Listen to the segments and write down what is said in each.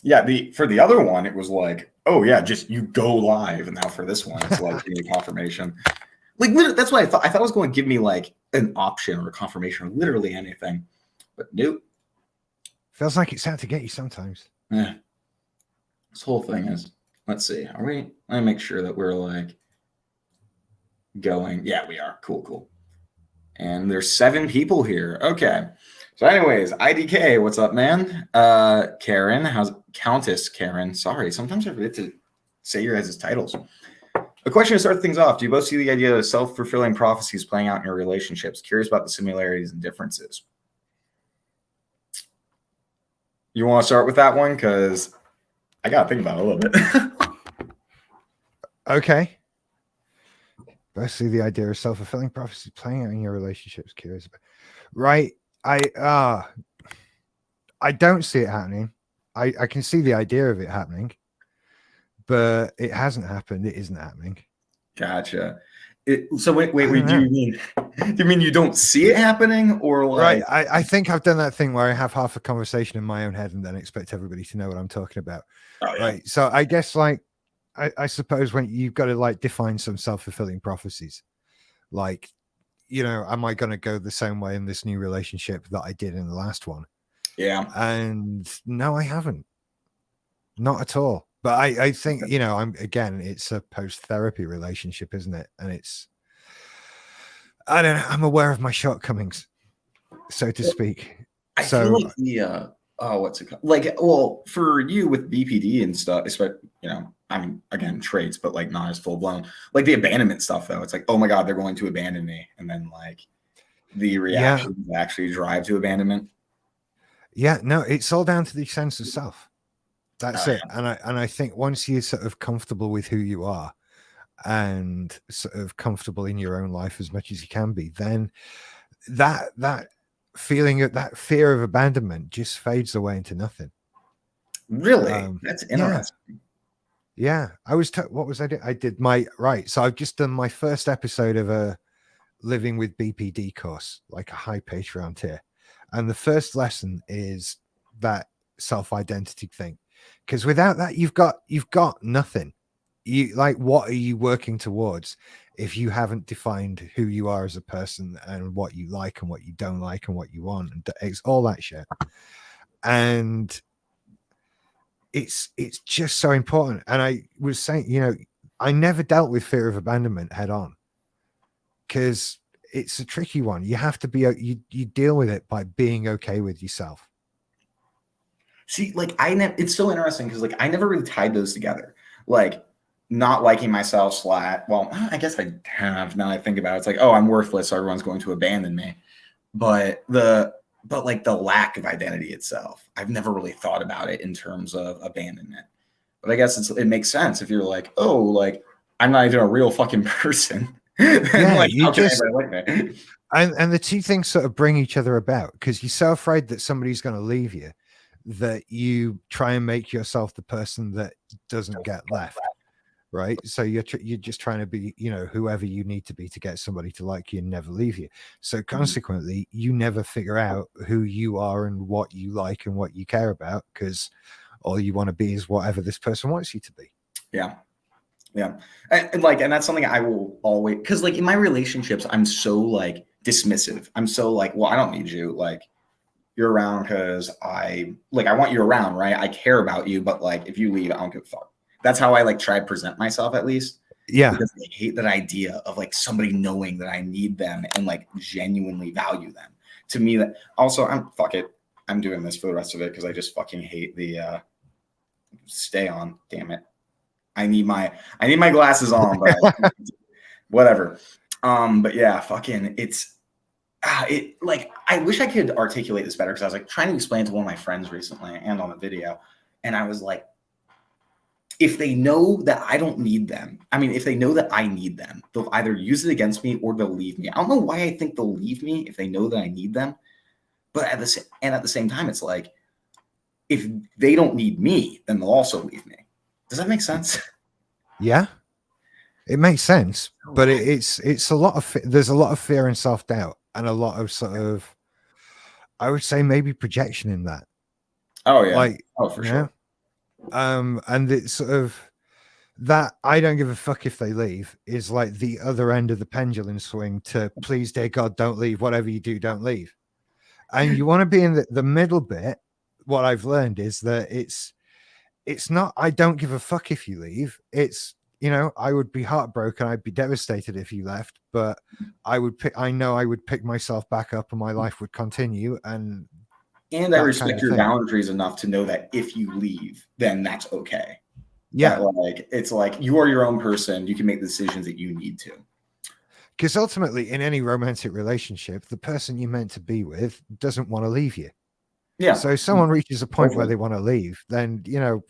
Yeah, for the other one, it was like, oh yeah, just you go live. And now for this one, it's like you need confirmation. Like that's what I thought. I thought it was going to give me like an option or a confirmation or literally anything, but nope. Feels like it's out to get you sometimes. Yeah. This whole thing is. Let's see. Are we? Let me make sure that we're like going. Yeah, we are. Cool, cool. And there's 7 people here. Okay. So, anyways, IDK, what's up, man? Karen, how's Countess Karen? Sorry, sometimes I forget to say your guys' titles. A question to start things off. Do you both see the idea of self-fulfilling prophecies playing out in your relationships? Curious about the similarities and differences. You want to start with that one? Because I got to think about it a little bit. Okay. Both see the idea of self-fulfilling prophecies playing out in your relationships. Curious about. Right. I don't see it happening. I can see the idea of it happening, but it hasn't happened. It isn't happening. Gotcha. So wait. Do you mean you don't see it happening, or like? Right. I think I've done that thing where I have half a conversation in my own head and then expect everybody to know what I'm talking about. Oh, yeah. Right. So I guess like I suppose when you've got to like define some self-fulfilling prophecies, like, you know, am I going to go the same way in this new relationship that I did in the last one? Yeah. And no, I haven't. Not at all. But I think, you know, it's a post-therapy relationship, isn't it? And I don't know, I'm aware of my shortcomings, so to speak. I feel like what's it called? Like, well, for you with BPD and stuff, especially, you know, I mean, again, traits, but like not as full blown. Like the abandonment stuff, though, it's like, oh my God, they're going to abandon me, and then like the reaction actually drive to abandonment. Yeah, no, it's all down to the sense of self. That's it. Yeah. And I think once you're sort of comfortable with who you are and sort of comfortable in your own life as much as you can be, then that feeling of that fear of abandonment just fades away into nothing. Really? That's interesting. Yeah. I was what was I doing? I did my so I've just done my first episode of a living with BPD course, like a high Patreon tier. And the first lesson is that self-identity thing. Because without that, you've got nothing. You like, what are you working towards if you haven't defined who you are as a person and what you like and what you don't like and what you want, and it's all that shit. And it's just so important. And I was saying, you know, I never dealt with fear of abandonment head on because it's a tricky one. You have to be you deal with it by being okay with yourself. See, like it's so interesting because like I never really tied those together. Like not liking myself well, I guess I have now I think about it. It's like, oh, I'm worthless, so everyone's going to abandon me. But like the lack of identity itself, I've never really thought about it in terms of abandonment. But I guess it makes sense if you're like, oh, like I'm not even a real fucking person. Yeah, like, you just like me? And the two things sort of bring each other about because you're so afraid that somebody's going to leave you that you try and make yourself the person that doesn't get left, right? So you're just trying to be, you know, whoever you need to be to get somebody to like you and never leave you. So consequently, you never figure out who you are and what you like and what you care about because all you want to be is whatever this person wants you to be. Yeah. Yeah. And that's something I will always, because like in my relationships, I'm so like dismissive. I'm so like, well, I don't need you. Like, you're around because I want you around, right? I care about you, but like if you leave, I don't give a fuck. That's how I like try to present myself, at least. Yeah. Because I hate that idea of like somebody knowing that I need them and like genuinely value them. To me, that also I'm doing this for the rest of it because I just fucking hate the stay on. Damn it. I need my glasses on, but whatever. But yeah, fucking I wish I could articulate this better because I was like trying to explain to one of my friends recently and on a video, and I was like, if they know that I don't need them, I mean, if they know that I need them, they'll either use it against me or they'll leave me. I don't know why I think they'll leave me if they know that I need them, but at the same time, it's like if they don't need me, then they'll also leave me. Does that make sense? Yeah. It makes sense, but it's a lot of there's a lot of fear and self-doubt and a lot of sort of, I would say maybe projection in that. Oh yeah, like for sure. And it's sort of that I don't give a fuck if they leave is like the other end of the pendulum swing to please, dear God, don't leave. Whatever you do, don't leave. And you want to be in the middle bit. What I've learned is that it's not I don't give a fuck if you leave. It's, you know, I would be heartbroken, I'd be devastated if you left, but I know I would pick myself back up and my life would continue, and I that kind respect of your thing. boundaries enough to know that if you leave, then that's okay. Yeah. That, like, it's like you are your own person. You can make the decisions that you need to. Because ultimately, in any romantic relationship, the person you're meant to be with doesn't want to leave you. Yeah. So if someone reaches a point where Hopefully. they want to leave, then, you know,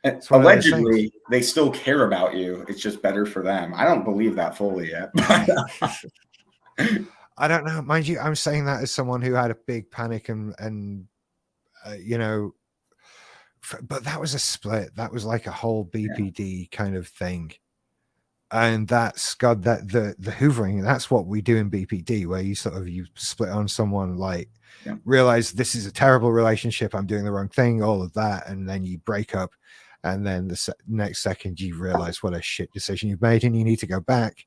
And it's one of those things. allegedly, they still care about you. It's just better for them. I don't believe that fully yet. I don't know. Mind you, I'm saying that as someone who had a big panic and you know, but that was a split. That was like a whole BPD kind of thing. And that's God, that the hoovering, that's what we do in BPD, where you sort of you split on someone, like realize this is a terrible relationship, I'm doing the wrong thing, all of that, and then you break up, and then the next second you realize what a shit decision you've made, and you need to go back,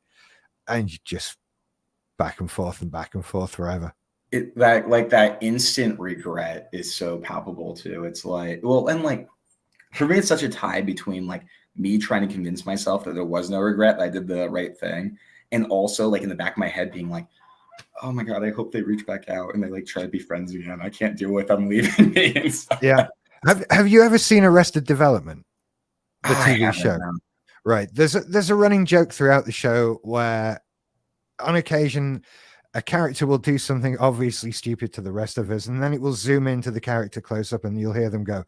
and you just back and forth forever. That instant regret is so palpable too. It's like, well, and like for me, it's such a tie between like me trying to convince myself that there was no regret, that I did the right thing, and also like in the back of my head being like, oh my God, I hope they reach back out and they like try to be friends again. I can't deal with them leaving me and stuff. Yeah. Have you ever seen Arrested Development, the TV show? Right. There's a running joke throughout the show where on occasion a character will do something obviously stupid to the rest of us, and then it will zoom into the character close up and you'll hear them go,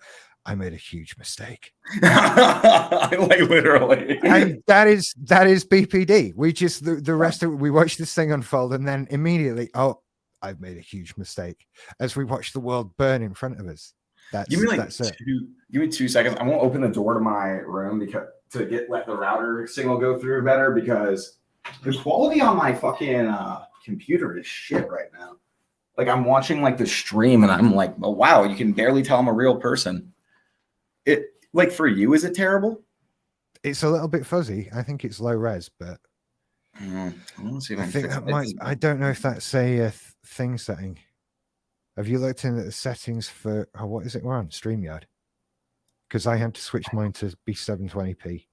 I made a huge mistake. Like literally. And that is BPD. We just the rest of we watch this thing unfold, and then immediately, oh, I've made a huge mistake as we watch the world burn in front of us. Give me like that's it. Give me 2 seconds. I won't open the door to my room because let the router signal go through better, because the quality on my fucking computer is shit right now. Like I'm watching like the stream and I'm like, oh wow, you can barely tell I'm a real person. It like for you, is it terrible? It's a little bit fuzzy. I think it's low res, but I think that might. I don't know if that's a thing setting. Have you looked in at the settings for what is it we're on? StreamYard? Because I had to switch mine to be 720p.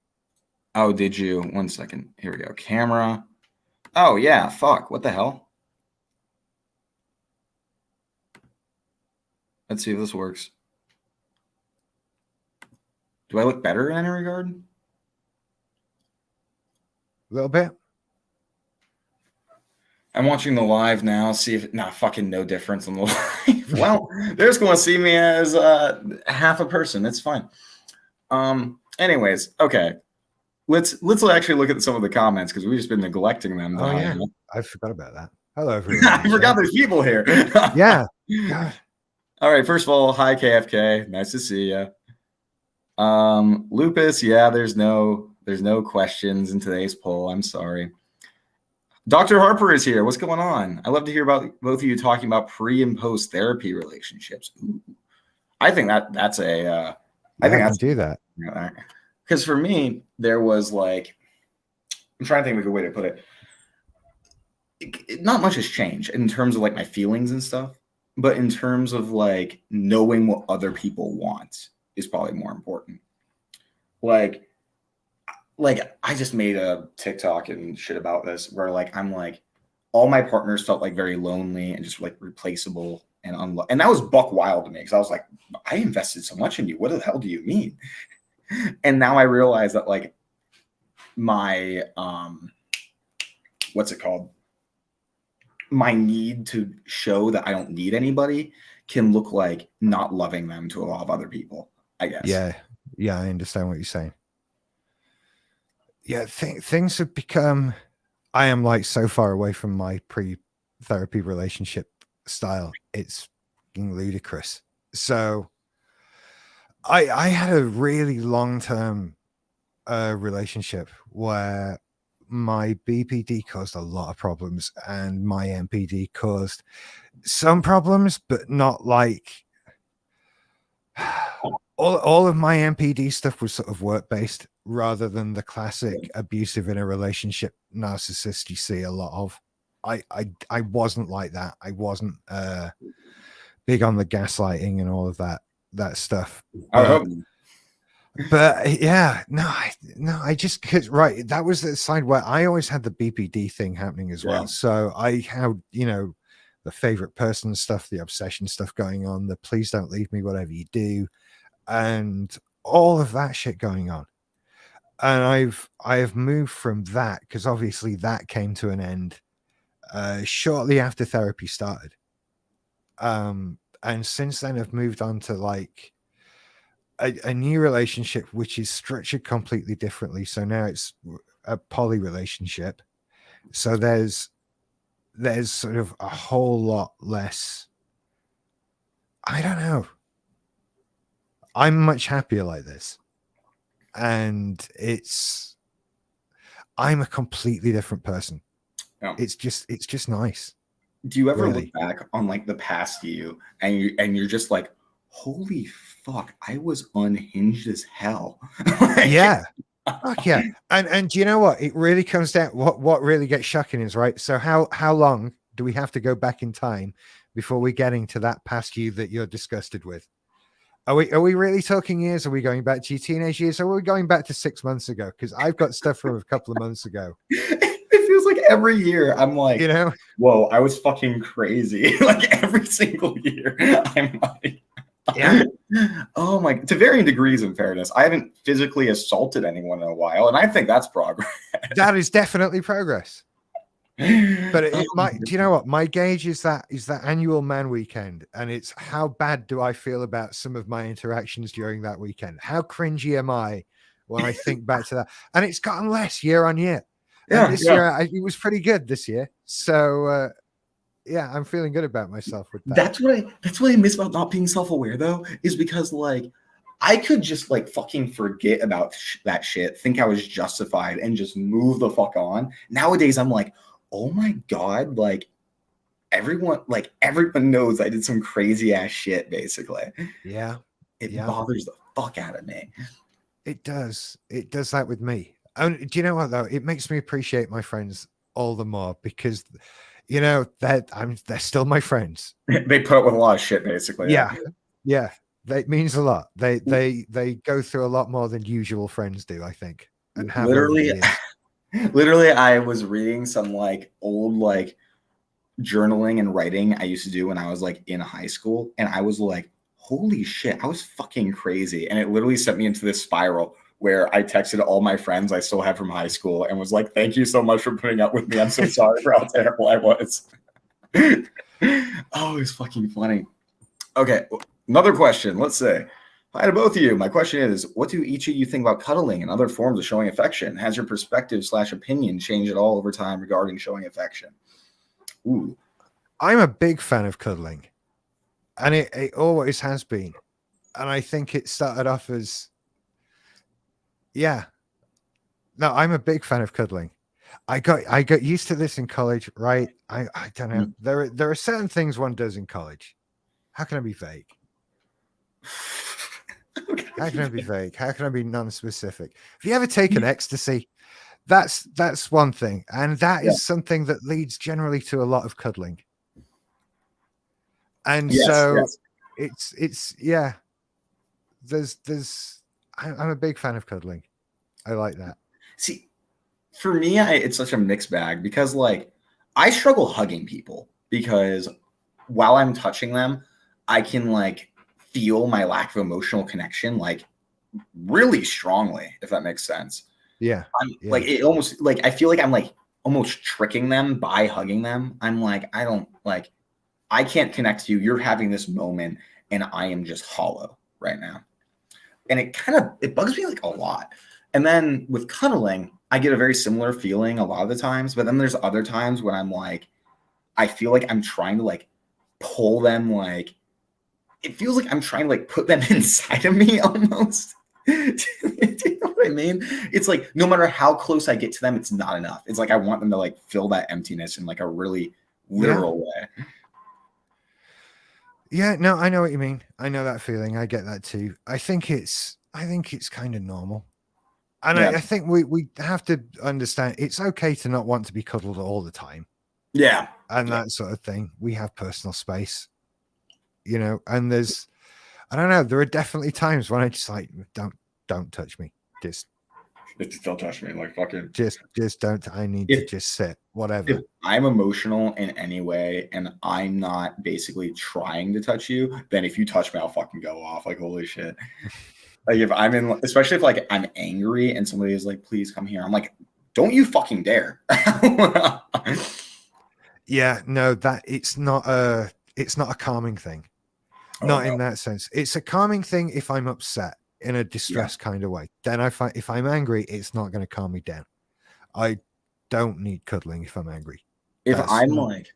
Oh, did you? 1 second. Here we go. Camera. Oh yeah. Fuck. What the hell? Let's see if this works. Do I look better in any regard? A little bit. I'm watching the live now. See if fucking no difference in the live. Well, they're just going to see me as half a person. It's fine. Anyways, okay. Let's actually look at some of the comments because we've just been neglecting them. Oh yeah, I forgot about that. Hello everyone. I forgot there's people here. Yeah. God. All right. First of all, hi KFK. Nice to see you. Lupus. Yeah, there's no questions in today's poll. I'm sorry. Dr. Harper is here. What's going on? I love to hear about both of you talking about pre and post therapy relationships. Ooh. I think that's a. I think that's do that. Because for me, there was like, I'm trying to think of a good way to put it. Not much has changed in terms of like my feelings and stuff, but in terms of like knowing what other people want is probably more important. Like I just made a TikTok and shit about this where like I'm like all my partners felt like very lonely and just like replaceable and and that was buck wild to me because I was like, I invested so much in you. What the hell do you mean? And now I realize that like my what's it called? My need to show that I don't need anybody can look like not loving them to a lot of other people, I guess. Yeah, I understand what you're saying. Yeah, things have become. I am like so far away from my pre-therapy relationship style. It's ludicrous. So, I had a really long-term relationship where my BPD caused a lot of problems and my MPD caused some problems, but not like all of my MPD stuff was sort of work based rather than the classic abusive in a relationship narcissist you see a lot of. I wasn't like that. I wasn't big on the gaslighting and all of that stuff. I would hope. But yeah, I just cause right. That was the side where I always had the BPD thing happening as well. So I had, the favorite person stuff, the obsession stuff going on, the please don't leave me, whatever you do, and all of that shit going on. And I have moved from that because obviously that came to an end shortly after therapy started. And since then I've moved on to like a new relationship which is structured completely differently. So now it's a poly relationship. So there's sort of a whole lot less. I don't know. I'm much happier like this. And I'm a completely different person. Yeah. It's just nice. Do you ever look back on like the past you and you're just like, holy fuck, I was unhinged as hell. Like, yeah. Fuck yeah. And do you know what? It really comes down what really gets shocking is right. So how long do we have to go back in time before we're getting to that past you that you're disgusted with? Are we really talking years? Are we going back to your teenage years? Or are we going back to 6 months ago? Because I've got stuff from a couple of months ago. It feels like every year I'm like, whoa, I was fucking crazy. Like every single year, I'm like, yeah. Oh my, to varying degrees in fairness. I haven't physically assaulted anyone in a while, and I think that's progress. That is definitely progress. But do you know what? My gauge is that annual man weekend, and it's how bad do I feel about some of my interactions during that weekend? How cringy am I when I think back to that? And it's gotten less year on year. Yeah, and this year it was pretty good this year. So yeah, I'm feeling good about myself with that. That's what I miss about not being self-aware though, is because like I could just like fucking forget about that shit, think I was justified, and just move the fuck on. Nowadays, I'm like, oh my God, like everyone knows I did some crazy ass shit, basically. Yeah. It bothers the fuck out of me. It does. It does that with me. And do you know what though? It makes me appreciate my friends all the more because they're still my friends. They put up with a lot of shit, basically. Yeah. That means a lot. They go through a lot more than usual friends do, I think. And have literally, I was reading some like old like journaling and writing I used to do when I was like in high school, and I was like, holy shit, I was fucking crazy. And it literally sent me into this spiral where I texted all my friends I still have from high school and was like, thank you so much for putting up with me. I'm so sorry for how terrible I was. Oh, it was fucking funny. Okay, another question. Let's say, hi to both of you. My question is, what do each of you think about cuddling and other forms of showing affection? Has your perspective/opinion changed at all over time regarding showing affection? Ooh. I'm a big fan of cuddling, and it always has been. And I think it started off as, no, I'm a big fan of cuddling. I got used to this in college, right? I don't know. There are certain things one does in college. How can I be vague? How can I be vague? How can I be non-specific? Have you ever taken ecstasy? That's one thing, and that is something that leads generally to a lot of cuddling. And it's I'm a big fan of cuddling. I like that. See, for me, it's such a mixed bag because like I struggle hugging people because while I'm touching them, I can like feel my lack of emotional connection like really strongly, if that makes sense. Yeah. Like it almost like I feel like I'm like almost tricking them by hugging them. I'm like, I can't connect to you. You're having this moment and I am just hollow right now. And it bugs me like a lot. And then with cuddling, I get a very similar feeling a lot of the times, but then there's other times when I'm like, I feel like I'm trying to like pull them, like it feels like I'm trying to like put them inside of me almost. Do you know what I mean? It's like no matter how close I get to them, it's not enough. It's like I want them to like fill that emptiness in like a really literal way. Yeah, no, I know what you mean. I know that feeling. I get that too. I think it's kind of normal. And Yeah. I think we have to understand it's okay to not want to be cuddled all the time Yeah. and Yeah. that sort of thing. We have personal space, and I don't know, there are definitely times when I just like don't touch me. Just It still touched me like fucking. just don't. I need to If just sit, whatever. if I'm emotional in any way and I'm not basically trying to touch you, then if you touch me, I'll fucking go off. Like holy shit. Like if I'm in, especially if like I'm angry and somebody is like, please come here. I'm like, don't you fucking dare. Yeah, no, that it's not a calming thing. Oh Not no. in that sense. It's a calming thing if I'm upset in a Yeah. distressed kind of way. Then I find if I'm angry, it's not going to calm me down. I don't need cuddling if I'm angry. If That's I'm like,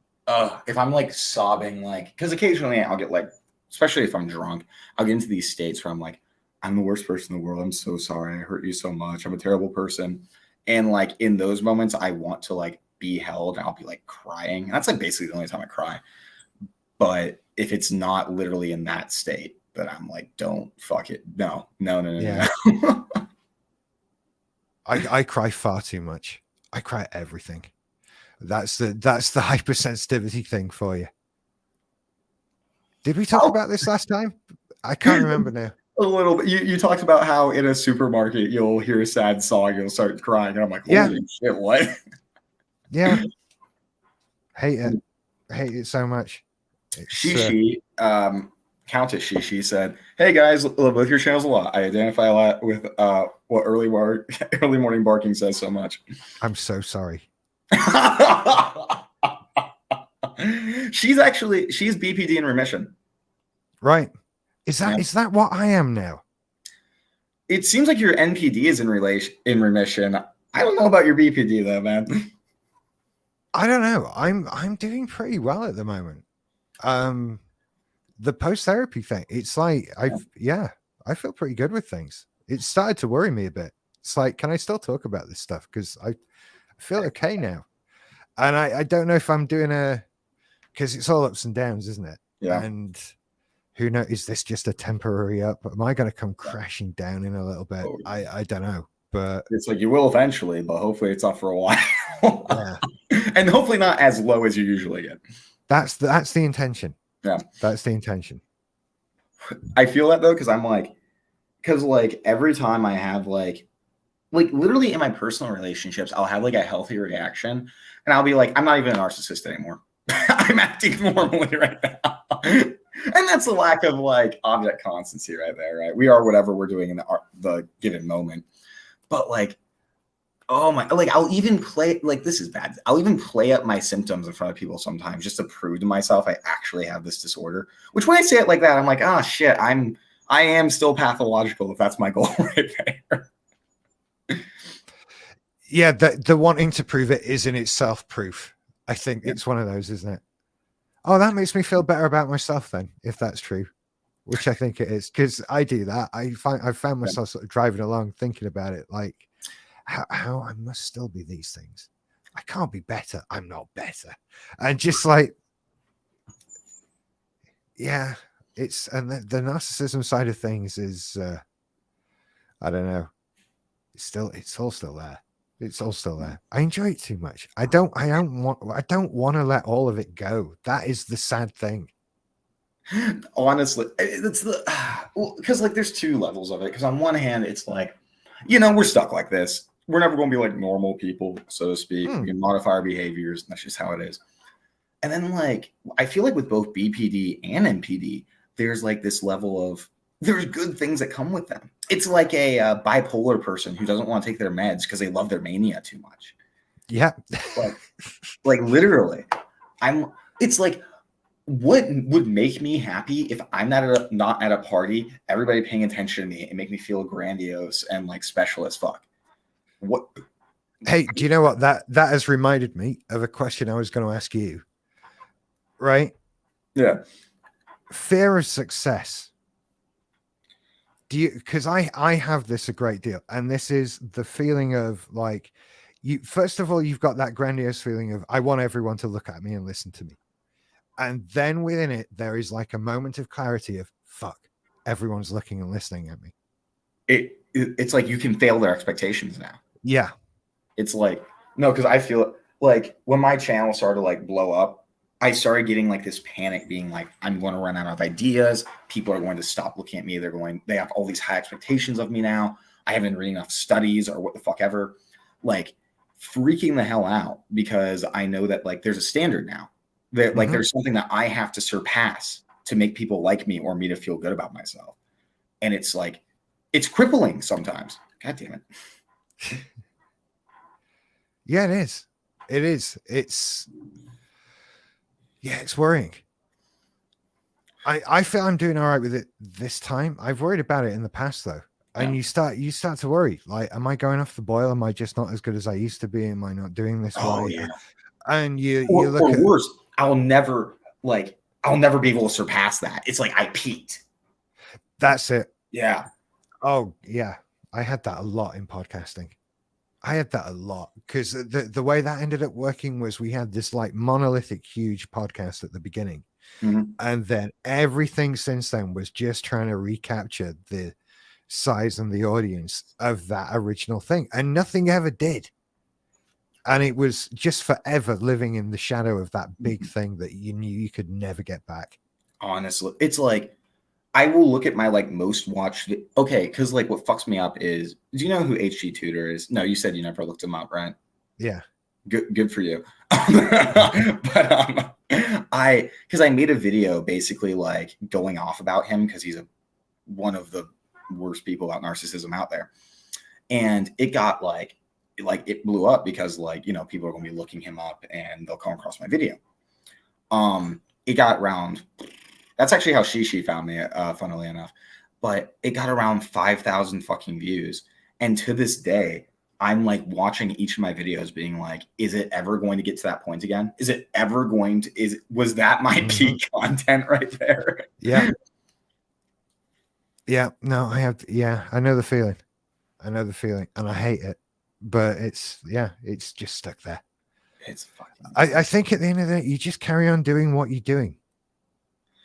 if I'm like sobbing, like, because occasionally I'll get like, especially if I'm drunk, I'll get into these states where I'm like, I'm the worst person in the world. I'm so sorry. I hurt you so much. I'm a terrible person. And like in those moments, I want to like be held and I'll be like crying. And that's like basically the only time I cry. But if it's not literally in that state, then I'm like, don't fuck it. No, no, no, no, yeah. no. No. I cry far too much. I cry at everything. That's the hypersensitivity thing for you. Did we talk Oh, about this last time? I can't remember now. a little bit. You talked about how in a supermarket you'll hear a sad song, you'll start crying, and I'm like, Yeah, holy shit, what? yeah. Hate it. Hate it so much. It's Shishi, Countess Shishi said, "Hey guys, love both your channels a lot. I identify a lot with what early morning barking says so much." I'm so sorry. She's BPD in remission. Right. Is Yeah. that what I am now? It seems like your NPD is in remission. I don't know about your BPD though, man. I don't know. I'm doing pretty well at the moment. The post therapy thing, it's like I feel pretty good with things. It started to worry me a bit. It's like, can I still talk about this stuff? Because I feel okay now. And I don't know if I'm doing because it's all ups and downs, isn't it? Yeah. And who knows, is this just a temporary up? Am I going to come crashing down in a little bit? Oh, I don't know. But it's like you will eventually, but hopefully it's not for a while. yeah, And hopefully not as low as you usually get. that's the intention. Yeah. That's the intention. I feel that though, because I'm like, because like every time I have like literally in my personal relationships, I'll have like a healthy reaction and I'll be like, I'm not even a narcissist anymore. I'm acting normally right now. And that's the lack of like object constancy right there, right? We are whatever we're doing in the given moment. But like, oh my, like I'll even play, like this is bad. I'll even play up my symptoms in front of people sometimes just to prove to myself I actually have this disorder. Which when I say it like that, I'm like, oh shit, I am still pathological if that's my goal right there. Yeah, the wanting to prove it is in itself proof. I think it's one of those, isn't it? Oh, that makes me feel better about myself then, if that's true, which I think it is, because I do that. I found myself sort of driving along thinking about it, like how I must still be these things. I can't be better. I'm not better, and just like, yeah, and the narcissism side of things is, I don't know, it's all still there. It's all still there. I enjoy it too much. I don't want to let all of it go. That is the sad thing. Honestly, it's the because like there's two levels of it. Because on one hand, it's like, we're stuck like this. We're never going to be like normal people, so to speak. We can modify our behaviors. And that's just how it is. And then like I feel like with both BPD and NPD, there's like this level of there's good things that come with them. It's like a bipolar person who doesn't want to take their meds because they love their mania too much. Yeah. like literally, it's like, what would make me happy if I'm not at a party, everybody paying attention to me and make me feel grandiose and like special as fuck? What? Hey, do you know what that has reminded me of a question I was going to ask you? Right? Yeah. Fear of success. Because I have this a great deal, and this is the feeling of like, first of all, you've got that grandiose feeling of I want everyone to look at me and listen to me. And then within it, there is like a moment of clarity of fuck, everyone's looking and listening at me. It's like you can fail their expectations now. Yeah. It's like, no, because I feel like when my channel started to like blow up, I started getting like this panic being like, I'm going to run out of ideas. People are going to stop looking at me. They have all these high expectations of me now. I haven't read enough studies or what the fuck ever. Like freaking the hell out because I know that like there's a standard now. That like there's something that I have to surpass to make people like me or me to feel good about myself. And it's like, it's crippling sometimes. God damn it. Yeah, it is. It is. It's worrying. I feel I'm doing all right with it this time. I've worried about it in the past though. And you start to worry. Like, am I going off the boil? Am I just not as good as I used to be? Am I not doing this right? Yeah. And you look or worse, I'll never be able to surpass that. It's like I peaked. That's it. Yeah. Oh yeah. I had that a lot in podcasting. I had that a lot because the way that ended up working was we had this like monolithic, huge podcast at the beginning. And then everything since then was just trying to recapture the size and the audience of that original thing. And nothing ever did. And it was just forever living in the shadow of that big thing that you knew you could never get back. Honestly, it's like, I will look at my like most watched. Okay, because like what fucks me up is, do you know who HG Tutor is? No, you said you never looked him up, right? Yeah. Good for you. But because I made a video basically like going off about him because he's one of the worst people about narcissism out there, and it got like it blew up because like people are going to be looking him up and they'll come across my video. It got around. That's actually how she found me, funnily enough. But it got around 5,000 fucking views. And to this day, I'm like watching each of my videos being like, is it ever going to get to that point again? Is it ever going to, was that my peak content right there? Yeah. Yeah. No, I know the feeling. And I hate it. But it's just stuck there. It's fucking I think at the end of the day, you just carry on doing what you're doing.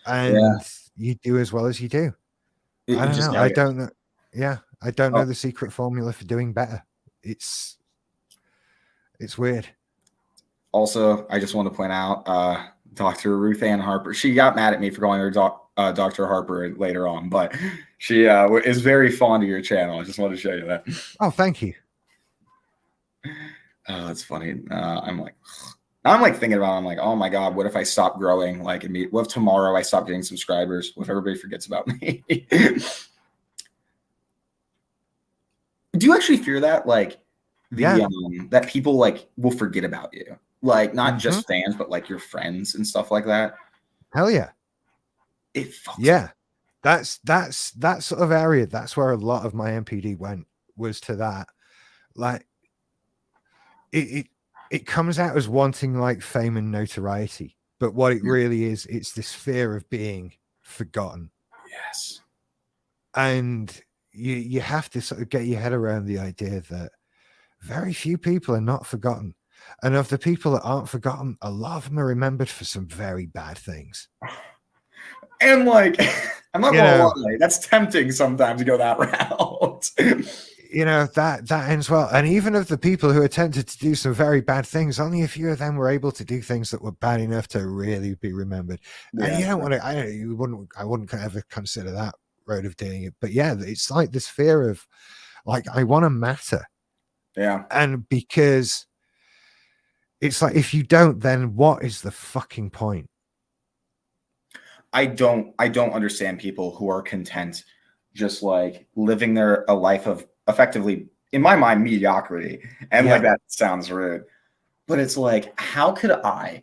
And you do as well as you do. I don't know. I don't know. Yeah. I don't know the secret formula for doing better. It's weird. Also, I just want to point out, Dr. Ruth Ann Harper, she got mad at me for calling her Dr. Harper later on, but she is very fond of your channel. I just wanted to show you that. Oh, thank you. Oh, that's funny. I'm like thinking about it. I'm like, oh my God, what if I stop growing? Like, what if tomorrow I stop getting subscribers? What if everybody forgets about me? Do you actually fear that? Like, that people like will forget about you? Like, not just fans, but like your friends and stuff like that? Hell yeah. It fucks me. That's that sort of area. That's where a lot of my MPD went, was to that. Like, it comes out as wanting like fame and notoriety, but what it really is, it's this fear of being forgotten. Yes. And you have to sort of get your head around the idea that very few people are not forgotten. And of the people that aren't forgotten, a lot of them are remembered for some very bad things. And like, I'm not gonna lie, that's tempting sometimes to go that route. That ends well. And even of the people who attempted to do some very bad things, only a few of them were able to do things that were bad enough to really be remembered. Yeah, and you don't want to, I wouldn't ever consider that road of doing it. But yeah, it's like this fear of like, I want to matter. Yeah. And because it's like, if you don't, then what is the fucking point? I don't understand people who are content just like living a life of effectively, in my mind, mediocrity. And like, that sounds rude, but it's like, how could I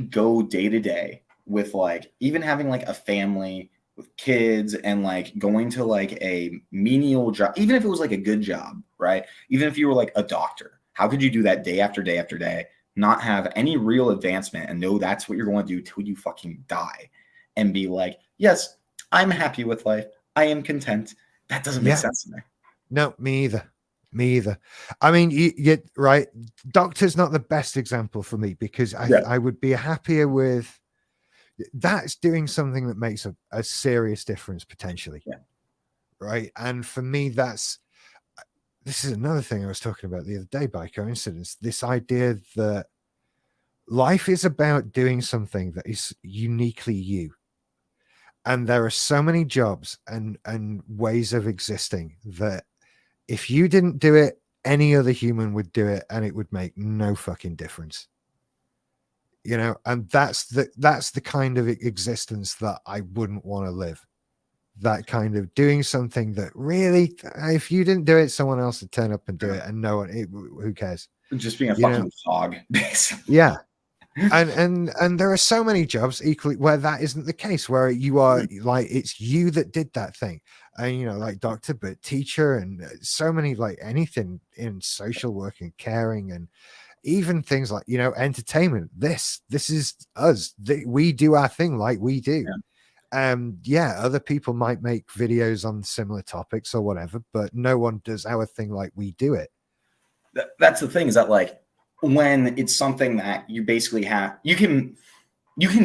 go day to day with like, even having like a family with kids and like going to like a menial job, even if it was like a good job, right? Even if you were like a doctor, how could you do that day after day after day, not have any real advancement and know that's what you're going to do till you fucking die and be like, yes, I'm happy with life. I am content. That doesn't make sense to me. No, me either. I mean, you right. Doctor's not the best example for me because I would be happier with, that's doing something that makes a serious difference potentially. Yeah. Right. And for me, this is another thing I was talking about the other day by coincidence, this idea that life is about doing something that is uniquely you. And there are so many jobs and ways of existing that if you didn't do it, any other human would do it, and it would make no fucking difference. You know, and that's the kind of existence that I wouldn't want to live. That kind of doing something that really, if you didn't do it, someone else would turn up and do it, and no one, who cares? Just being a You know? fucking hog, basically. Yeah. And there are so many jobs equally where that isn't the case, where you are like, it's you that did that thing. And, you know, like doctor, but teacher, and so many, like anything in social work and caring, and even things like, you know, entertainment. This is us. We do our thing like we do. Yeah, other people might make videos on similar topics or whatever, but no one does our thing like we do it. That's the thing, is that like, when it's something that you basically have, you can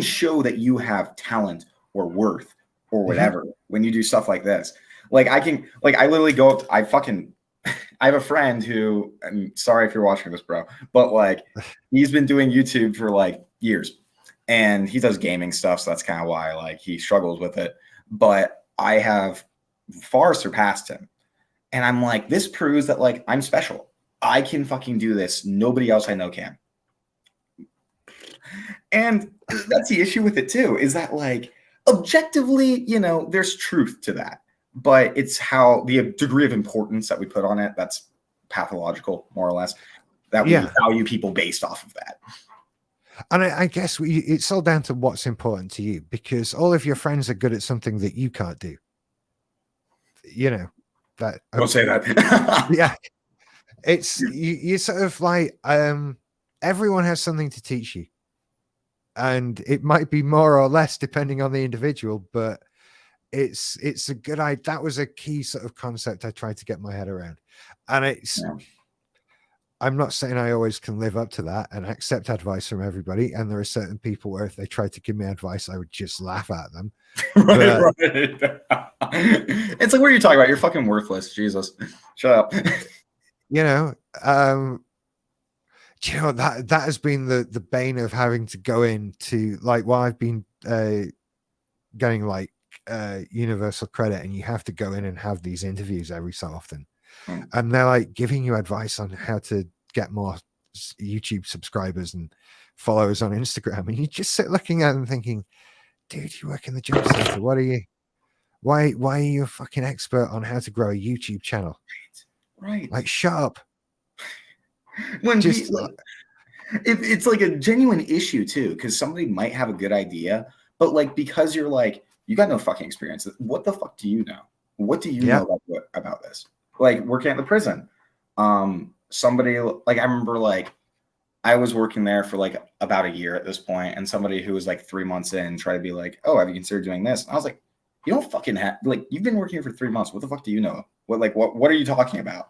show that you have talent or worth or whatever when you do stuff like this. Like I literally go up, I have a friend who, I'm sorry if you're watching this, bro, but like he's been doing YouTube for like years, and he does gaming stuff, so that's kind of why like he struggles with it. But I have far surpassed him, and I'm like, this proves that like I'm special. I can fucking do this. Nobody else I know can. And that's the issue with it too, is that like objectively, you know, there's truth to that, but it's how the degree of importance that we put on it, that's pathological, more or less, that we value people based off of that. And I guess it's all down to what's important to you, because all of your friends are good at something that you can't do. You know, that. Don't say that. Yeah. It's you sort of like, everyone has something to teach you, and it might be more or less depending on the individual, but it's a good idea. That was a key sort of concept I tried to get my head around, and I'm not saying I always can live up to that and accept advice from everybody, and there are certain people where if they tried to give me advice, I would just laugh at them. Right. It's like, what are you talking about? You're fucking worthless. Jesus, shut up. You know, you know, that has been the bane of having to go into, like, while I've been getting like universal credit, and you have to go in and have these interviews every so often, and they're like giving you advice on how to get more YouTube subscribers and followers on Instagram, and you just sit looking at them thinking, dude, you work in the job center. What are you? Why are you a fucking expert on how to grow a YouTube channel? Right. Like, shut up. When just it's like a genuine issue too, because somebody might have a good idea, but like, because you're like, you got no fucking experience. What the fuck do you know? What do you know about this? Like working at the prison. Somebody, like, I remember like I was working there for like about a year at this point, and somebody who was like 3 months in tried to be like, oh, have you considered doing this? And I was like, you don't fucking have, like, you've been working here for 3 months. What the fuck do you know? What are you talking about?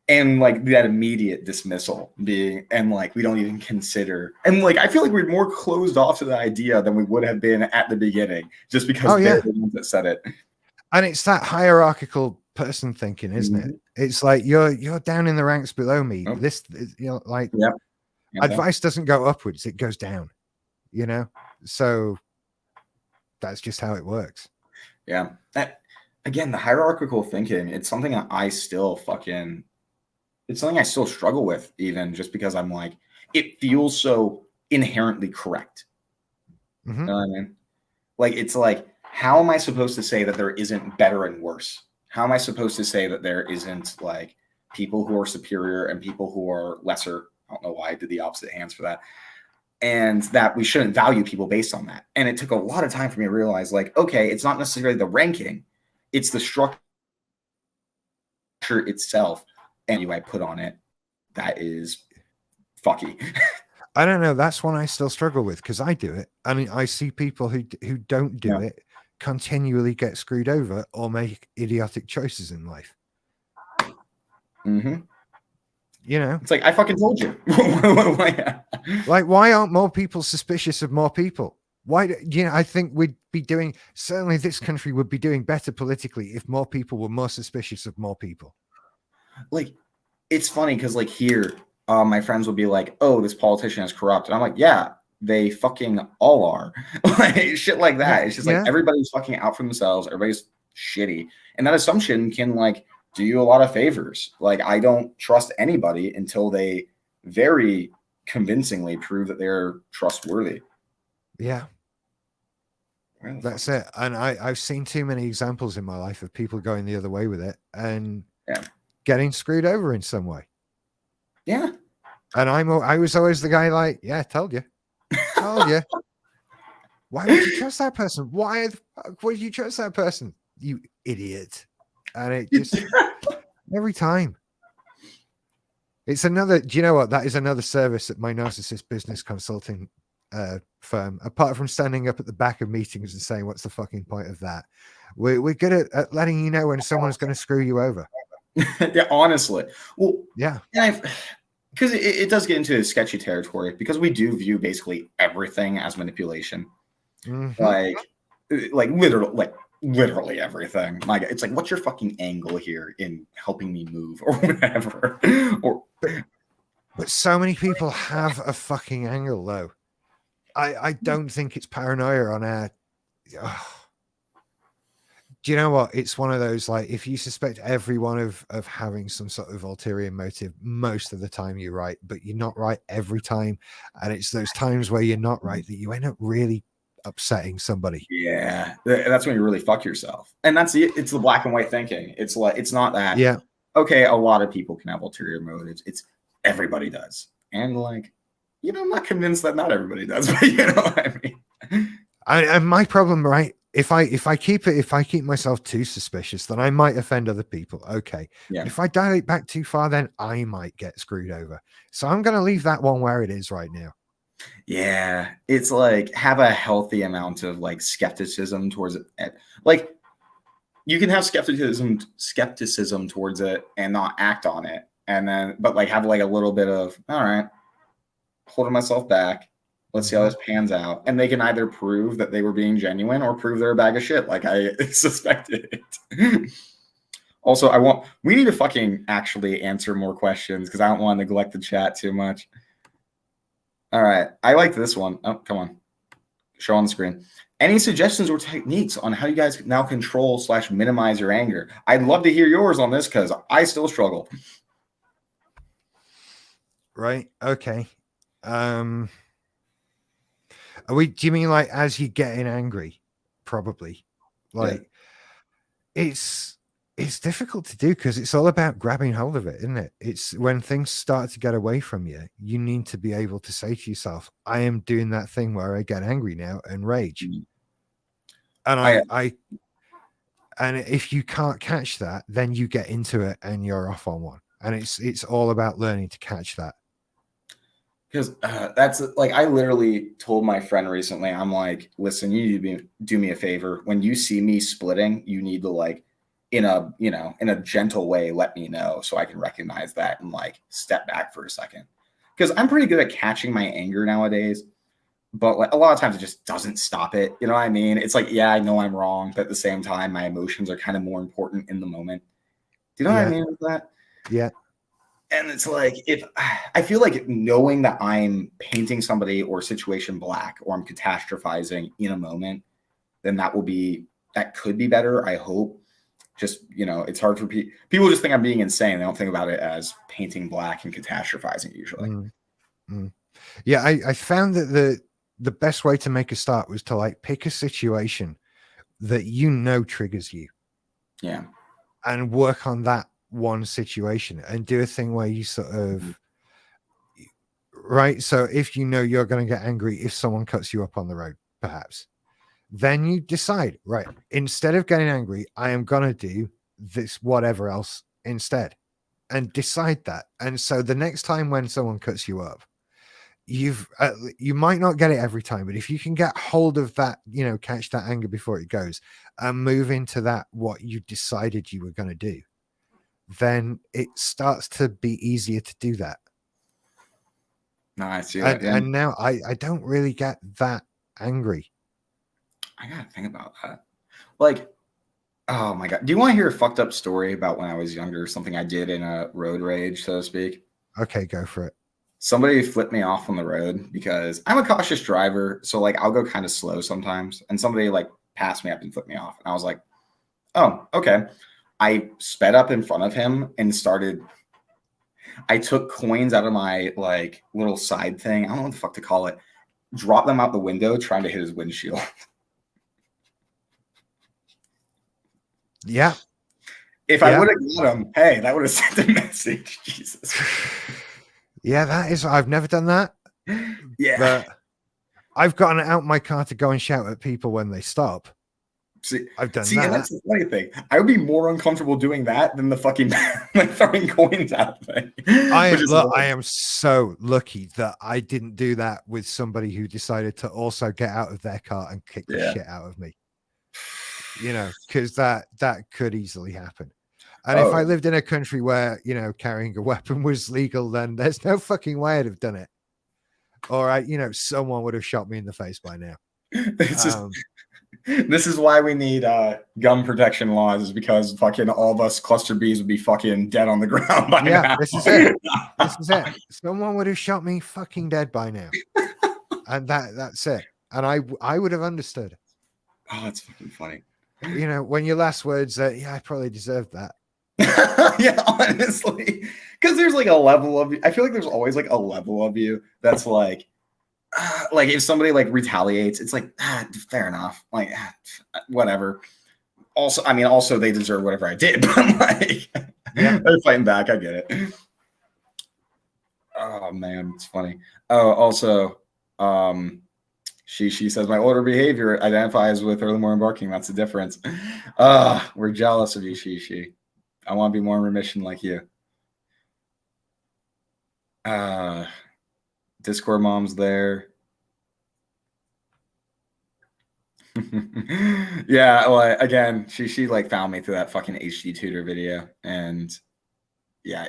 And like that immediate dismissal being, and like, we don't even consider, and like, I feel like we're more closed off to the idea than we would have been at the beginning, just because they're the ones that said it. And it's that hierarchical person thinking, isn't it? It's like, you're down in the ranks below me. This, you know, like, advice doesn't go upwards, it goes down, you know? So that's just how it works. Yeah. Again, the hierarchical thinking, it's something that I still struggle with, even just because I'm like, it feels so inherently correct. You know what I mean? Like, it's like, how am I supposed to say that there isn't better and worse? How am I supposed to say that there isn't like people who are superior and people who are lesser? I don't know why I did the opposite hands for that. And that we shouldn't value people based on that. And it took a lot of time for me to realize, like, okay, it's not necessarily the ranking, it's the structure itself and you I put on it that is fucky. I don't know. That's one I still struggle with, because I do it. I mean, I see people who don't do it continually get screwed over or make idiotic choices in life. You know, it's like, I fucking told you. Like, why aren't more people suspicious of more people? I think we'd be doing, certainly this country would be doing better politically if more people were more suspicious of more people. Like, it's funny because like here, my friends will be like, "Oh, this politician is corrupt," and I'm like, "Yeah, they fucking all are." Like shit like that. It's just like everybody's fucking out for themselves. Everybody's shitty, and that assumption can like do you a lot of favors. Like I don't trust anybody until they very convincingly prove that they're trustworthy. Yeah. That's it. And I've seen too many examples in my life of people going the other way with it and getting screwed over in some way. Yeah. And I was always the guy like, yeah, told you. Told you. Why would you trust that person? Why would you trust that person? You idiot. And it just every time. It's another, do you know what? That is another service at my narcissist business consulting firm. Apart from standing up at the back of meetings and saying, what's the fucking point of that? We're good at letting you know when someone's going to screw you over. Yeah, honestly. Well, yeah. Because it does get into sketchy territory because we do view basically everything as manipulation. Mm-hmm. Like literally everything. Like it's like, what's your fucking angle here in helping me move or whatever? But so many people have a fucking angle though. I don't think it's paranoia on our. Do you know what? It's one of those, like, if you suspect everyone of having some sort of ulterior motive, most of the time you're right, but you're not right every time. And it's those times where you're not right that you end up really upsetting somebody. Yeah, that's when you really fuck yourself. And it's the black and white thinking. It's like, it's not that. Yeah. Okay, a lot of people can have ulterior motives. It's everybody does. And like, I'm not convinced that not everybody does, but you know what I mean? And my problem, right? If I keep myself too suspicious, then I might offend other people. Okay. Yeah. But if I dial it back too far, then I might get screwed over. So I'm going to leave that one where it is right now. Yeah. It's like have a healthy amount of like skepticism towards it. Like you can have skepticism towards it and not act on it. And then, but like have like a little bit of, all right, holding myself back. Let's see how this pans out. And they can either prove that they were being genuine or prove they're a bag of shit, like I suspected. Also, we need to fucking actually answer more questions because I don't want to neglect the chat too much. All right. I like this one. Oh, come on. Show on the screen. Any suggestions or techniques on how you guys now control / minimize your anger? I'd love to hear yours on this because I still struggle. Right. Okay. Do you mean like as you're getting angry? Probably. Like it's difficult to do because it's all about grabbing hold of it, isn't it? It's when things start to get away from you, you need to be able to say to yourself, I am doing that thing where I get angry now and rage. And and if you can't catch that, then you get into it and you're off on one. And it's all about learning to catch that. Because that's like, I literally told my friend recently, I'm like, listen, you need to do me a favor. When you see me splitting, you need to like, in a gentle way, let me know so I can recognize that and like step back for a second. Because I'm pretty good at catching my anger nowadays, but like a lot of times it just doesn't stop it. You know what I mean? It's like, yeah, I know I'm wrong, but at the same time, my emotions are kind of more important in the moment. Do you know what I mean with that? Yeah. And it's like, if I feel like knowing that I'm painting somebody or situation black or I'm catastrophizing in a moment, then that could be better. I hope. Just, it's hard for people just think I'm being insane. They don't think about it as painting black and catastrophizing usually. Yeah. I found that the best way to make a start was to like pick a situation that triggers you. Yeah. And work on that one situation and do a thing where you sort of right. So if you're going to get angry if someone cuts you up on the road, perhaps, then you decide, right, instead of getting angry, I am going to do this, whatever else instead, and decide that. And so the next time when someone cuts you up, you might not get it every time, but if you can get hold of that, catch that anger before it goes and move into that, what you decided you were going to do, then it starts to be easier to do that. No, I see that. And now I don't really get that angry. I gotta think about that. Like, oh my god, do you want to hear a fucked up story about when I was younger? Something I did in a road rage, so to speak. Okay, go for it. Somebody flipped me off on the road because I'm a cautious driver, so like I'll go kind of slow sometimes, and somebody like passed me up and flipped me off, and I was like, oh, okay. I sped up in front of him and started. I took coins out of my like little side thing. I don't know what the fuck to call it. Drop them out the window, trying to hit his windshield. Yeah. If I would have got him, hey, that would have sent a message. Jesus. Yeah, that is. I've never done that. Yeah. But I've gotten out my car to go and shout at people when they stop. I've done that. And that's the funny thing. I would be more uncomfortable doing that than the fucking like throwing coins out thing. I am so lucky that I didn't do that with somebody who decided to also get out of their car and kick the shit out of me. You know, because that could easily happen. And if I lived in a country where, you know, carrying a weapon was legal, then there's no fucking way I'd have done it. Or someone would have shot me in the face by now. This is why we need gun protection laws, is because fucking all of us cluster Bs would be fucking dead on the ground by now. This is it. This is it. Someone would have shot me fucking dead by now. And that's it. And I would have understood. Oh, that's fucking funny. You know, when your last words are, yeah, I probably deserved that. Yeah, honestly. Because there's like a level of, I feel like there's always like a level of you that's like if somebody like retaliates, it's like, fair enough. Like, whatever. Also, they deserve whatever I did, but like, they're fighting back. I get it. Oh man, it's funny. Oh, also, she says my older behavior identifies with early morning barking. That's the difference. We're jealous of you, she. I want to be more in remission like you. Discord mom's there. Yeah, well, again, she like found me through that fucking HD tutor video, and yeah,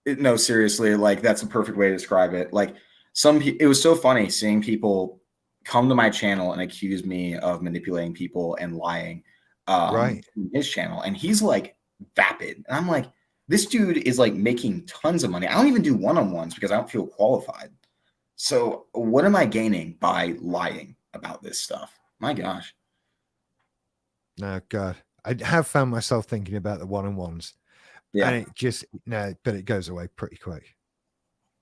no, seriously, like that's a perfect way to describe it. Like it was so funny seeing people come to my channel and accuse me of manipulating people and lying right in his channel, and he's like vapid, and I'm like, this dude is like making tons of money. I don't even do one-on-ones because I don't feel qualified. So what am I gaining by lying about this stuff? My gosh. No, God. I have found myself thinking about the one-on-ones. Yeah. And it just, but it goes away pretty quick.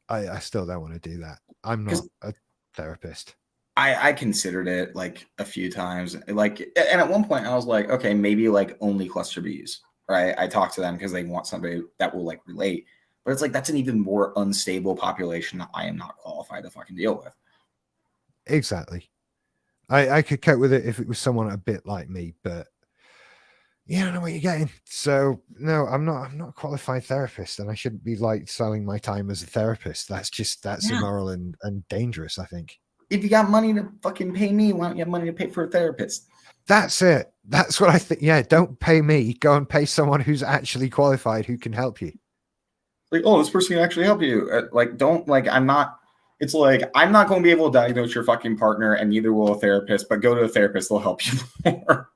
I still don't want to do that. I'm not a therapist. I considered it like a few times. Like, and at one point I was like, okay, maybe like only cluster Bs. Right. I talk to them because they want somebody that will like relate. But it's like, that's an even more unstable population that I am not qualified to fucking deal with. Exactly. I could cope with it if it was someone a bit like me, but you don't know what you're getting. So no, I'm not a qualified therapist, and I shouldn't be like selling my time as a therapist. That's immoral and dangerous, I think. If you got money to fucking pay me, why don't you have money to pay for a therapist? That's it. That's what I think. Yeah, don't pay me. Go and pay someone who's actually qualified who can help you. Like, oh, this person can actually help you. It's like, I'm not going to be able to diagnose your fucking partner, and neither will a therapist, but go to a therapist. They'll help you more.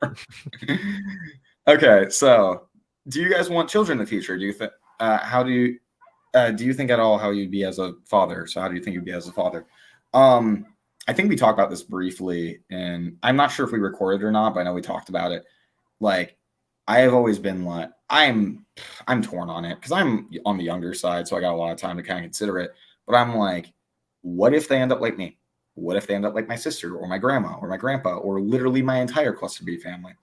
Okay. So do you guys want children in the future? Do you think, do you think at all how you'd be as a father? So how do you think you'd be as a father? I think we talked about this briefly, and I'm not sure if we recorded or not, but I know we talked about it. Like, I have always been like, I'm torn on it because I'm on the younger side, so I got a lot of time to kind of consider it. But I'm like, what if they end up like me? What if they end up like my sister or my grandma or my grandpa or literally my entire cluster B family?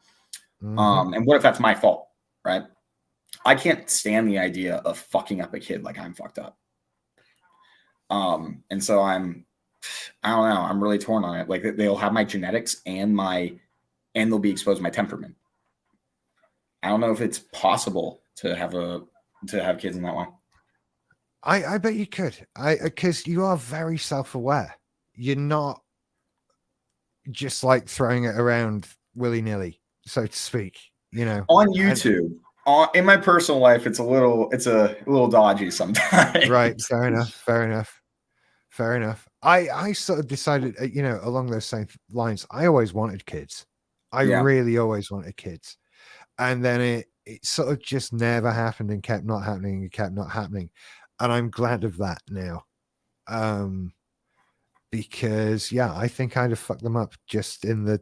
Mm-hmm. And what if that's my fault, right? I can't stand the idea of fucking up a kid like I'm fucked up. And so I don't know. I'm really torn on it. Like, they'll have my genetics and they'll be exposed to my temperament. I don't know if it's possible to have kids in that way. I bet you could. Because you are very self-aware. You're not just like throwing it around willy-nilly, so to speak. You know, on YouTube. In my personal life, it's a little dodgy sometimes. Right. Fair enough. Fair enough. I sort of decided, along those same lines. I always wanted kids. I Yeah. really always wanted kids, and then it sort of just never happened and kept not happening and kept not happening, and I'm glad of that now. Because I think I'd have fucked them up just in the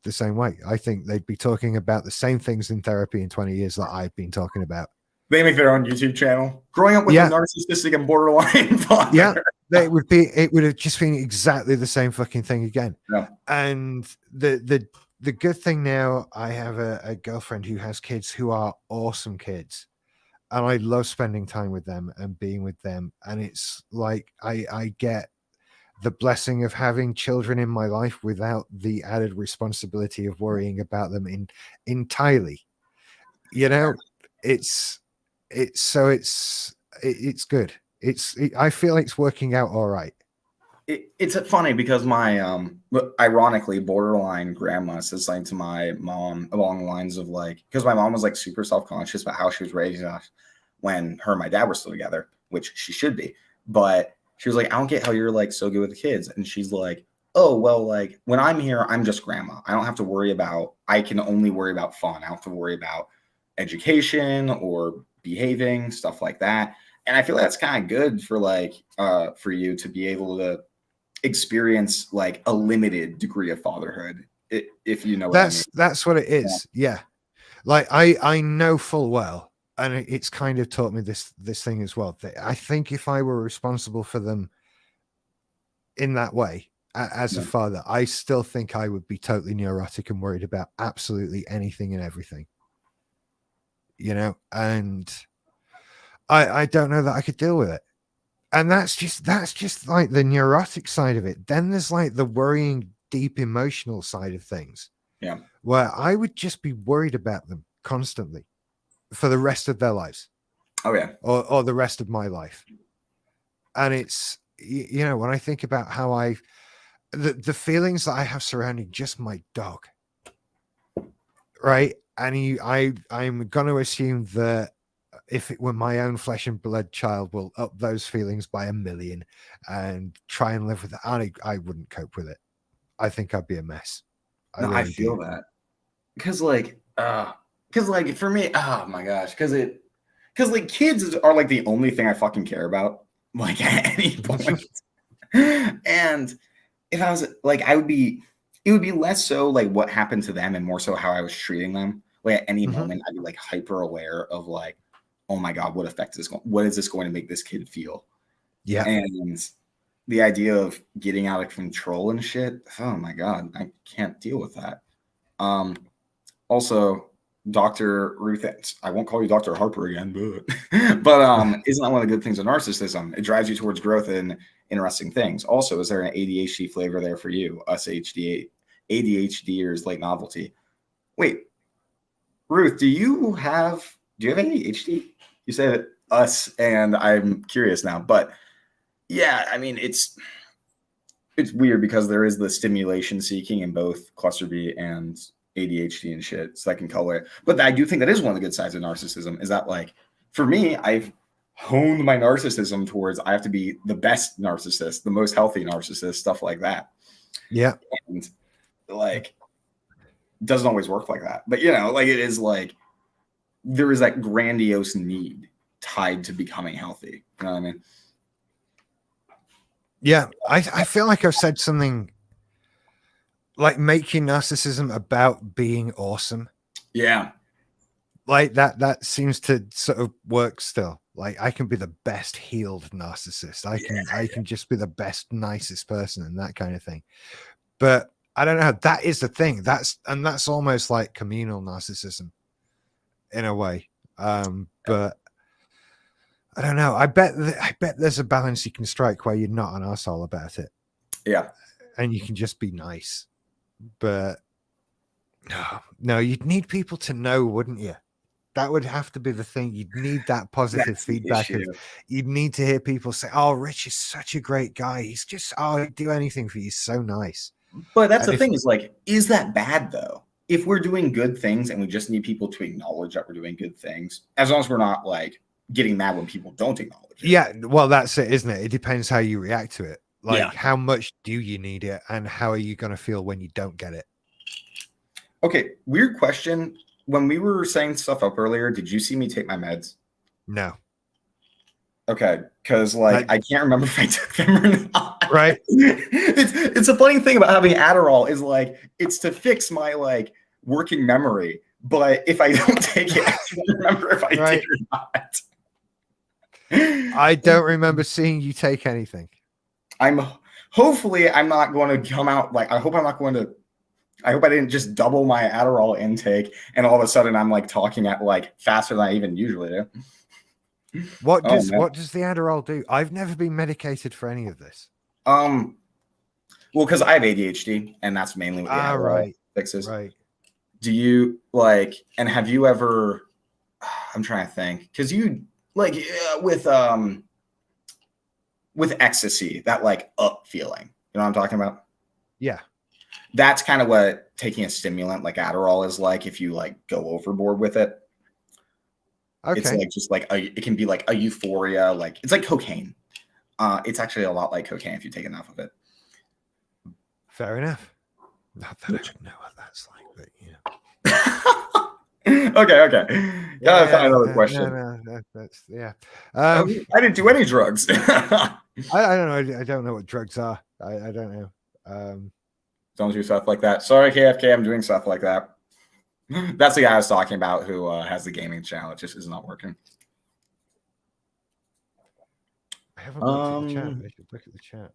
the same way. I think they'd be talking about the same things in therapy in 20 years that I've been talking about. They make their own YouTube channel. Growing up with a narcissistic and borderline father. Yeah, it would have just been exactly the same fucking thing again. Yeah. And the good thing now, I have a girlfriend who has kids who are awesome kids. And I love spending time with them and being with them. And it's like I get the blessing of having children in my life without the added responsibility of worrying about them entirely. It's good. I feel like it's working out all right. It's funny because my ironically borderline grandma said something to my mom along the lines of like, because my mom was like super self-conscious about how she was raising us when her and my dad were still together, which she should be, but she was like, I don't get how you're like so good with the kids. And she's like, oh, well, like when I'm here, I'm just grandma. I don't have to worry about, I can only worry about fun. I don't have to worry about education or behaving, stuff like that. And I feel like that's kind of good for like, for you to be able to experience like a limited degree of fatherhood. If you know what I mean. That's what it is. Yeah. Like I know full well, and it's kind of taught me this thing as well. That I think if I were responsible for them in that way as a father, I still think I would be totally neurotic and worried about absolutely anything and everything. And I don't know that I could deal with it. And that's just like the neurotic side of it. Then there's like the worrying, deep emotional side of things. Yeah. Where I would just be worried about them constantly for the rest of their lives. Oh yeah. Or the rest of my life. And it's, when I think about how the feelings that I have surrounding just my dog. Right. And I'm going to assume that if it were my own flesh and blood child, will up those feelings by 1,000,000 and try and live with it. I wouldn't cope with it. I think I'd be a mess. I feel that. Because like for me, oh my gosh, because like kids are like the only thing I fucking care about, like at any point. And if I was like, it would be less so like what happened to them and more so how I was treating them. Like at any moment, I'd be like hyper aware of like, oh my God, what effect is what is this going to make this kid feel? Yeah. And the idea of getting out of control and shit, oh my God, I can't deal with that. Also, Dr. Ruth, I won't call you Dr. Harper again, but isn't that one of the good things of narcissism? It drives you towards growth and interesting things. Also, is there an ADHD flavor there for you? Us ADHDers like novelty. Wait, Ruth, do you have ADHD? You said us, and I'm curious now, but yeah, I mean, it's weird because there is the stimulation seeking in both cluster B and ADHD and shit, so I can color it. But I do think that is one of the good sides of narcissism, is that like, for me, I've honed my narcissism towards I have to be the best narcissist, the most healthy narcissist, stuff like that. Yeah. And like, it doesn't always work like that. But like it is like, there is that grandiose need tied to becoming healthy. You know what I mean? Yeah. I feel like I've said something like making narcissism about being awesome. Yeah. Like that seems to sort of work still. Like I can be the best healed narcissist. I can just be the best, nicest person and that kind of thing. But I don't know. That is the thing. That's almost like communal narcissism in a way. But I don't know. I bet there's a balance you can strike where you're not an arsehole about it. Yeah. And you can just be nice. But no, you'd need people to know, wouldn't you? That would have to be the thing. You'd need that positive feedback. You'd need to hear people say, oh, Rich is such a great guy. He's just, he'd do anything for you. He's so nice. But that's the thing is like, is that bad though? If we're doing good things and we just need people to acknowledge that we're doing good things, as long as we're not like getting mad when people don't acknowledge it. Yeah, well, that's it, isn't it? It depends how you react to it. Like, how much do you need it, and how are you going to feel when you don't get it? Okay, weird question. When we were saying stuff up earlier, did you see me take my meds? No. Okay, because like I can't remember if I took them or not. Right. It's a funny thing about having Adderall is like it's to fix my like working memory, but if I don't take it, I can't remember if I did or not. I don't remember seeing you take anything. Hopefully I'm not going to come out like I hope I didn't just double my Adderall intake and all of a sudden I'm like talking at like faster than I even usually do. What does the Adderall do? I've never been medicated for any of this. Well, because I have ADHD and that's mainly what the Adderall fixes. Right. Do you like, and have you ever, I'm trying to think, because you like with ecstasy, that like up feeling, you know what I'm talking about? Yeah. That's kind of what taking a stimulant like Adderall is like if you like go overboard with it. Okay. It's like just like it can be like a euphoria, like it's like cocaine. It's actually a lot like cocaine if you take enough of it. Fair enough. Not that I don't know what that's like, but yeah. Okay. Gotta find another question. No, that's I didn't do any drugs. I don't know. I don't know what drugs are. I don't know. Don't do stuff like that. Sorry, KFK, I'm doing stuff like that. That's the guy I was talking about who has the gaming channel. It just is not working. I haven't looked at the chat. I should look at the chat.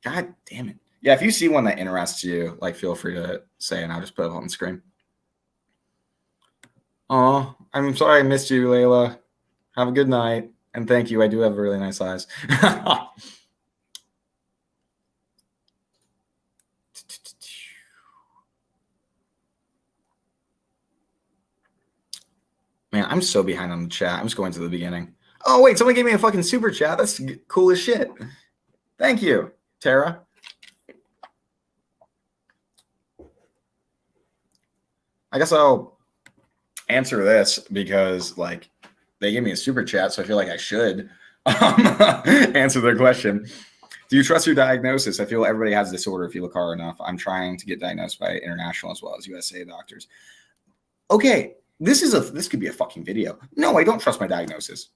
God damn it. Yeah, if you see one that interests you, like feel free to say and I'll just put it on the screen. Oh, I'm sorry I missed you, Layla. Have a good night. And thank you. I do have really nice eyes. Man, I'm so behind on the chat. I'm just going to the beginning. Oh, wait, someone gave me a fucking super chat. That's cool as shit. Thank you, Tara. I guess I'll answer this because, like, they gave me a super chat, so I feel like I should answer their question. Do you trust your diagnosis? I feel everybody has a disorder if you look hard enough. I'm trying to get diagnosed by international as well as USA doctors. Okay. This could be a fucking video. No, I don't trust my diagnosis.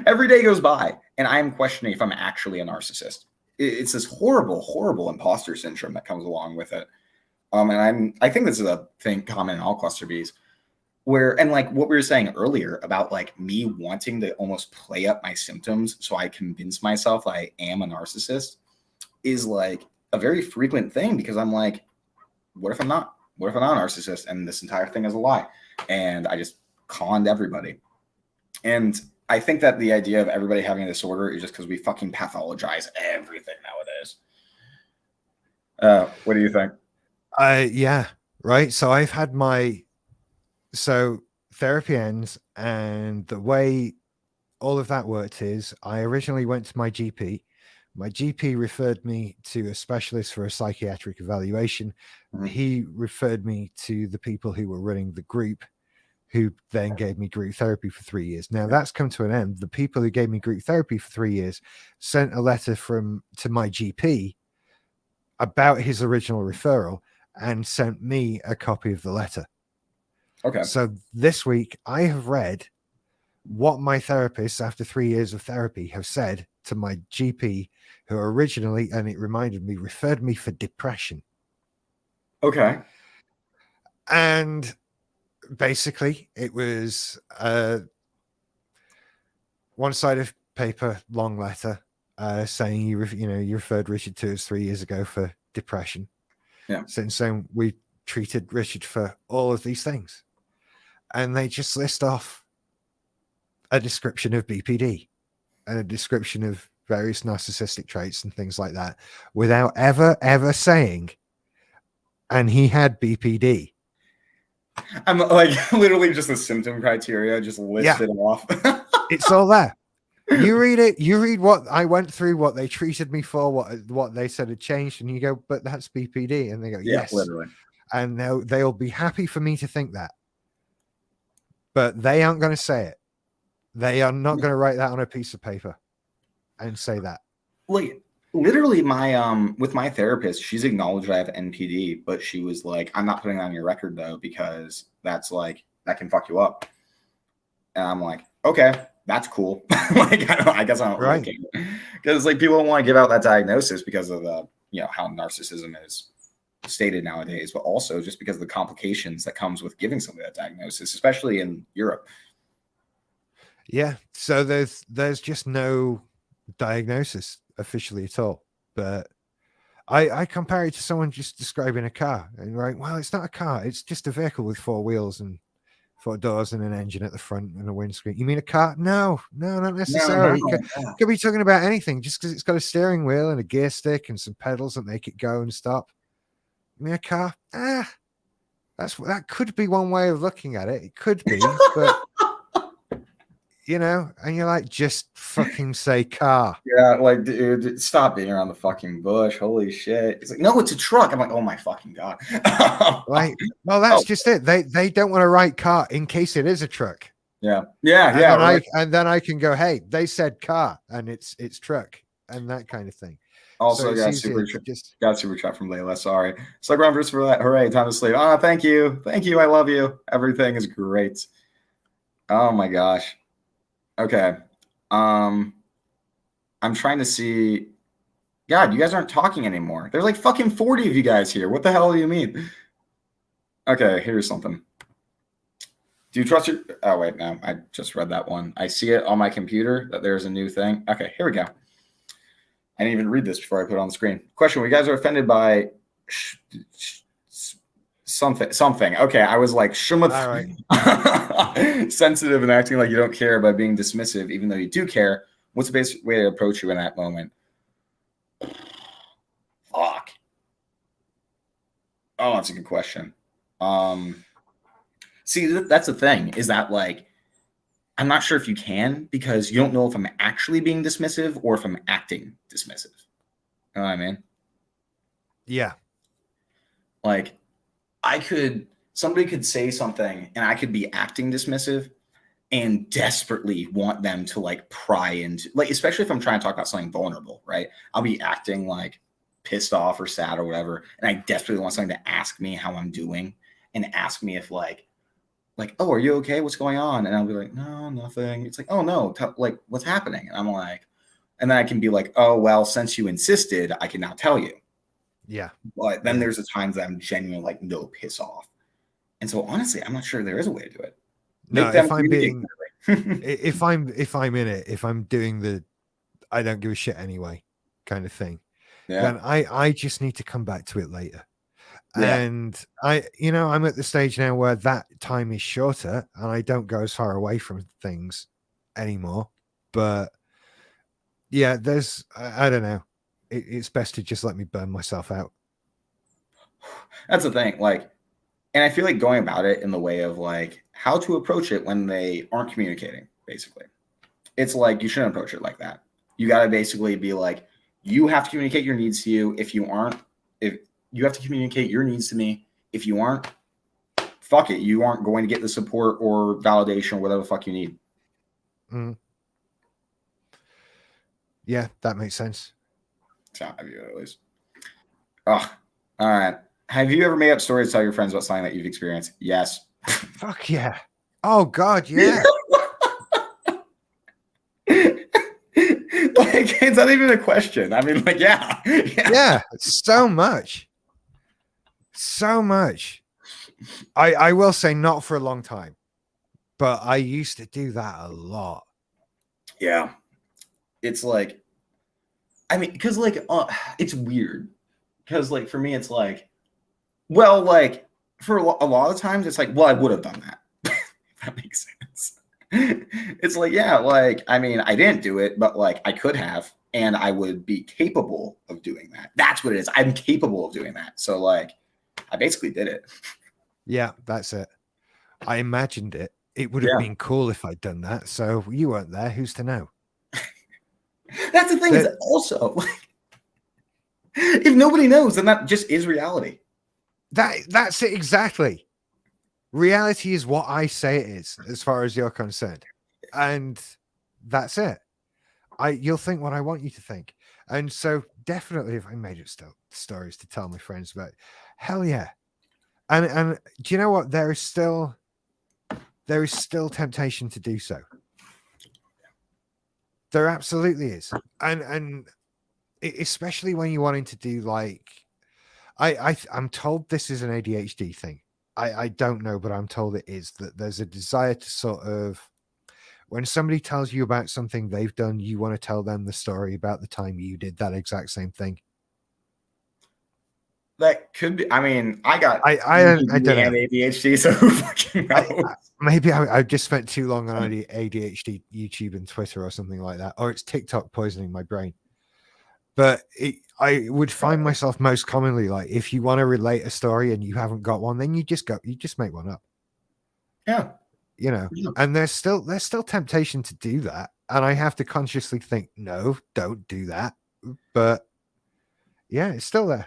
Every day goes by and I'm questioning if I'm actually a narcissist. It's this horrible, horrible imposter syndrome that comes along with it. And I think this is a thing common in all cluster Bs and like what we were saying earlier about like me wanting to almost play up my symptoms so I convince myself I am a narcissist is like a very frequent thing because I'm like, what if I'm not? What if I'm not a narcissist and this entire thing is a lie? And I just conned everybody. And I think that the idea of everybody having a disorder is just because we fucking pathologize everything nowadays. What do you think? Yeah, right. So I've had therapy ends, and the way all of that worked is I originally went to my GP. My GP referred me to a specialist for a psychiatric evaluation. Mm-hmm. He referred me to the people who were running the group, who then gave me group therapy for 3 years. Now that's come to an end. The people who gave me group therapy for 3 years sent a letter to my GP about his original referral and sent me a copy of the letter. Okay. So this week I have read what my therapists after 3 years of therapy have said to my GP, who originally, and it reminded me, referred me for depression. Okay. And basically it was one side of paper, long letter, saying you referred Richard to us 3 years ago for depression. Yeah. Since then, we treated Richard for all of these things. And they just list off a description of BPD and a description of various narcissistic traits and things like that without ever saying, and he had BPD. I'm like literally just the symptom criteria just listed off. It's all there. You read it, you read what I went through, what they treated me for, what they said had changed, and you go, but that's BPD. And they go, yes, literally. And they'll be happy for me to think that. But they aren't going to say it. They are not going to write that on a piece of paper and say that. like literally my with my therapist, she's acknowledged I have NPD, but she was like, I'm not putting that on your record though, because that's like that can fuck you up. And I'm like, okay, that's cool. Like I guess I don't really Right. care. Because like people don't want to give out that diagnosis because of the how narcissism is stated nowadays, but also just because of the complications that comes with giving somebody that diagnosis, especially in Europe. Yeah. So there's just no diagnosis officially at all. But I compare it to someone just describing a car and right, well, it's not a car, it's just a vehicle with four wheels and four doors and an engine at the front and a windscreen. You mean a car? No, not No, no, necessarily. Could be talking about anything just because it's got a steering wheel and a gear stick and some pedals that make it go and stop. You mean a car? That could be one way of looking at it. It could be, but and you're like, just fucking say car. Yeah, like, dude, stop being around the fucking bush. Holy shit. It's like, no, it's a truck. I'm like, oh my fucking God. Like, well, that's just it. They don't want to write car in case it is a truck. Yeah. And then I can go, hey, they said car and it's truck and that kind of thing. Also, got super chat from Layla. Sorry. Stuck around for that. Hooray, time to sleep. Oh, thank you. Thank you. I love you. Everything is great. Oh my gosh. Okay. I'm trying to see. God, you guys aren't talking anymore. There's like fucking 40 of you guys here. What the hell do you mean? Okay, here's something. Do you trust your... Oh, wait, no. I just read that one. I see it on my computer that there's a new thing. Okay, here we go. I didn't even read this before I put it on the screen. Question, when you guys are offended by something. Okay, I was like, right. sensitive and acting like you don't care by being dismissive, even though you do care. What's the best way to approach you in that moment? Fuck. Oh, that's a good question. See, that's the thing, is that like, I'm not sure if you can, because you don't know if I'm actually being dismissive or if I'm acting dismissive. You know what I mean? Yeah. Like, somebody could say something and I could be acting dismissive and desperately want them to like pry into, like, especially if I'm trying to talk about something vulnerable, right? I'll be acting like pissed off or sad or whatever, and I desperately want someone to ask me how I'm doing and ask me if like, oh, are you okay? What's going on? And I'll be like, no, nothing. It's like, oh no, like what's happening? And I'm like, and then I can be like, oh, well, since you insisted, I can now tell you. Yeah. But then there's the times that I'm genuinely like, no, piss off. And so honestly, I'm not sure there is a way to do it. No, if I'm being, if I'm in it, if I'm doing the, I don't give a shit anyway kind of thing, then I just need to come back to it later. Yeah. And I'm at the stage now where that time is shorter and I don't go as far away from things anymore. But yeah, I don't know. It's best to just let me burn myself out. That's the thing. Like, and I feel like going about it in the way of like how to approach it when they aren't communicating, basically. It's like, you shouldn't approach it like that. You got to basically be like, you have to communicate your needs to you. If you have to communicate your needs to me. If you aren't, fuck it. You aren't going to get the support or validation or whatever the fuck you need. Mm. Yeah, that makes sense. That's how I view it, at least. Oh, all right. Have you ever made up stories to tell your friends about something that you've experienced? Yes. Fuck yeah. Oh God, yeah. Like, it's not even a question. I mean, like, yeah. So much. I will say not for a long time, but I used to do that a lot. Yeah. It's like, I mean, because like, it's weird. Because like, for me, it's like, well, like, for a lot of times, it's like, well, I would have done that. If that makes sense. It's like, yeah, like, I mean, I didn't do it, but like, I could have, and I would be capable of doing that. That's what it is. I'm capable of doing that. So like, I basically did it. Yeah, that's it. I imagined it. It would have been cool if I'd done that. So you weren't there. Who's to know? That's the thing, is also, like, if nobody knows, then that just is reality. That's it exactly. Reality is what I say it is, as far as you're concerned, and that's it. You'll think what I want you to think, And so definitely if I made up stories to tell my friends about, hell yeah. And do you know what? There is still temptation to do so. There absolutely is. And especially when you're wanting to do like, I'm told this is an ADHD thing. I don't know, but I'm told it is, that there's a desire to sort of, when somebody tells you about something they've done, you want to tell them the story about the time you did that exact same thing. That could be. I mean, I don't know. ADHD, so who fucking knows? Maybe I just spent too long on ADHD, YouTube, and Twitter, or something like that, or it's TikTok poisoning my brain. But I would find myself most commonly like, if you want to relate a story and you haven't got one, then you just make one up. Yeah. You know, and there's still temptation to do that. And I have to consciously think, no, don't do that. But yeah, it's still there.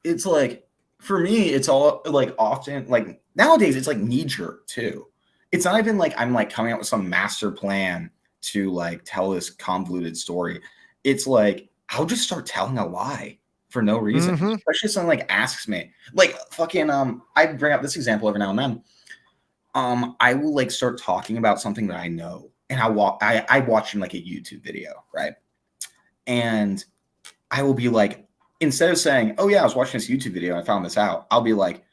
It's like, for me, it's all like, often like nowadays it's like knee jerk too. It's not even like I'm like coming up with some master plan to like tell this convoluted story. It's like, I'll just start telling a lie for no reason. Mm-hmm. Especially if someone like asks me, like fucking I bring up this example every now and then. I will like start talking about something that I know, and I watch in like a YouTube video, right? And I will be like, instead of saying, "Oh yeah, I was watching this YouTube video and I found this out," I'll be like,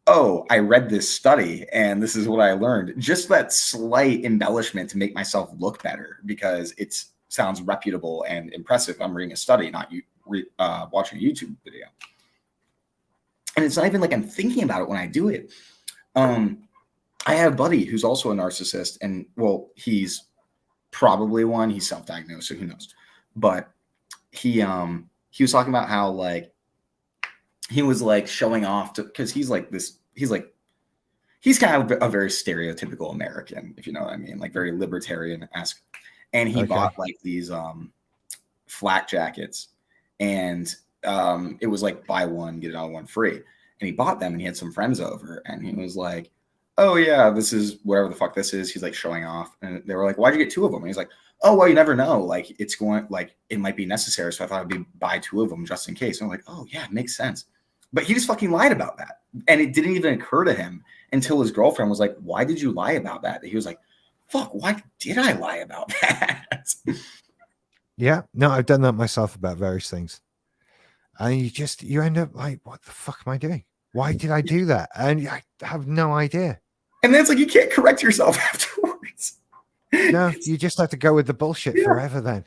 "Oh, I read this study and this is what I learned." Just that slight embellishment to make myself look better, because it sounds reputable and impressive. I'm reading a study, not watching a YouTube video. And it's not even like I'm thinking about it when I do it. I have a buddy who's also a narcissist, and well, he's probably one. He's self-diagnosed, so who knows? But he was talking about how like he was like showing off to, because he's kind of a very stereotypical American, if you know what I mean, like very libertarian-esque. And he bought like these flak jackets, and it was like buy one get another one free. And he bought them, and he had some friends over, and he was like, "Oh yeah, this is whatever the fuck this is." He's like showing off, and they were like, "Why'd you get two of them?" And he's like, "Oh well, you never know. Like it might be necessary, so I thought I'd buy two of them just in case." And I'm like, "Oh yeah, it makes sense." But he just fucking lied about that, and it didn't even occur to him until his girlfriend was like, "Why did you lie about that?" He was like, "Fuck, why did I lie about that?" Yeah, no, I've done that myself about various things, and you end up like, "What the fuck am I doing? Why did I do that?" And I have no idea. And then it's like, you can't correct yourself afterwards. No, you just have to go with the bullshit forever then.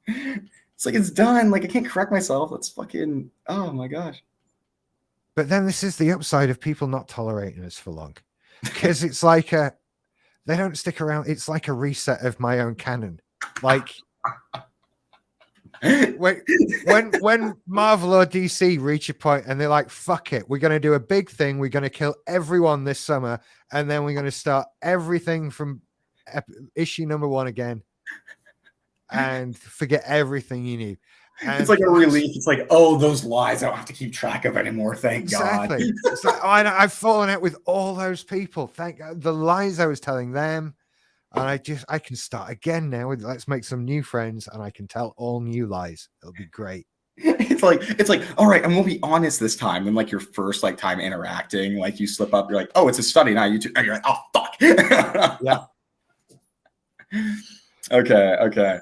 It's like, it's done. Like, I can't correct myself. That's fucking, oh my gosh. But then this is the upside of people not tolerating us for long. Because it's like they don't stick around. It's like a reset of my own canon. Like when Marvel or DC reach a point and they're like, "Fuck it, we're going to do a big thing. We're going to kill everyone this summer, and then we're going to start everything from issue number 1 again, and forget everything you knew." And it's like a relief. It's like, oh, those lies I don't have to keep track of anymore. Thank God. It's like, I've fallen out with all those people. Thank God. The lies I was telling them. And I can start again now with, let's make some new friends, and I can tell all new lies. It'll be great. It's like, all right, and we'll be honest this time. And like your first like time interacting, like you slip up, you're like, "Oh, it's a study, not YouTube." And you're like, "Oh, fuck." Yeah. Okay.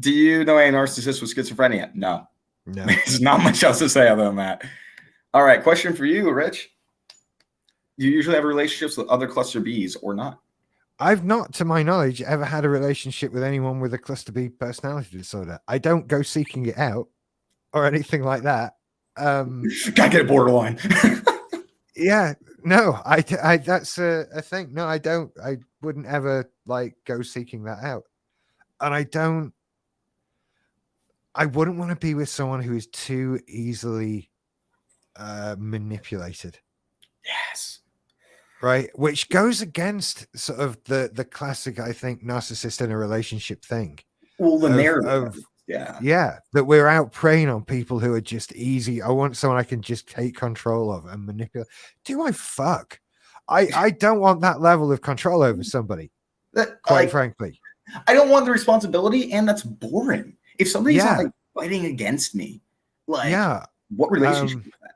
Do you know a narcissist with schizophrenia? No. There's not much else to say other than that. All right, question for you, Rich. Do you usually have relationships with other cluster Bs or not? I've not, to my knowledge, ever had a relationship with anyone with a cluster B personality disorder. I don't go seeking it out or anything like that. Gotta get a borderline. Yeah, no, I that's a thing. No, I don't. I wouldn't ever like go seeking that out. And I wouldn't want to be with someone who is too easily manipulated. Yes. Right, which goes against sort of the classic, I think, narcissist in a relationship thing. Well, the narrative, yeah, that we're out preying on people who are just easy. I want someone I can just take control of and manipulate. Do I fuck? I don't want that level of control over somebody. Quite frankly, I don't want the responsibility, and that's boring. If somebody's not like fighting against me, like what relationship is that?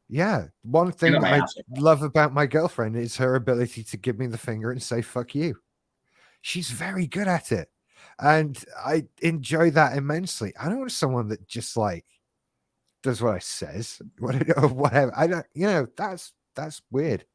Yeah. One thing I love about my girlfriend is her ability to give me the finger and say, fuck you. She's very good at it. And I enjoy that immensely. I don't want someone that just like does what I says, whatever. I don't, that's weird.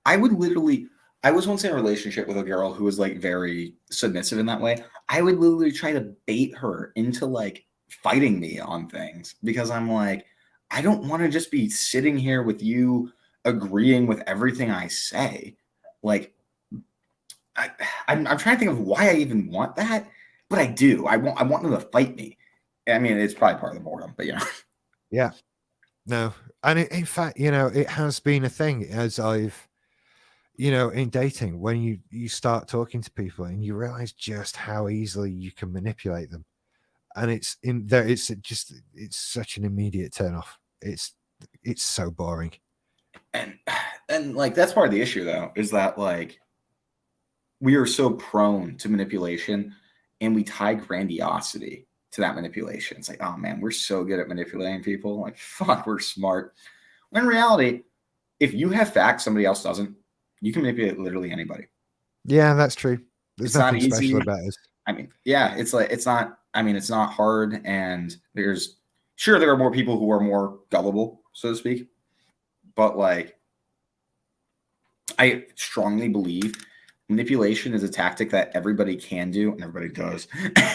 I was once in a relationship with a girl who was like very submissive in that way. I would literally try to bait her into like fighting me on things because I'm like, I don't want to just be sitting here with you agreeing with everything I say. Like, I'm trying to think of why I even want that, but I do. I want them to fight me. I mean, it's probably part of the boredom, but Yeah. No. And in fact, it has been a thing as I've, in dating, when you start talking to people and you realize just how easily you can manipulate them. And it's in there. It's such an immediate turn off. It's so boring. And like, that's part of the issue though, is that like, we are so prone to manipulation and we tie grandiosity to that manipulation. It's like, oh man, we're so good at manipulating people. Like, fuck, we're smart. When in reality, if you have facts somebody else doesn't, you can manipulate literally anybody. Yeah, that's true. There's it's nothing not easy. Special about it. I mean, yeah, it's not hard. And there are more people who are more gullible, so to speak. But like, I strongly believe manipulation is a tactic that everybody can do and everybody does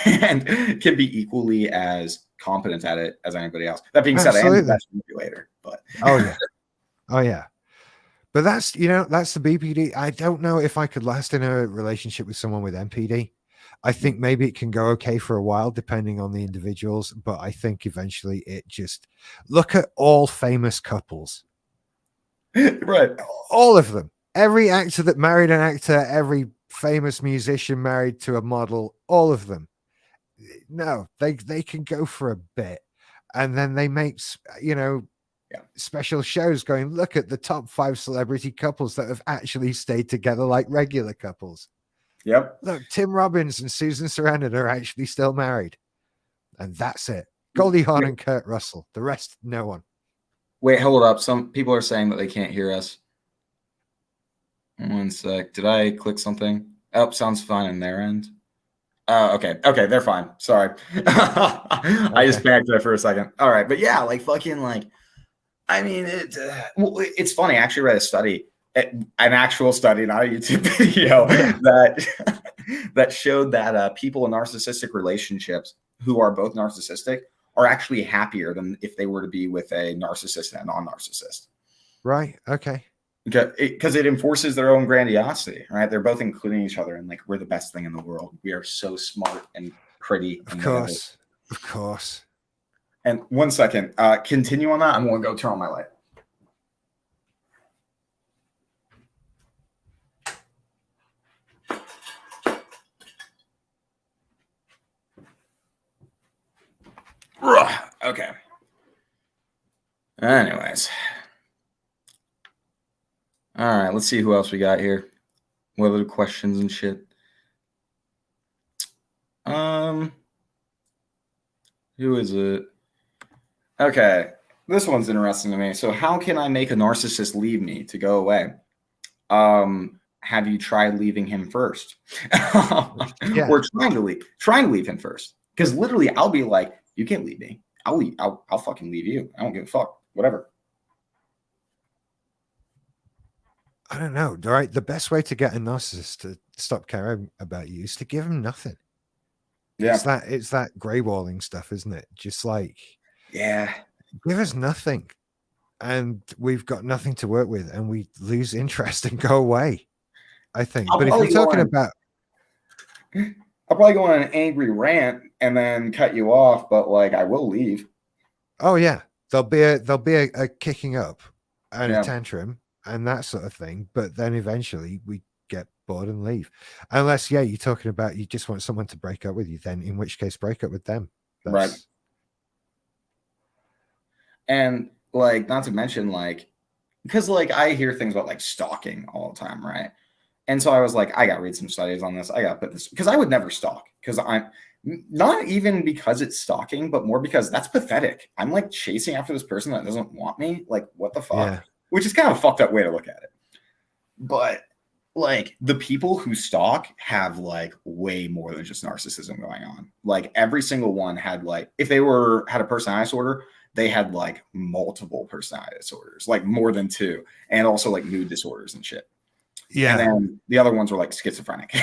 and can be equally as competent at it as anybody else. That being said, I am the best manipulator, but oh yeah. But that's the BPD. I don't know if I could last in a relationship with someone with MPD. I think maybe it can go okay for a while depending on the individuals, but I think eventually it just look at all famous couples. Right. All of them. Every actor that married an actor, every famous musician married to a model, all of them. No, they can go for a bit. And then they make, special shows going, look at the top 5 celebrity couples that have actually stayed together like regular couples. Yep. Look, Tim Robbins and Susan Sarandon are actually still married. And that's it. Goldie Hawn and Kurt Russell. The rest, no one. Wait, hold up. Some people are saying that they can't hear us. One sec. Did I click something? Oh, sounds fine on their end. Okay. Okay, they're fine. Sorry. I just backed there for a second. All right. But yeah, like fucking like, I mean, it's funny. I actually read a study, an actual study, not a YouTube video, that showed that people in narcissistic relationships who are both narcissistic are actually happier than if they were to be with a narcissist and a non-narcissist. Right. Okay. Because it enforces their own grandiosity, right? They're both including each other and like, we're the best thing in the world. We are so smart and pretty. Of course. Of course. And 1 second, continue on that. I'm going to go turn on my light. Okay. Anyways. All right, let's see who else we got here. What other questions and shit? Who is it? Okay, this one's interesting to me. So, how can I make a narcissist leave me to go away? Have you tried leaving him first? Or trying to leave him first? Because literally, I'll be like, you can't leave me. I'll fucking leave you. I don't give a fuck. Whatever. I don't know. Right, the best way to get a narcissist to stop caring about you is to give him nothing. Yeah, it's that grey walling stuff, isn't it? Just like, yeah, give us nothing, and we've got nothing to work with, and we lose interest and go away. I think. But if you're talking about, I'll probably go on an angry rant and then cut you off, but like I will leave. Oh yeah, there'll be a kicking up and a tantrum and that sort of thing, but then eventually we get bored and leave. Unless, you're talking about you just want someone to break up with you, then in which case break up with them. Right. And like, not to mention like, because like I hear things about like stalking all the time, right? And so I was like, I got to read some studies on this. I got to put this, because I would never stalk, because Not even because it's stalking, but more because that's pathetic. I'm like chasing after this person that doesn't want me. Like, what the fuck? Yeah. Which is kind of a fucked up way to look at it. But like the people who stalk have like way more than just narcissism going on. Like every single one had like, if they had a personality disorder, they had like multiple personality disorders, like more than two, and also like mood disorders and shit. Yeah. And then the other ones were like schizophrenic.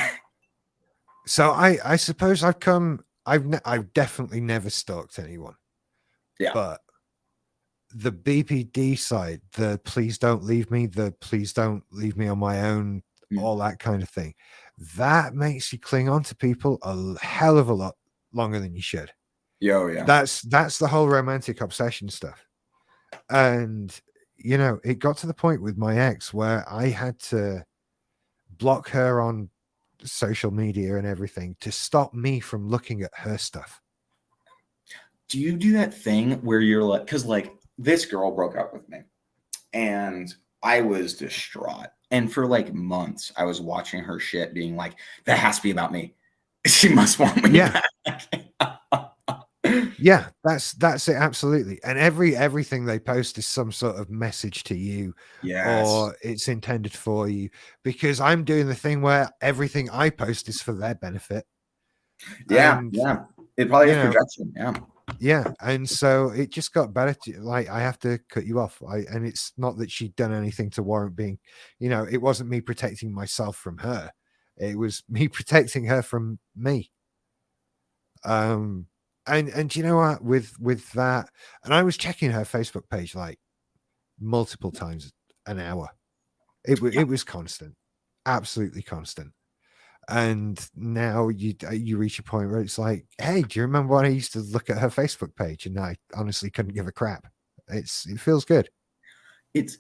So I suppose I've definitely never stalked anyone. Yeah. But the BPD side, the please don't leave me, the please don't leave me on my own, all that kind of thing, that makes you cling on to people a hell of a lot longer than you should. Yeah. That's the whole romantic obsession stuff. And you know, it got to the point with my ex where I had to block her on social media and everything to stop me from looking at her stuff. Do you do that thing where you're like, because like this girl broke up with me and I was distraught. And for like months, I was watching her shit being like, that has to be about me. She must want me Yeah. back. Yeah, that's it, absolutely. And everything they post is some sort of message to you, or it's intended for you, because I'm doing the thing where everything I post is for their benefit. Yeah. And, It probably has projection. Yeah. And so it just got better to, like, I have to cut you off. And it's not that she'd done anything to warrant being, you know, it wasn't me protecting myself from her. It was me protecting her from me. And you know what, with that, and I was checking her Facebook page like multiple times an hour. It was constant, absolutely constant. And now you reach a point where it's like, hey, do you remember when I used to look at her Facebook page and I honestly couldn't give a crap? It feels good. It's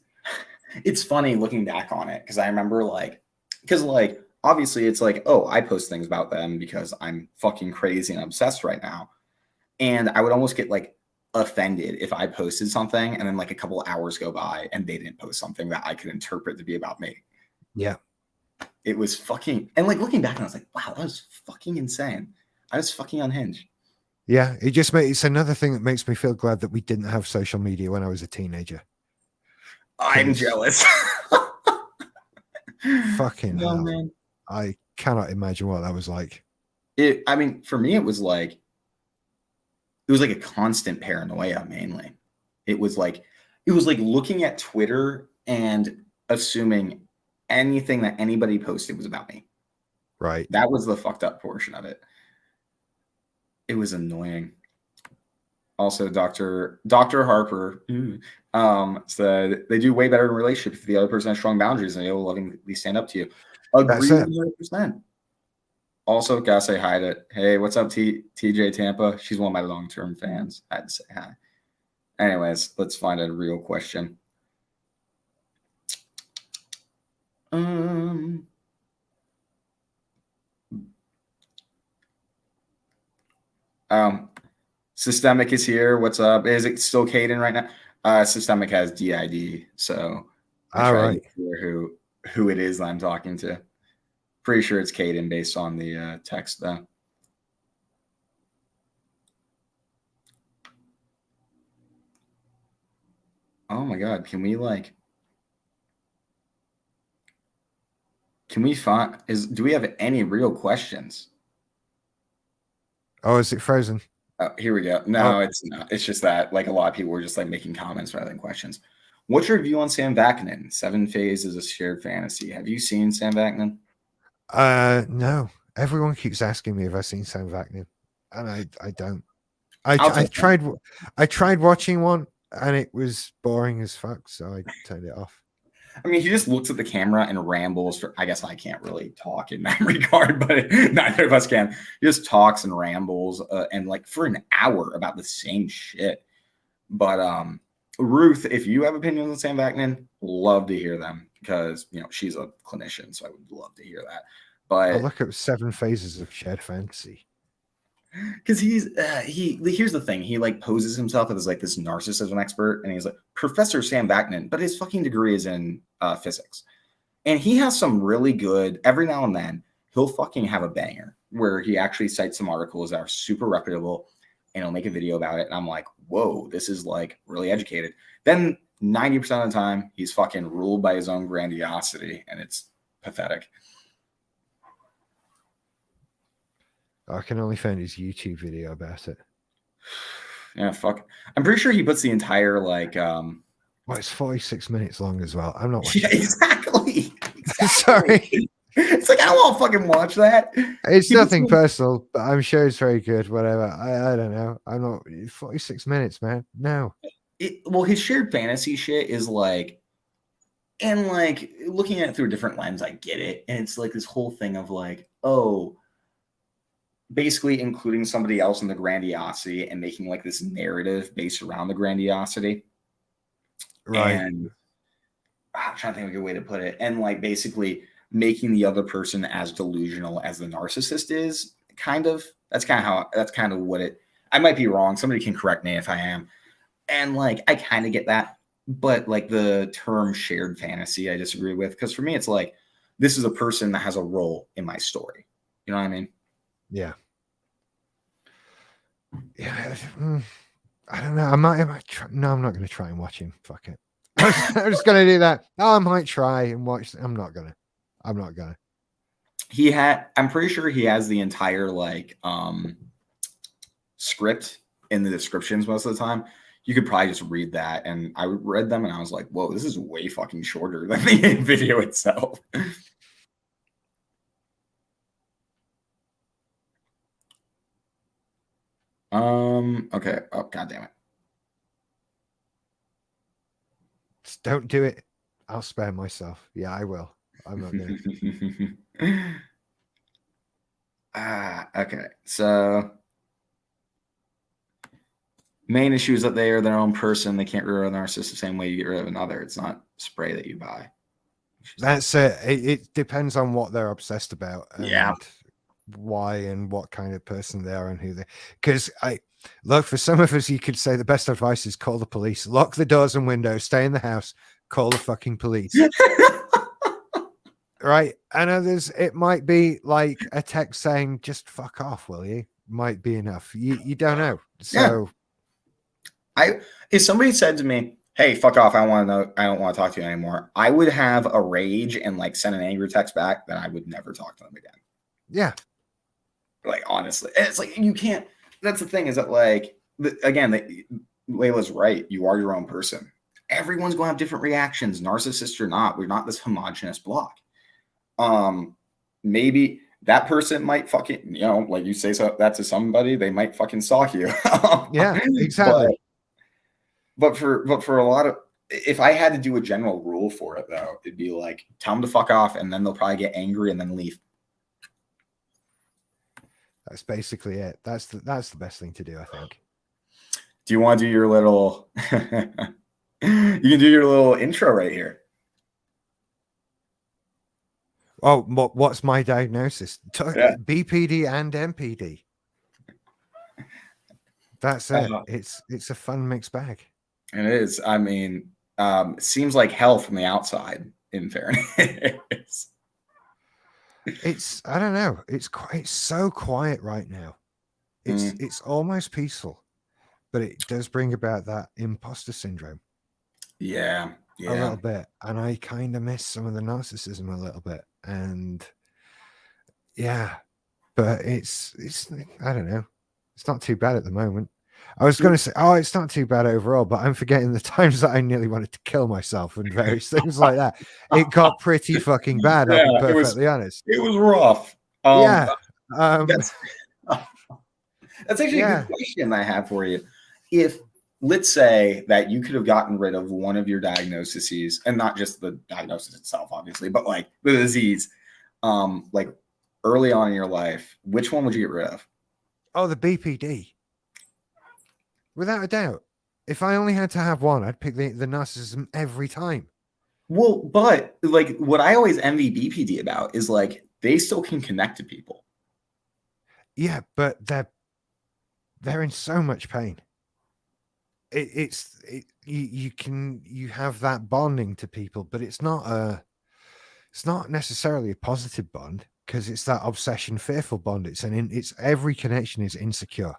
funny looking back on it, because I remember because obviously it's like, oh, I post things about them because I'm fucking crazy and obsessed right now. And I would almost get like offended if I posted something and then like a couple hours go by and they didn't post something that I could interpret to be about me. Yeah. It was fucking, and like looking back and I was like, wow, that was fucking insane. I was fucking unhinged. Yeah. It's another thing that makes me feel glad that we didn't have social media when I was a teenager. I'm jealous. Fucking hell. Man. I cannot imagine what that was like. I mean, for me, it was like a constant paranoia, mainly. It was like looking at Twitter and assuming anything that anybody posted was about me. Right. That was the fucked up portion of it. It was annoying. Also, Dr. Harper said they do way better in a relationship if the other person has strong boundaries and they'll lovingly stand up to you. Agree 100%. Also, gotta say hi to, hey, what's up, TJ Tampa? She's one of my long-term fans. I had to say hi. Anyways, let's find a real question. Systemic is here. What's up? Is it still Caden right now? Systemic has DID, so I try to hear who it is I'm talking to. Pretty sure it's Caden based on the text, though. Oh my God, can we find, do we have any real questions? Oh, is it frozen? Oh, here we go. No, it's not. It's just that like a lot of people were just like making comments rather than questions. What's your view on Sam Vaknin? 7 Phase is a shared fantasy. Have you seen Sam Vaknin? No. Everyone keeps asking me if I've seen Sam Vaknin, and I don't. I tried watching one and it was boring as fuck, so I turned it off. I mean, he just looks at the camera and rambles for, I guess I can't really talk in that regard, but neither of us can. He just talks and rambles and like for an hour about the same shit. But Ruth, if you have opinions on Sam Vaknin, love to hear them, because you know she's a clinician, so I would love to hear that. But I'll look at 7 Phases of shared fantasy. Because here's the thing, he like poses himself as like this narcissism expert, and he's like Professor Sam Vaknin, but his fucking degree is in physics, and he has some really good, every now and then he'll fucking have a banger, where he actually cites some articles that are super reputable, and he'll make a video about it. And I'm like, whoa, this is like really educated. Then 90% of the time, he's fucking ruled by his own grandiosity, and it's pathetic. I can only find his YouTube video about it. Yeah, fuck. I'm pretty sure he puts the entire like Well, it's 46 minutes long as well. I'm not watching. Yeah, exactly. Sorry. It's like I don't want to fucking watch that. It's nothing personal, but I'm sure it's very good. Whatever. I don't know. I'm not 46 minutes, man. No. Well, his shared fantasy shit is like, and like looking at it through a different lens, I get it. And it's like this whole thing of like, oh, basically including somebody else in the grandiosity and making like this narrative based around the grandiosity. Right. And I'm trying to think of a good way to put it. And like basically making the other person as delusional as the narcissist is, kind of. That's kind of what it. I might be wrong. Somebody can correct me if I am. And like I kind of get that, but like the term shared fantasy, I disagree with, because for me it's like this is a person that has a role in my story. You know what I mean? Yeah. Yeah. I don't know. I might try. No, I'm not going to try and watch him. Fuck it. I'm just going to do that. Oh, I might try and watch. I'm not going to. I'm pretty sure he has the entire like script in the descriptions most of the time. You could probably just read that. And I read them and I was like, whoa, this is way fucking shorter than the video itself. Okay. Oh, God damn it. Just don't do it. I'll spare myself. Yeah, I will. I'm not going to. Okay. So main issue is that they are their own person. They can't get rid of a narcissist the same way you get rid of another. It's not spray that you buy. That's it. It depends on what they're obsessed about. And why and what kind of person they are and who they. Because look, for some of us, you could say the best advice is call the police, lock the doors and windows, stay in the house, call the fucking police. Right. And others, it might be like a text saying, just fuck off, will you? Might be enough. You don't know. So if somebody said to me, hey, fuck off, I don't want to talk to you anymore, I would have a rage and like send an angry text back, then I would never talk to them again. Yeah. Like, honestly. And it's like, you can't, that's the thing, is that like, again, Layla's right. You are your own person. Everyone's going to have different reactions, narcissist or not. We're not this homogenous block. Maybe that person might fucking, like you say that to somebody, they might fucking stalk you. Yeah, exactly. But for a lot of, if I had to do a general rule for it though, it'd be like, tell them to fuck off, and then they'll probably get angry and then leave. That's basically it. That's the best thing to do, I think. Do you want to do your little? You can do your little intro right here. Oh, what's my diagnosis? BPD and MPD. That's it. It's a fun mixed bag. It is. I mean, it seems like hell from the outside, in fairness. I don't know. It's so quiet right now. It's almost peaceful, but it does bring about that imposter syndrome. Yeah. A little bit. And I kind of miss some of the narcissism a little bit. And yeah, but it's I don't know. It's not too bad at the moment. I was going to say, it's not too bad overall, but I'm forgetting the times that I nearly wanted to kill myself and various things like that. It got pretty fucking bad. I'll be perfectly honest. It was rough. That's actually a good question I have for you. If, let's say that you could have gotten rid of one of your diagnoses, and not just the diagnosis itself, obviously, but like the disease, like early on in your life, which one would you get rid of? Oh, the BPD. Without a doubt. If I only had to have one, I'd pick the narcissism every time. Well, but like what I always envy BPD about is like they still can connect to people. Yeah, but they're in so much pain. You have that bonding to people, but it's not necessarily a positive bond, because it's that obsession fearful bond. It's every connection is insecure.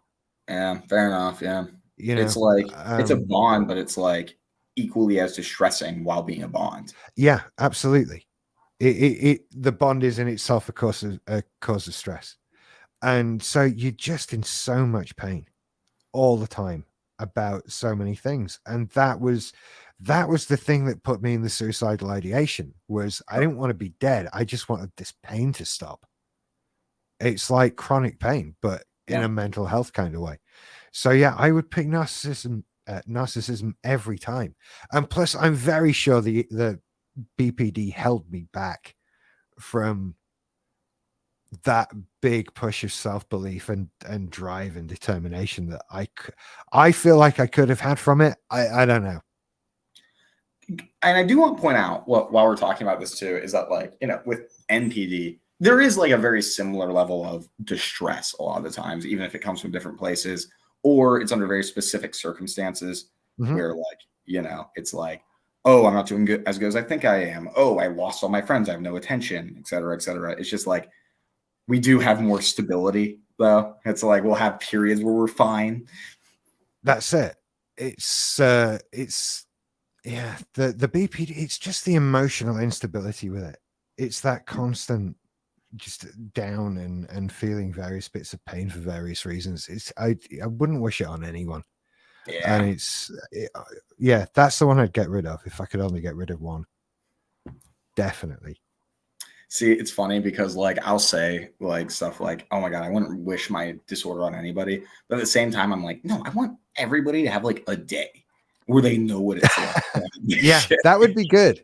Yeah, fair enough. Yeah. You It's know, like it's a bond, but it's like equally as distressing while being a bond. yeah, absolutely. The bond is in itself a cause of stress, and so you're just in so much pain all the time about so many things. And that was the thing that put me in the suicidal ideation. Was I didn't want to be dead, I just wanted this pain to stop. It's like chronic pain, but in Yeah. a mental health kind of way. So yeah, I would pick narcissism every time. And plus I'm very sure the BPD held me back from that big push of self-belief and drive and determination that I feel like I could have had from it. I don't know. And I do want to point out, while we're talking about this too, is that like, with NPD, there is like a very similar level of distress a lot of the times, even if it comes from different places or it's under very specific circumstances where like, it's like, oh, I'm not doing as good as I think I am. Oh, I lost all my friends. I have no attention, et cetera, et cetera. It's just like, we do have more stability though. It's like, we'll have periods where we're fine. That's it. It's yeah, the BPD, it's just the emotional instability with it. It's that constant just down and feeling various bits of pain for various reasons. I wouldn't wish it on anyone. Yeah. And yeah, that's the one I'd get rid of if I could only get rid of one. Definitely. See, it's funny because like I'll say like stuff like, oh my God, I wouldn't wish my disorder on anybody. But at the same time, I'm like, no, I want everybody to have like a day where they know what it's like. Yeah, that would be good.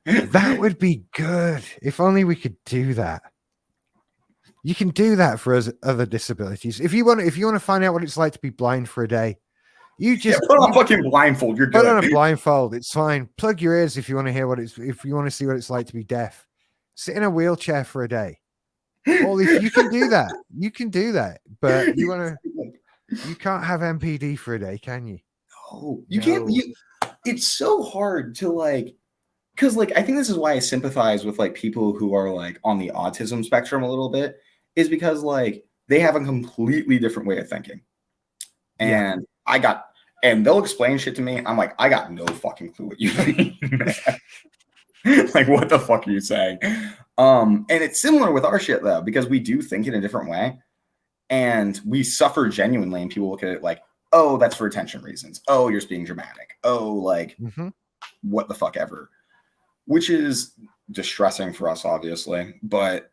That would be good. If only we could do that. You can do that for other disabilities. If you want to find out what it's like to be blind for a day, you just put on a fucking blindfold. You're good. Put on a blindfold. It's fine. Plug your ears if you want to hear if you want to see what it's like to be deaf. Sit in a wheelchair for a day. Or if you can do that, you can do that. But you can't have MPD for a day, can you? No, you can't. It's so hard to like, because like I think this is why I sympathize with like people who are like on the autism spectrum a little bit, is because like they have a completely different way of thinking. And and they'll explain shit to me. I'm like, I got no fucking clue what you mean. Like, what the fuck are you saying? And it's similar with our shit though, because we do think in a different way and we suffer genuinely. And people look at it like, oh, that's for attention reasons. Oh, you're just being dramatic. Oh, like what the fuck ever, which is distressing for us, obviously. But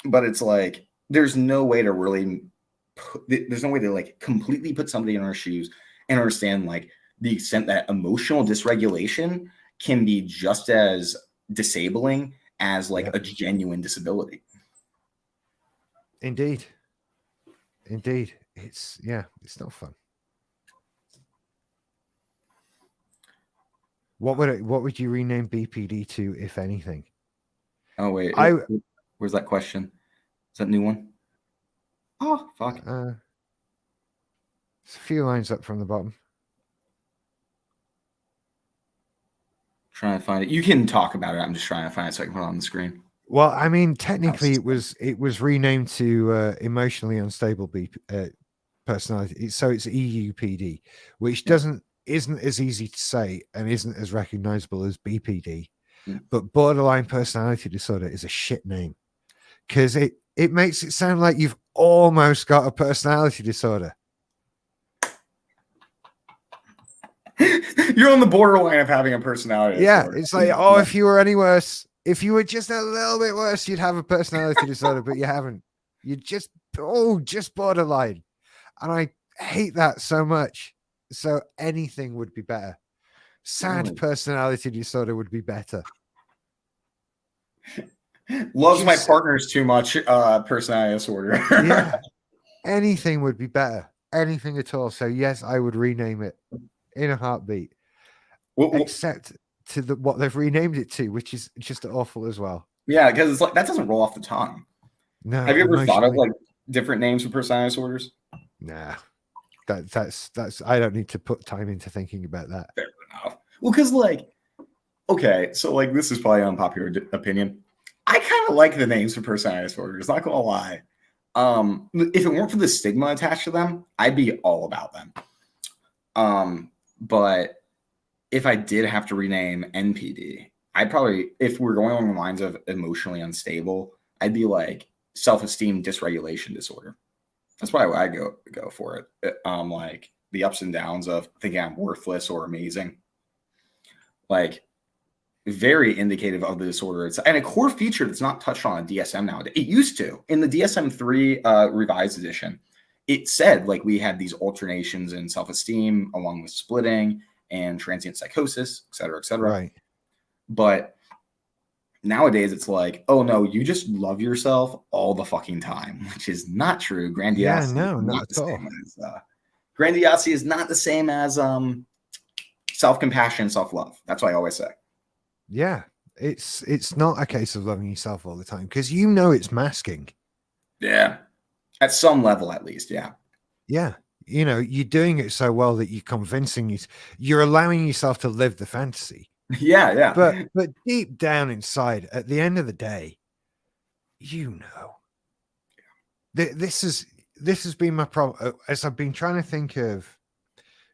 but it's like, there's no way to like completely put somebody in our shoes and understand like the extent that emotional dysregulation can be just as disabling as like a genuine disability. Indeed. It's not fun. What would you rename BPD to, if anything? Oh wait, where's that question? Is that a new one? Oh fuck. It's a few lines up from the bottom. Trying to find it. You can talk about it. I'm just trying to find it so I can put it on the screen. Well, I mean, technically, it was renamed to emotionally unstable personality. So it's EUPD, which isn't as easy to say and isn't as recognizable as BPD. But borderline personality disorder is a shit name because it makes it sound like you've almost got a personality disorder. You're on the borderline of having a personality disorder. It's like, oh, if you were any worse, if you were just a little bit worse, you'd have a personality disorder, but you haven't. You're just borderline. And I hate that so much. So anything would be better. Sad personality disorder would be better. Loves my partners too much, personality disorder. Yeah. Anything would be better. Anything at all. So yes, I would rename it in a heartbeat. Except to what they've renamed it to, which is just awful as well. Yeah, because it's like that doesn't roll off the tongue. No. Have you ever thought of like different names for personality disorders? Nah. That's I don't need to put time into thinking about that. Fair enough. Well, because like Okay, so like this is probably an unpopular opinion. I kind of like the names for personality disorders, not gonna lie. If it weren't for the stigma attached to them, I'd be all about them. But if I did have to rename NPD, I'd probably, if we're going along the lines of emotionally unstable, I'd be like self-esteem dysregulation disorder. That's why I go for it. Like the ups and downs of thinking I'm worthless or amazing. Like very indicative of the disorder. It's and a core feature that's not touched on in DSM nowadays. It used to in the DSM-3 revised edition. It said like we had these alternations in self-esteem along with splitting and transient psychosis, et cetera, et cetera. Right. But nowadays it's like, oh no, you just love yourself all the fucking time, which is not true. Grandiosity, Yeah, no, not at all. Grandiosity is not the same as self-compassion, self-love. That's what I always say. Yeah, it's not a case of loving yourself all the time because you know it's masking. Yeah, at some level, at least. Yeah. Yeah, you know you're doing it so well that you're allowing yourself to live the fantasy. Yeah, yeah. But deep down inside, at the end of the day, you know, this has been my problem as I've been trying to think of.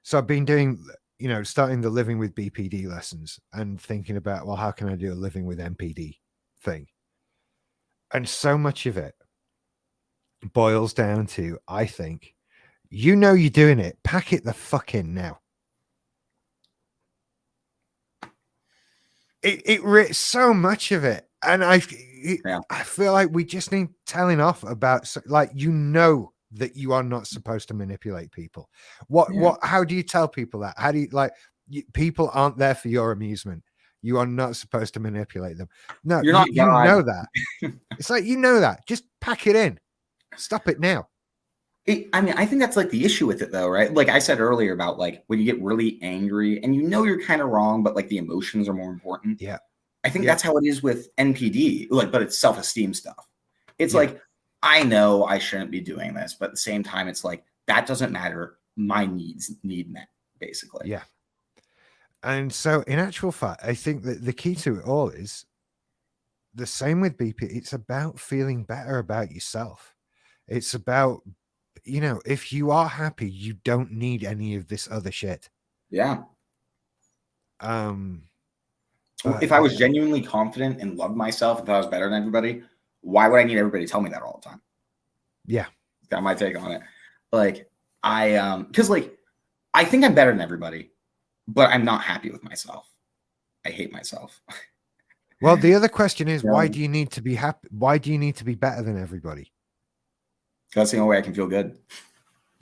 So I've been doing, you know, starting the living with BPD lessons and thinking about, well, how can I do a living with MPD thing? And so much of it boils down to, I think, you know, you're doing it. Pack it the fuck in now. So much of it, and I feel like we just need telling off about, like, you know that you are not supposed to manipulate people. How do you tell people that? How do you people aren't there for your amusement. You are not supposed to manipulate them. No, you're not. You know that. It's like, you know that. Just pack it in. Stop it now. I mean, I think that's like the issue with it, though, right? Like I said earlier about like when you get really angry and you know you're kind of wrong, but like the emotions are more important. Yeah, I think that's how it is with NPD. Like, but it's self-esteem stuff. It's like, I know I shouldn't be doing this, but at the same time, it's like that doesn't matter. My needs need met, basically. Yeah. And so, in actual fact, I think that the key to it all is the same with BP. It's about feeling better about yourself. It's about, you know, if you are happy, you don't need any of this other shit. Yeah. If I was genuinely confident and loved myself, if I was better than everybody, why would I need everybody to tell me that all the time? Yeah. Got my take on it. Like because like I think I'm better than everybody, but I'm not happy with myself. I hate myself. Well, the other question is, why do you need to be happy? Why do you need to be better than everybody? That's the only way I can feel good.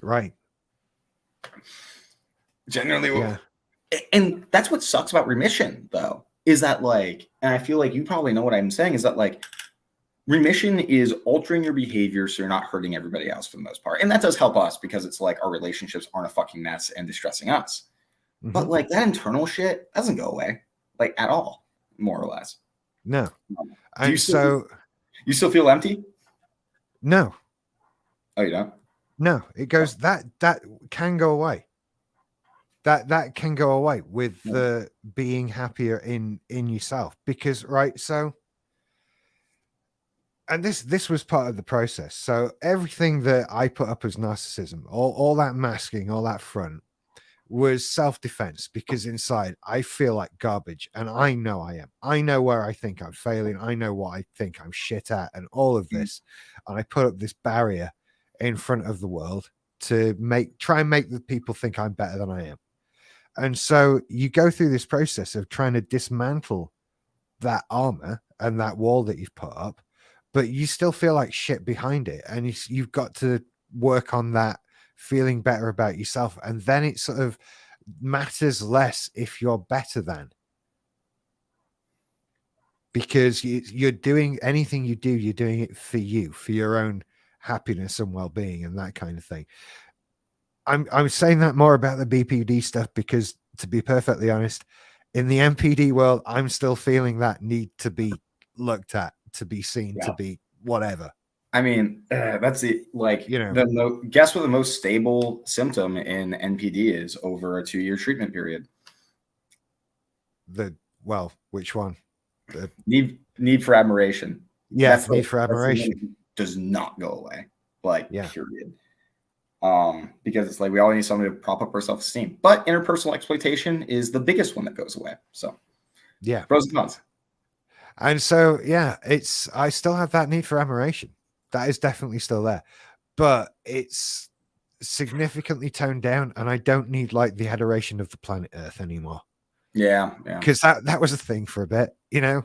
Right. Generally. Yeah. And that's what sucks about remission, though, is that like, and I feel like you probably know what I'm saying, is that like remission is altering your behavior so you're not hurting everybody else for the most part. And that does help us because it's like our relationships aren't a fucking mess and distressing us. Mm-hmm. But like that internal shit doesn't go away, like at all, more or less. No. You still feel empty? No. Oh, you don't? No, it goes, that can go away. That can go away with the being happier in yourself, because so, and this was part of the process. So everything that I put up as narcissism, all that masking, all that front, was self-defense, because inside I feel like garbage, and I know I am. I know where I think I'm failing. I know what I think I'm shit at, and all of this, and I put up this barrier in front of the world to try and make the people think I'm better than I am. And so you go through this process of trying to dismantle that armor and that wall that you've put up, but you still feel like shit behind it. And you've got to work on that feeling better about yourself. And then it sort of matters less if you're better than, because you're doing anything you do, you're doing it for you, for your own happiness and well-being and that kind of thing. I'm saying that more about the BPD stuff because, to be perfectly honest, in the MPD world, I'm still feeling that need to be looked at, to be seen, to be whatever. I mean, that's it. Like, you know, guess what the most stable symptom in NPD is over a 2-year treatment period? Well, Which one? Need for admiration. Yeah, need for admiration. That's does not go away. Like, yeah. Period. Because it's like we all need somebody to prop up our self-esteem. But interpersonal exploitation is the biggest one that goes away. So yeah, pros and cons. And so yeah, I still have that need for admiration. That is definitely still there, but it's significantly toned down, and I don't need like the adoration of the planet Earth anymore. Yeah. Because that was a thing for a bit, you know.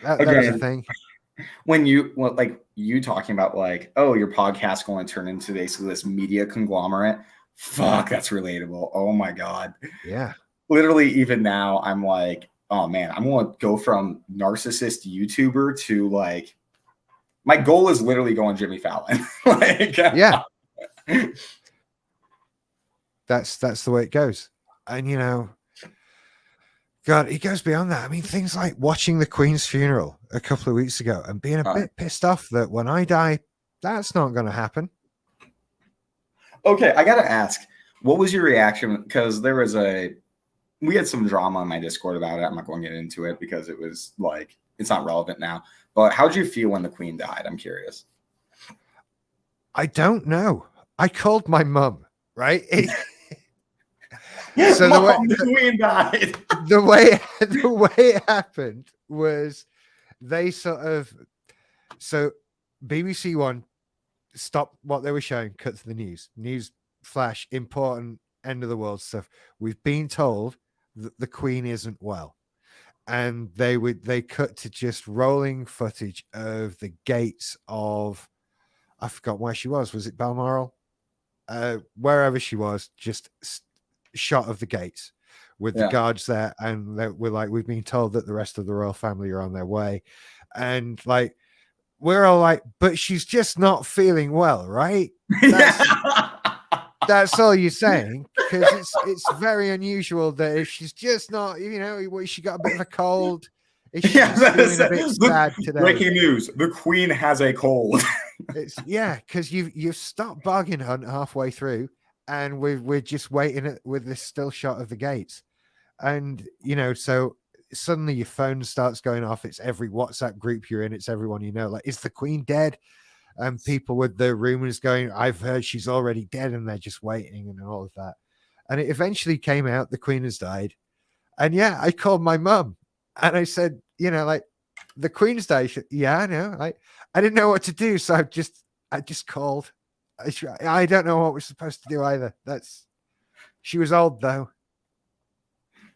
That was a thing. When you talking about like, oh, your podcast going to turn into basically this media conglomerate. Fuck, that's relatable. Oh my God. Yeah. Literally, even now, I'm like, oh man, I'm going to go from narcissist YouTuber to like, my goal is literally going Jimmy Fallon. Like, yeah. That's the way it goes. And you know, God, it goes beyond that. I mean, things like watching the Queen's funeral a couple of weeks ago and being a bit pissed off that when I die, that's not going to happen. Okay, I got to ask, what was your reaction? Because we had some drama on my Discord about it. I'm not going to get into it because it was like, it's not relevant now. But how did you feel when the Queen died? I'm curious. I don't know. I called my mum, right? So the Queen died. The way it happened was they so BBC One stopped what they were showing, cut to the news flash, important end of the world stuff. We've been told that the Queen isn't well, and they cut to just rolling footage of the gates of, I forgot where she was it Balmoral, wherever she was, just shot of the gates with the guards there, and we're like, we've been told that the rest of the royal family are on their way, and like we're all like, but she's just not feeling well, right? That's all you're saying, because it's very unusual that if she's just not, you know, she got a bit of a cold, if she's feeling a bit sad today. Breaking news: the Queen has a cold. Because you've stopped bargaining hunt halfway through, and we're just waiting with this still shot of the gates, and you know, so suddenly your phone starts going off. It's every WhatsApp group you're in. It's everyone you know. Like, is the Queen dead? And people with the rumors going, I've heard she's already dead, and they're just waiting and all of that. And it eventually came out the Queen has died. And yeah, I called my mum and I said, you know, like, the Queen's died. Said, yeah, I know. I didn't know what to do, so I just called. I don't know what we're supposed to do either. She was old though.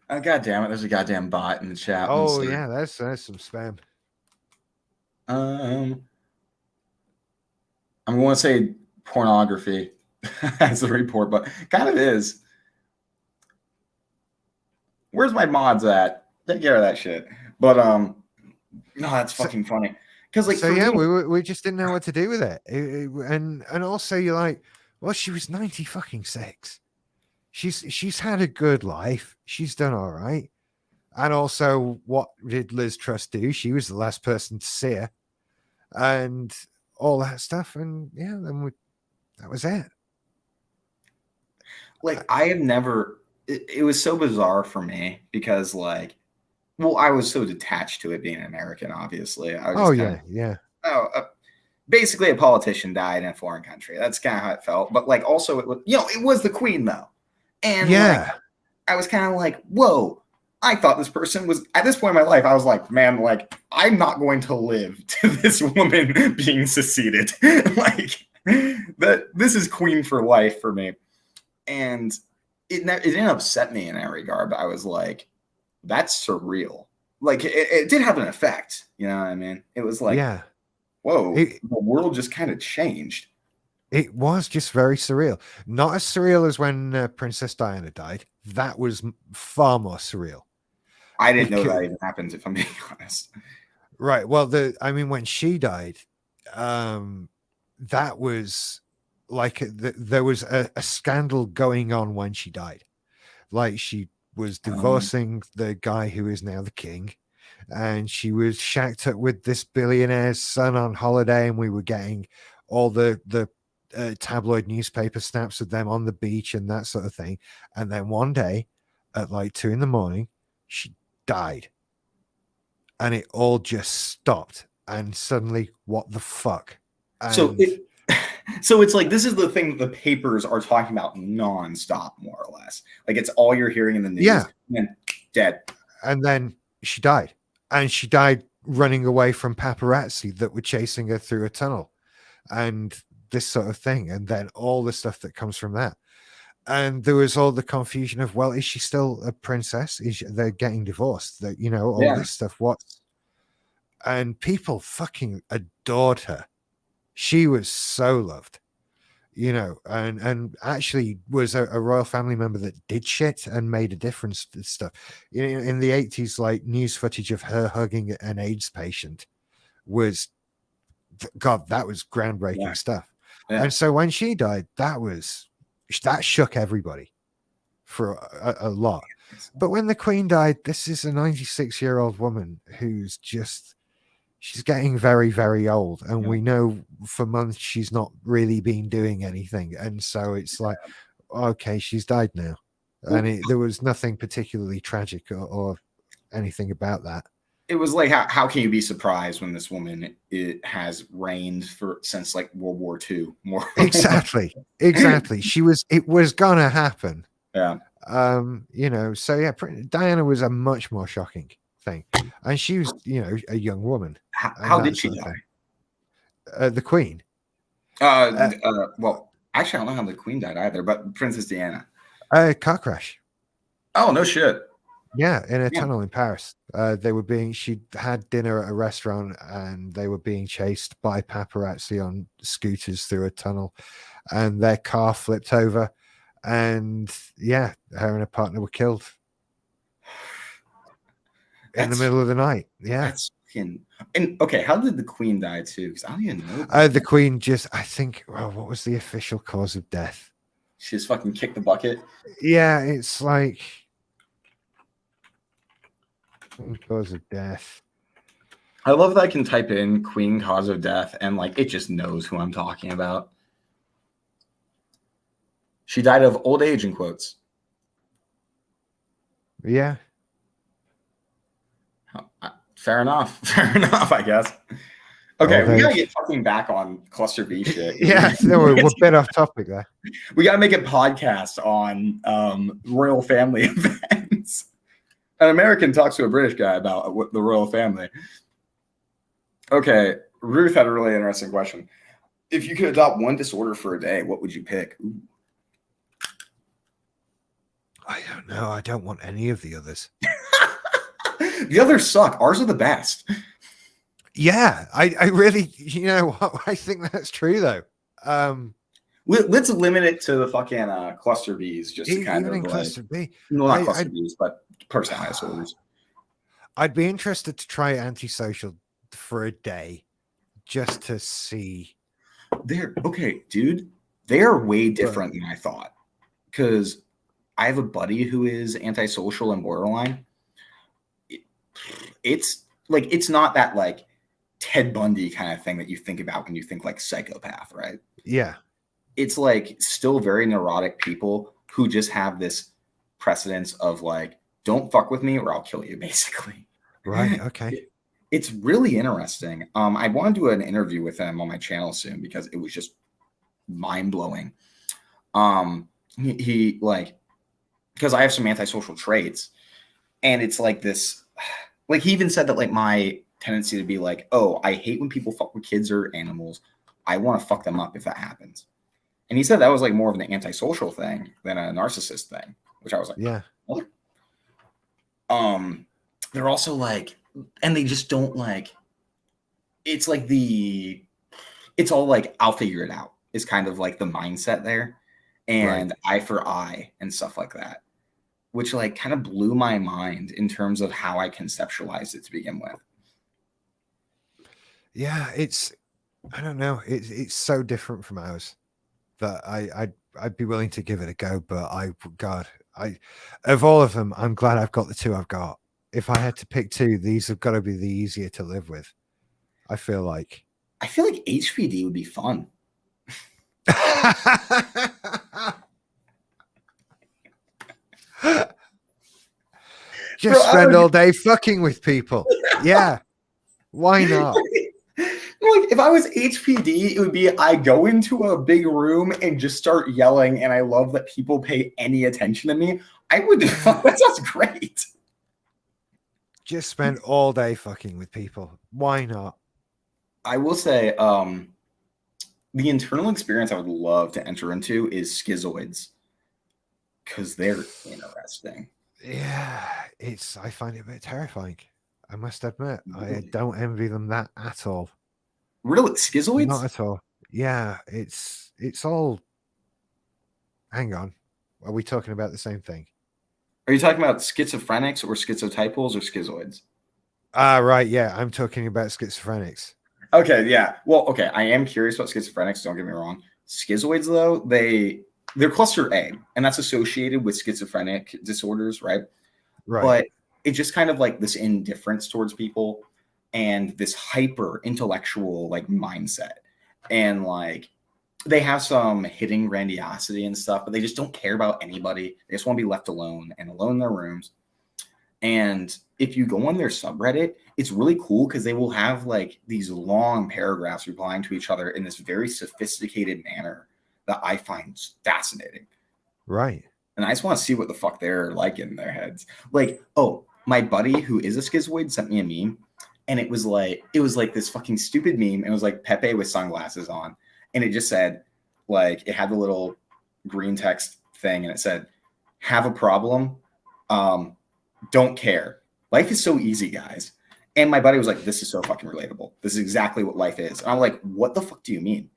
Oh, God damn it! There's a goddamn bot in the chat. Oh yeah, there's some spam. I'm going to say pornography as the report, but kind of is. Where's my mods at? Take care of that shit. But no, that's fucking funny. Because like, we just didn't know what to do with it. And also you're like, well, she was 90 fucking 6. She's had a good life. She's done all right. And also, what did Liz Truss do? She was the last person to see her, and all that stuff. And yeah, then that was it. Like, I have never. It was so bizarre for me because, like, well, I was so detached to it being American. Obviously, I was basically a politician died in a foreign country. That's kind of how it felt. But like, also, it was, it was the Queen though, and like, I was kind of like, whoa. I thought this person was, at this point in my life, I was like, man, like, I'm not going to live to this woman being seceded. Like, this is Queen for life for me. And it didn't upset me in that regard, but I was like, that's surreal. Like, it did have an effect. You know what I mean? It was like, whoa, the world just kind of changed. It was just very surreal. Not as surreal as when Princess Diana died. That was far more surreal. I didn't know that even happened, if I'm being honest. Right. Well, when she died, that was like there was a scandal going on when she died. Like, she was divorcing the guy who is now the king, and she was shacked up with this billionaire's son on holiday, and we were getting all the tabloid newspaper snaps of them on the beach and that sort of thing. And then one day at like 2 a.m, she died. And it all just stopped. And suddenly, what the fuck? So And so it's like this is the thing that the papers are talking about nonstop, more or less. Like it's all you're hearing in the news. yeah. And then dead. And then she died. And she died running away from paparazzi that were chasing her through a tunnel. And this sort of thing. And then all the stuff that comes from that. And there was all the confusion of, well, is she still a princess? They're getting divorced? That, you know, all this stuff. What? And people fucking adored her. She was so loved, you know, and actually was a royal family member that did shit and made a difference to stuff. You know, in the 80s, like news footage of her hugging an AIDS patient was, God, that was groundbreaking stuff. Yeah. And so when she died, that shook everybody for a lot. But when the Queen died, this is a 96-year-old woman who's just, she's getting very, very old. And we know for months she's not really been doing anything. And so it's like, okay, she's died now. And there was nothing particularly tragic or anything about that. It was like, how can you be surprised when this woman has reigned since like World War II? Exactly. It was gonna happen. Yeah. You know, so yeah, Diana was a much more shocking thing. And she was, you know, a young woman. How did she die? The Queen. Well, actually, I don't know how the Queen died either, but Princess Diana. Car crash. Oh, no shit. Yeah, in a tunnel in Paris. She had dinner at a restaurant and they were being chased by paparazzi on scooters through a tunnel, and their car flipped over, and yeah, her and her partner were killed in the middle of the night. Yeah. That's fucking. And okay, how did the Queen die too? Because I don't even know. The Queen I think, well, what was the official cause of death? She just fucking kicked the bucket. Yeah, it's like cause of death. I love that I can type in Queen cause of death and like it just knows who I'm talking about. She died of old age, in quotes. Yeah. Fair enough. Fair enough, I guess. Okay, we gotta get fucking back on cluster B shit. Yeah, we're a bit off topic there. We gotta make a podcast on royal family events. An American talks to a British guy about the royal family. Okay, Ruth had a really interesting question. If you could adopt one disorder for a day, what would you pick? Ooh. I don't know. I don't want any of the others. The others suck. Ours are the best. Yeah, I really, you know what? I think that's true though. Let's limit it to the fucking cluster Bs, just to kind of cluster B. No, not cluster Bs, but personality disorders. I'd be interested to try antisocial for a day, just to see. They're okay, dude. They are way different than I thought. Because I have a buddy who is antisocial and borderline. It's like it's not that like Ted Bundy kind of thing that you think about when you think like psychopath, right? Yeah. It's like still very neurotic people who just have this precedence of like, don't fuck with me or I'll kill you, basically. Right. Okay. It's really interesting. I want to do an interview with him on my channel soon because it was just mind blowing. He like, because I have some antisocial traits, and it's like this, like he even said that like my tendency to be like, oh, I hate when people fuck with kids or animals. I want to fuck them up if that happens. And he said that was like more of an antisocial thing than a narcissist thing, which I was like, yeah. What? They're also like, and they just don't like, it's like it's all like, I'll figure it out is kind of like the mindset there, and eye for eye and stuff like that, which like kind of blew my mind in terms of how I conceptualized it to begin with. Yeah, I don't know. It's so different from ours that I'd be willing to give it a go, but of all of them, I'm glad I've got the two I've got. If I had to pick two, these have got to be the easier to live with. I feel like HPD would be fun. Bro, Just spend all day fucking with people. Yeah. Why not? Like if I was HPD, it would be I go into a big room and just start yelling, and I love that people pay any attention to me. I would. That sounds great. Just spend all day fucking with people. Why not? I will say, the internal experience I would love to enter into is schizoids because they're interesting. Yeah, I find it a bit terrifying. I must admit, I Really, don't envy them that at all. really? Not Schizoids? at all. Yeah, it's all. Hang on, are we talking about the same thing? Are you talking about schizophrenics or schizotypals or schizoids? Ah, right. Yeah, I'm talking about schizophrenics. Okay, yeah. Well, okay. I am curious about schizophrenics. Don't get me wrong. Schizoids, though, they're cluster A, and that's associated with schizophrenic disorders, right? Right. But it's just kind of like this indifference towards people and this hyper intellectual like mindset, and like they have some hidden grandiosity and stuff, but they just don't care about anybody. They just want to be left alone and alone in their rooms. And if you go on their subreddit, it's really cool because they will have like these long paragraphs replying to each other in this very sophisticated manner that I find fascinating. Right. And I just want to see what the fuck they're like in their heads. Like, oh, my buddy who is a schizoid sent me a meme, and it was like this fucking stupid meme. It was like Pepe with sunglasses on, and it just said, like, it had the little green text thing, and it said, "Have a problem, don't care. Life is so easy, guys." And my buddy was like, "This is so fucking relatable. This is exactly what life is." And I'm like, "What the fuck do you mean?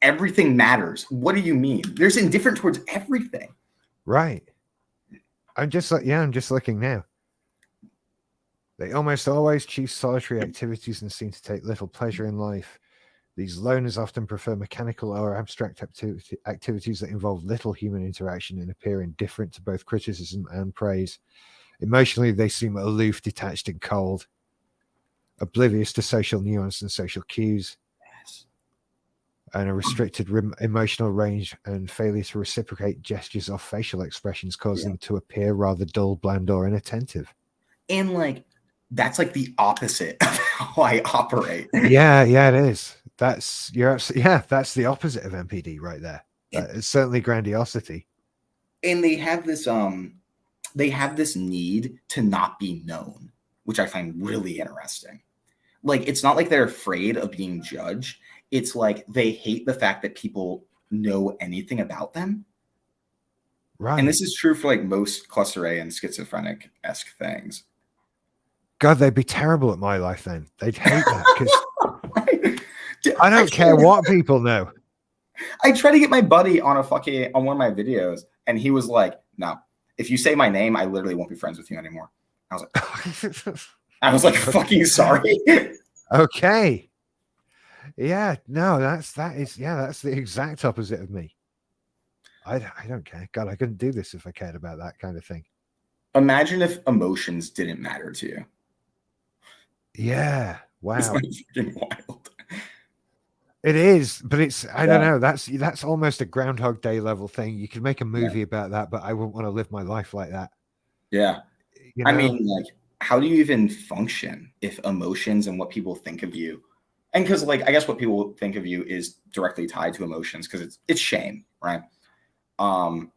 Everything matters. What do you mean? There's indifferent towards everything." Right. I'm just looking now. They almost always choose solitary activities and seem to take little pleasure in life. These loners often prefer mechanical or abstract activities that involve little human interaction and appear indifferent to both criticism and praise. Emotionally, they seem aloof, detached, and cold, oblivious to social nuance and social cues, and a restricted emotional range and failure to reciprocate gestures or facial expressions cause them to appear rather dull, bland, or inattentive. And like, that's like the opposite of how I operate. Yeah, it is. That's the opposite of MPD right there. It's certainly grandiosity. And they have this need to not be known, which I find really interesting. Like, it's not like they're afraid of being judged. It's like they hate the fact that people know anything about them. Right. And this is true for like most cluster A and schizophrenic-esque things. God, they'd be terrible at my life then. They'd hate that because Dude, I don't care what people know. I tried to get my buddy on on one of my videos, and he was like, "No, if you say my name, I literally won't be friends with you anymore." I was like, fucking sorry. Okay. Yeah, no, that's the exact opposite of me. I don't care. God, I couldn't do this if I cared about that kind of thing. Imagine if emotions didn't matter to you. Yeah. Wow. It's like fucking wild. It is, but I don't know. That's almost a Groundhog Day level thing. You could make a movie about that, but I wouldn't want to live my life like that. Yeah. You know? I mean, like, how do you even function if emotions and what people think of you, and because like I guess what people think of you is directly tied to emotions because it's shame, right? And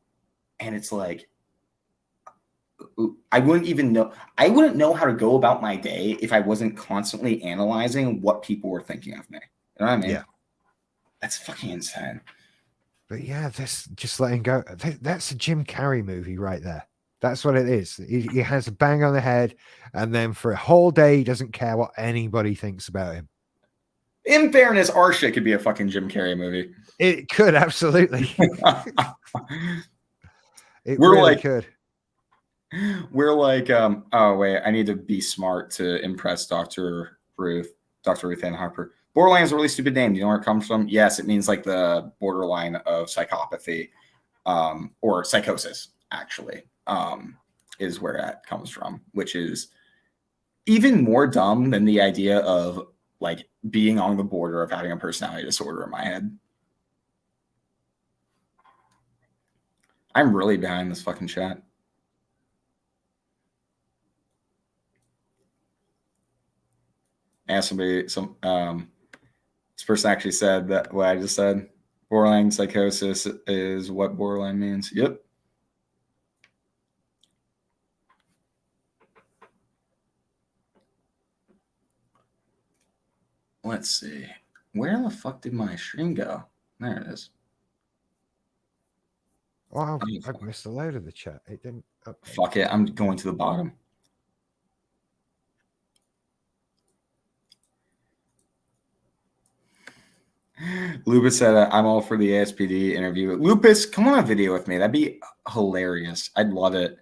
it's like I wouldn't know how to go about my day if I wasn't constantly analyzing what people were thinking of me. You know what I mean? Yeah. That's fucking insane. But yeah, this just letting go. That's a Jim Carrey movie right there. That's what it is. He has a bang on the head, and then for a whole day, he doesn't care what anybody thinks about him. In fairness, our shit could be a fucking Jim Carrey movie. It could, absolutely. We're really like, could. We're like, oh wait, I need to be smart to impress Dr. Ruth Ann Harper. Borderline is a really stupid name. Do you know where it comes from? Yes, it means like the borderline of psychopathy, or psychosis, actually, is where that comes from, which is even more dumb than the idea of like being on the border of having a personality disorder in my head. I'm really behind this fucking chat. asked somebody, this person actually said that what I just said. Borderline psychosis is what borderline means. Yep. Let's see. Where the fuck did my stream go? There it is. Oh, I've missed a load of the chat. It didn't. Fuck it. I'm going to the bottom. Lupus said, I'm all for the ASPD interview. Lupus, come on a video with me. That'd be hilarious. I'd love it.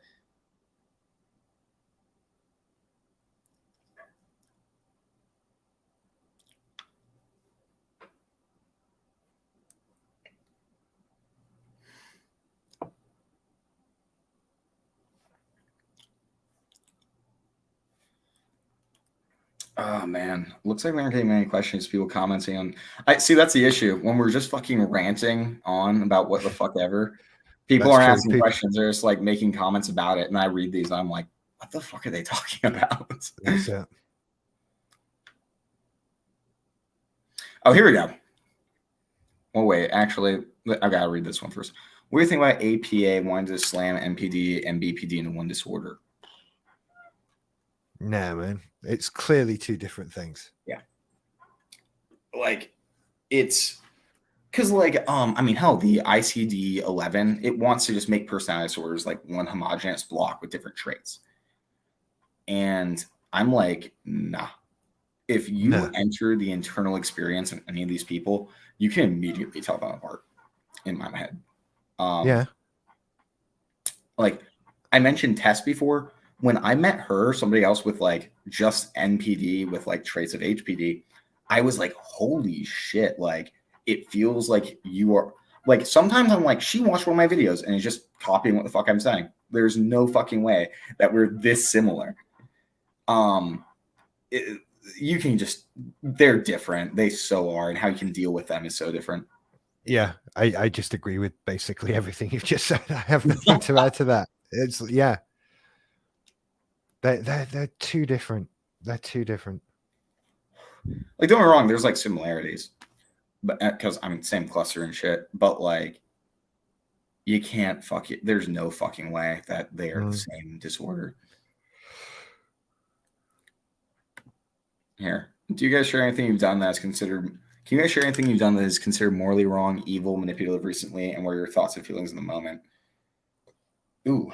Oh man, looks like we aren't getting many questions. People commenting on. I see that's the issue when we're just fucking ranting on about what the fuck ever. People aren't asking questions; they're just like making comments about it. And I read these, and I'm like, "What the fuck are they talking about?" That's it. Oh, here we go. Well, wait. Actually, I gotta read this one first. What do you think about APA wanting to slam MPD and BPD into one disorder? No, man. It's clearly two different things. Yeah. Like, it's because, like, I mean, hell, the ICD-11, it wants to just make personality disorders like one homogeneous block with different traits. And I'm like, nah. If you enter the internal experience of any of these people, you can immediately tell them apart in my head. Yeah. Like, I mentioned Tess before. When I met her, somebody else with like just NPD with like traits of HPD, I was like, holy shit. Like, it feels like you are like, sometimes I'm like, she watched one of my videos and is just copying what the fuck I'm saying. There's no fucking way that we're this similar. You can just, they're different. They so are. And how you can deal with them is so different. Yeah. I just agree with basically everything you've just said. I have nothing to add to that. It's, yeah. They're too different. They're too different. Like, don't get me wrong, there's like similarities, but because I mean, same cluster and shit. But like, you can't fuck it. There's no fucking way that they are the same disorder. Here, do you guys share anything you've done that's considered? Can you guys share anything you've done that is considered morally wrong, evil, manipulative recently, and what are your thoughts and feelings in the moment? Ooh.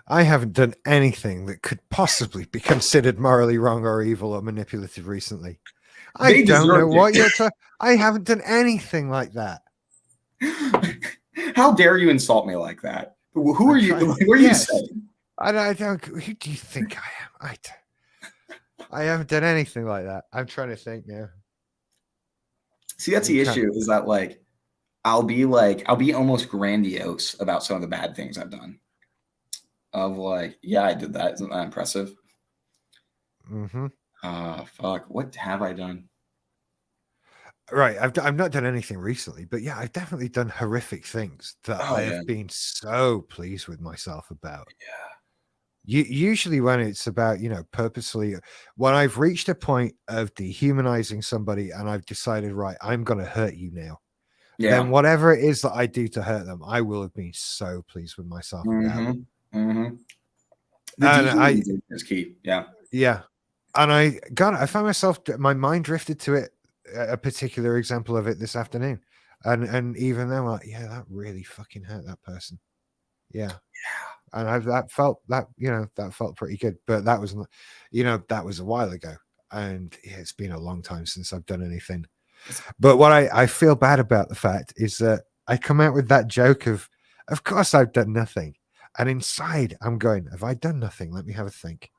I haven't done anything that could possibly be considered morally wrong or evil or manipulative recently. I don't know what you're talking. I haven't done anything like that. How dare you insult me like that? Who are you? What are you saying? I don't. Who do you think I am? I haven't done anything like that. I'm trying to think now. See, that's the issue. Is that like I'll be almost grandiose about some of the bad things I've done. Of like, yeah, I did that. Isn't that impressive? Mm-hmm. Fuck. What have I done? Right. I've not done anything recently, but yeah, I've definitely done horrific things that I have been so pleased with myself about. Yeah. Usually when it's about, purposely, when I've reached a point of dehumanizing somebody and I've decided, right, I'm going to hurt you now. Yeah. Then whatever it is that I do to hurt them, I will have been so pleased with myself about. Mm-hmm. The dehumanization is key. Yeah. Yeah. And I found myself, my mind drifted to it, a particular example of it this afternoon. And even then, like, yeah, that really fucking hurt that person. Yeah. And that felt pretty good. But that was, that was a while ago. And yeah, it's been a long time since I've done anything. But what I feel bad about the fact is that I come out with that joke of course I've done nothing. And inside I'm going, have I done nothing? Let me have a think.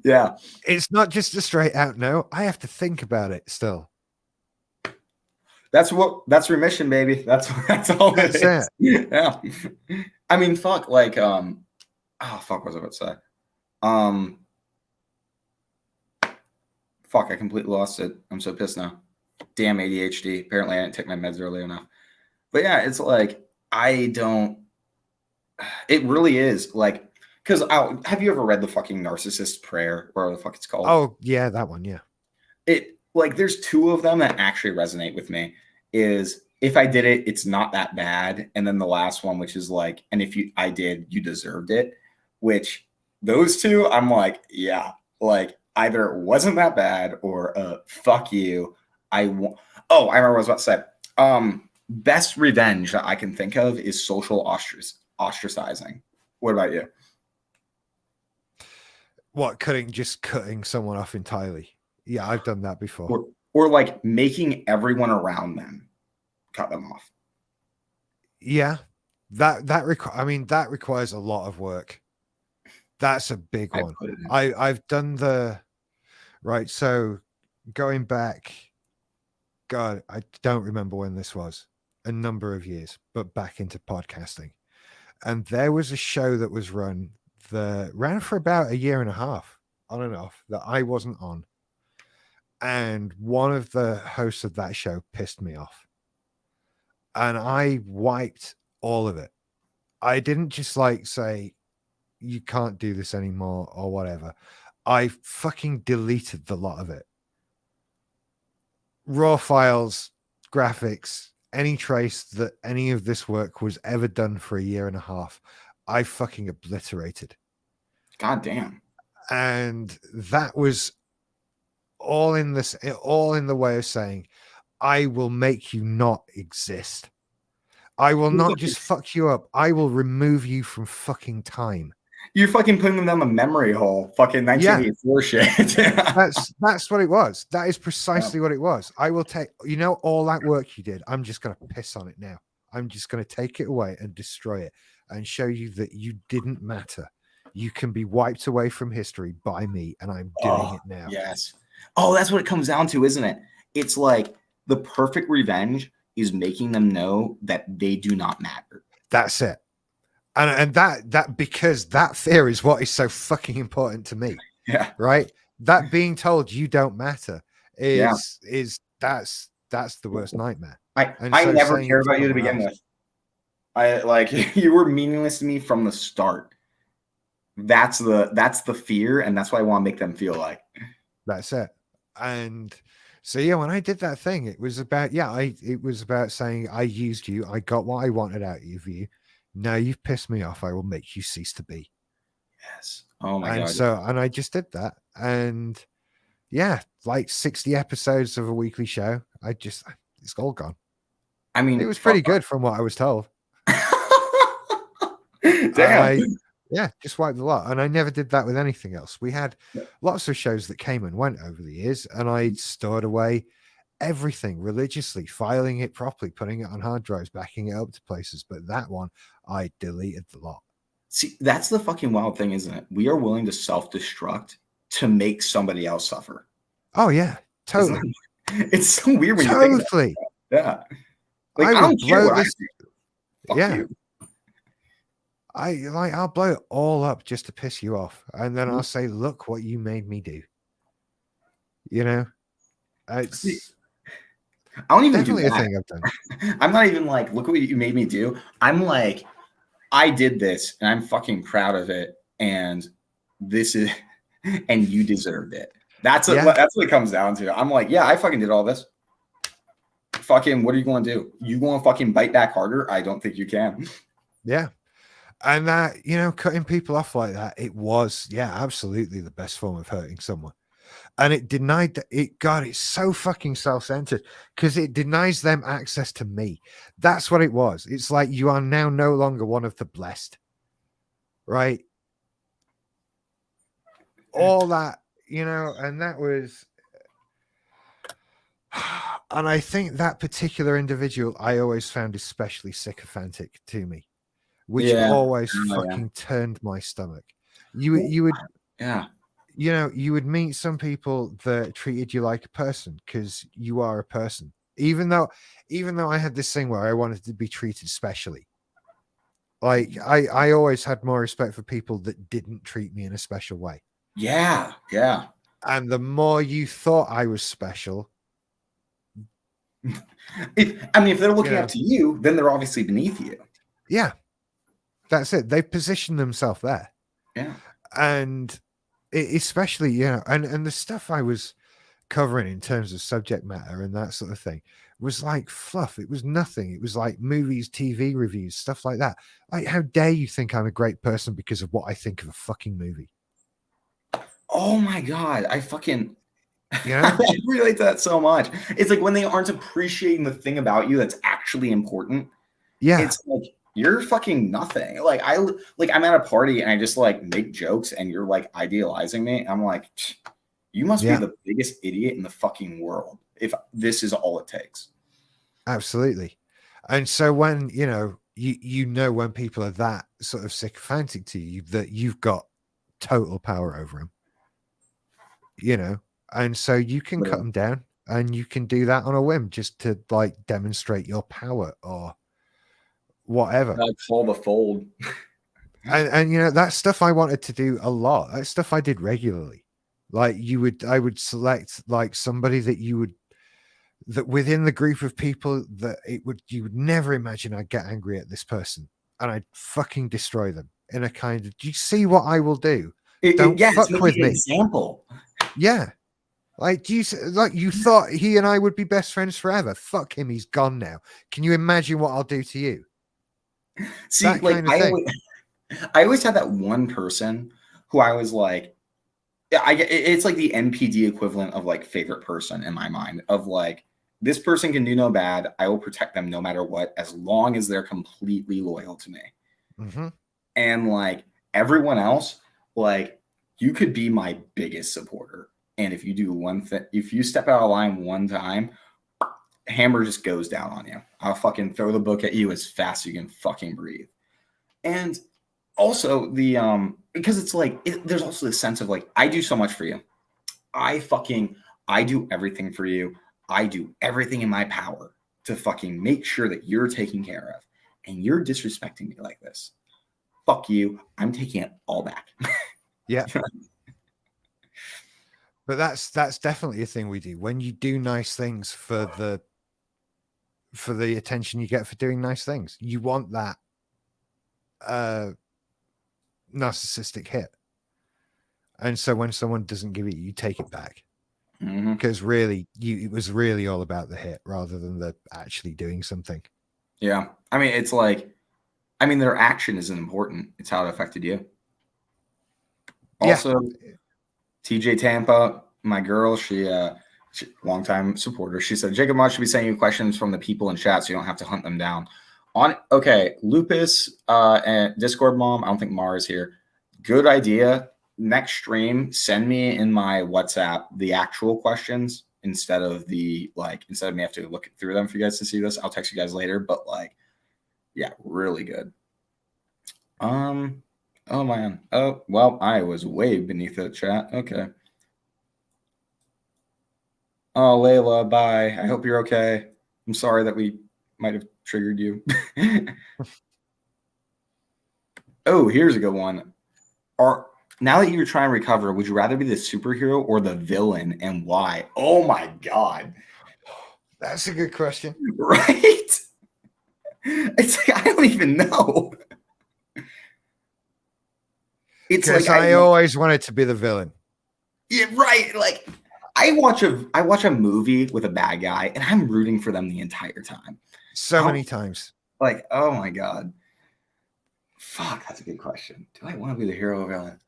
Yeah. It's not just a straight out no. I have to think about it still. That's remission, baby. That's all it is. Yeah. I mean, fuck, like, fuck, what was I about to say? Fuck, I completely lost it. I'm so pissed now. Damn ADHD. Apparently I didn't take my meds early enough. But yeah, it's like, it really is like, because have you ever read the fucking narcissist prayer, or whatever the fuck it's called? Oh yeah, that one. Yeah. It like there's two of them that actually resonate with me. Is if I did it, it's not that bad, and then the last one, which is like, and if I did, you deserved it. Which those two, I'm like, yeah, like either it wasn't that bad or fuck you. Oh, I remember what I was about to say. Best revenge that I can think of is social ostracizing. What about you? What, cutting someone off entirely? Yeah, I've done that before. Or like making everyone around them cut them off. Yeah, that requires a lot of work. That's a big one. I've done the right. So going back, God, I don't remember when this was, a number of years, but back into podcasting. And there was a show that was ran for about a year and a half, on and off, that I wasn't on. And one of the hosts of that show pissed me off. And I wiped all of it. I didn't just like say, you can't do this anymore or whatever. I fucking deleted the lot of it. Raw files, graphics, any trace that any of this work was ever done for a year and a half, I fucking obliterated. God damn. And that was all in the way of saying, I will make you not exist. I will not just fuck you up. I will remove you from fucking time. You're fucking putting them down the memory hole. Fucking 1984 shit. That's what it was. That is precisely what it was. I will take, all that work you did. I'm just going to piss on it now. I'm just going to take it away and destroy it and show you that you didn't matter. You can be wiped away from history by me, and I'm doing it now. Yes. Oh, that's what it comes down to, isn't it? It's like the perfect revenge is making them know that they do not matter. That's it. And that because that fear is what is so fucking important to me. Yeah. Right. That being told you don't matter is that's the worst nightmare. I never cared about you to begin with. I like you were meaningless to me from the start. That's the fear, and that's what I want to make them feel like. That's it. And so yeah, when I did that thing, it was about saying I used you, I got what I wanted out of you. Now you've pissed me off. I will make you cease to be. Yes. Oh my God. And I just did that. And yeah, like 60 episodes of a weekly show. It's all gone. I mean, it was pretty good from what I was told. Damn. Just wiped the lot. And I never did that with anything else. We had lots of shows that came and went over the years, and I stored away everything religiously, filing it properly, putting it on hard drives, backing it up to places. But that one, I deleted the lot. See, that's the fucking wild thing, isn't it? We are willing to self-destruct to make somebody else suffer. Oh yeah, totally. It's so weird when you think about it. Yeah. Like, I don't care what I say. Fuck you. I'll blow it all up just to piss you off, and then I'll say, "Look what you made me do." It's I don't even definitely do that. a thing I've done. I'm not even like, look what you made me do. I'm like, I did this, and I'm fucking proud of it, and this is, and you deserved it. That's what it comes down to. I'm like, yeah, I fucking did all this. Fucking, what are you going to do? You going to fucking bite back harder? I don't think you can. Yeah. And that, cutting people off like that, it was, absolutely the best form of hurting someone. And it denied that it's so fucking self-centered because it denies them access to me. That's what it was. It's like you are now no longer one of the blessed, right? All that, and that was, and I think that particular individual I always found especially sycophantic to me, which always fucking turned my stomach. You would, you would meet some people that treated you like a person because you are a person. Even though I had this thing where I wanted to be treated specially. Like I always had more respect for people that didn't treat me in a special way. Yeah. Yeah. And the more you thought I was special. If they're looking up to you, then they're obviously beneath you. Yeah. That's it. They position themselves there. Yeah. And especially, and the stuff I was covering in terms of subject matter and that sort of thing was like fluff. It was nothing. It was like movies, TV reviews, stuff like that. Like, how dare you think I'm a great person because of what I think of a fucking movie? Oh my God. I fucking You know? I relate to that so much. It's like when they aren't appreciating the thing about you that's actually important. Yeah, It's like you're fucking nothing. Like I'm at a party and I just like make jokes and you're like idealizing me. I'm like, you must be yeah, the biggest idiot in the fucking world if this is all it takes. absolutely. And so when, you know when people are that sort of sycophantic to you, that you've got total power over them, and so you can cut Literally. them down, and you can do that on a whim just to like demonstrate your power or whatever. Call the fold. And that stuff I wanted to do a lot. That stuff I did regularly. Like I would select like somebody that within the group of people that you would never imagine I'd get angry at this person, and I'd fucking destroy them in a kind of, do you see what I will do? Don't Yeah, it's fuck with making an me. example. Yeah. Like, you thought he and I would be best friends forever? Fuck him, he's gone now. Can you imagine what I'll do to you? See, That like kind of thing. I always had that one person who I was like, it's like the NPD equivalent of like favorite person in my mind of like, this person can do no bad. I will protect them no matter what, as long as they're completely loyal to me. Mm-hmm. And like everyone else, like you could be my biggest supporter. And if you do one thing, if you step out of line one time, hammer just goes down on you. I'll fucking throw the book at you as fast as you can fucking breathe. And also because it's like there's also this sense of like I do so much for you. I do everything for you. I do everything in my power to fucking make sure that you're taken care of. And you're disrespecting me like this. Fuck you. I'm taking it all back. Yeah. But that's definitely a thing we do. When you do nice things for the attention you get for doing nice things, you want that narcissistic hit. And so when someone doesn't give it, you take it back. Because really, it was really all about the hit rather than the actually doing something. Yeah. I mean, it's like, their action isn't important. It's how it affected you. Also, TJ Tampa, my girl, she longtime supporter. She said, Jacob Mott should be sending you questions from the people in chat so you don't have to hunt them down. Okay, Lupus and Discord Mom, I don't think Mara's here. Good idea. Next stream, send me in my WhatsApp the actual questions instead of me have to look through them for you guys to see this. I'll text you guys later, but like, yeah, really good. Oh man. Oh, well, I was way beneath the chat. Okay. Oh, Layla, bye. I hope you're okay. I'm sorry that we might have triggered you. Oh, here's a good one. Now that you're trying to recover, would you rather be the superhero or the villain, and why? Oh my God. That's a good question. Right? It's like, I don't even know. It's like I always wanted to be the villain. Yeah, right. Like I watch a movie with a bad guy and I'm rooting for them the entire time. So many times. Like, oh my God. Fuck, that's a good question. Do I want to be the hero or villain?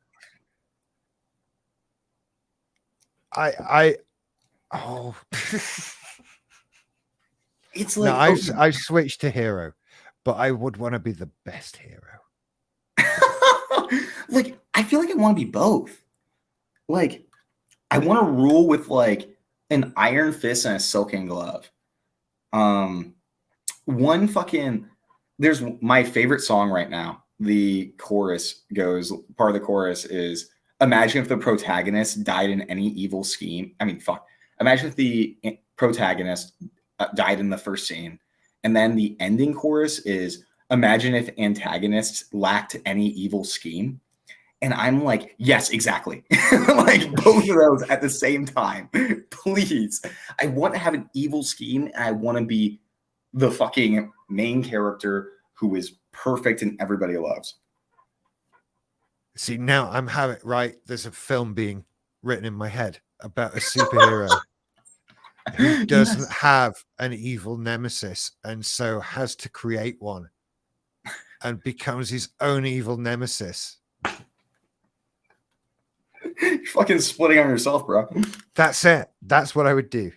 It's like I've switched to hero, but I would want to be the best hero. like I feel like I want to be both. Like I want to rule with like an iron fist and a silken glove. There's my favorite song right now. The chorus goes, part of the chorus is, imagine if the protagonist died in any evil scheme. Imagine if the protagonist died in the first scene. And then the ending chorus is, imagine if antagonists lacked any evil scheme. And I'm like, yes, exactly. Like both of those at the same time. Please. I want to have an evil scheme and I want to be the fucking main character who is perfect and everybody loves. See, now I'm having right. There's a film being written in my head about a superhero who doesn't Yes. have an evil nemesis and so has to create one and becomes his own evil nemesis. You're fucking splitting on yourself, bro. That's it. That's what I would do.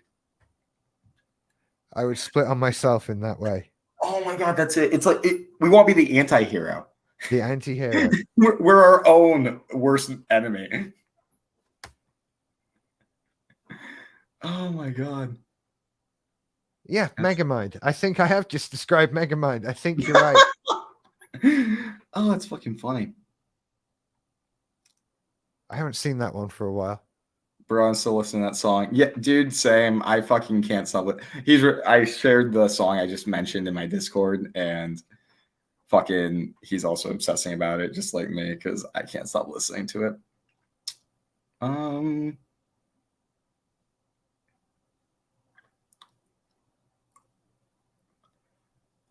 I would split on myself in that way. Oh my god, that's it. It's like we won't be the anti-hero. The anti-hero. We're our own worst enemy. Oh my god. Yeah, Megamind. I think I have just described Megamind. I think you're right. Oh, it's fucking funny. I haven't seen that one for a while. Bro, I'm still listening to that song. Yeah, dude, same. I fucking can't stop it. I shared the song I just mentioned in my Discord, and fucking he's also obsessing about it, just like me, because I can't stop listening to it.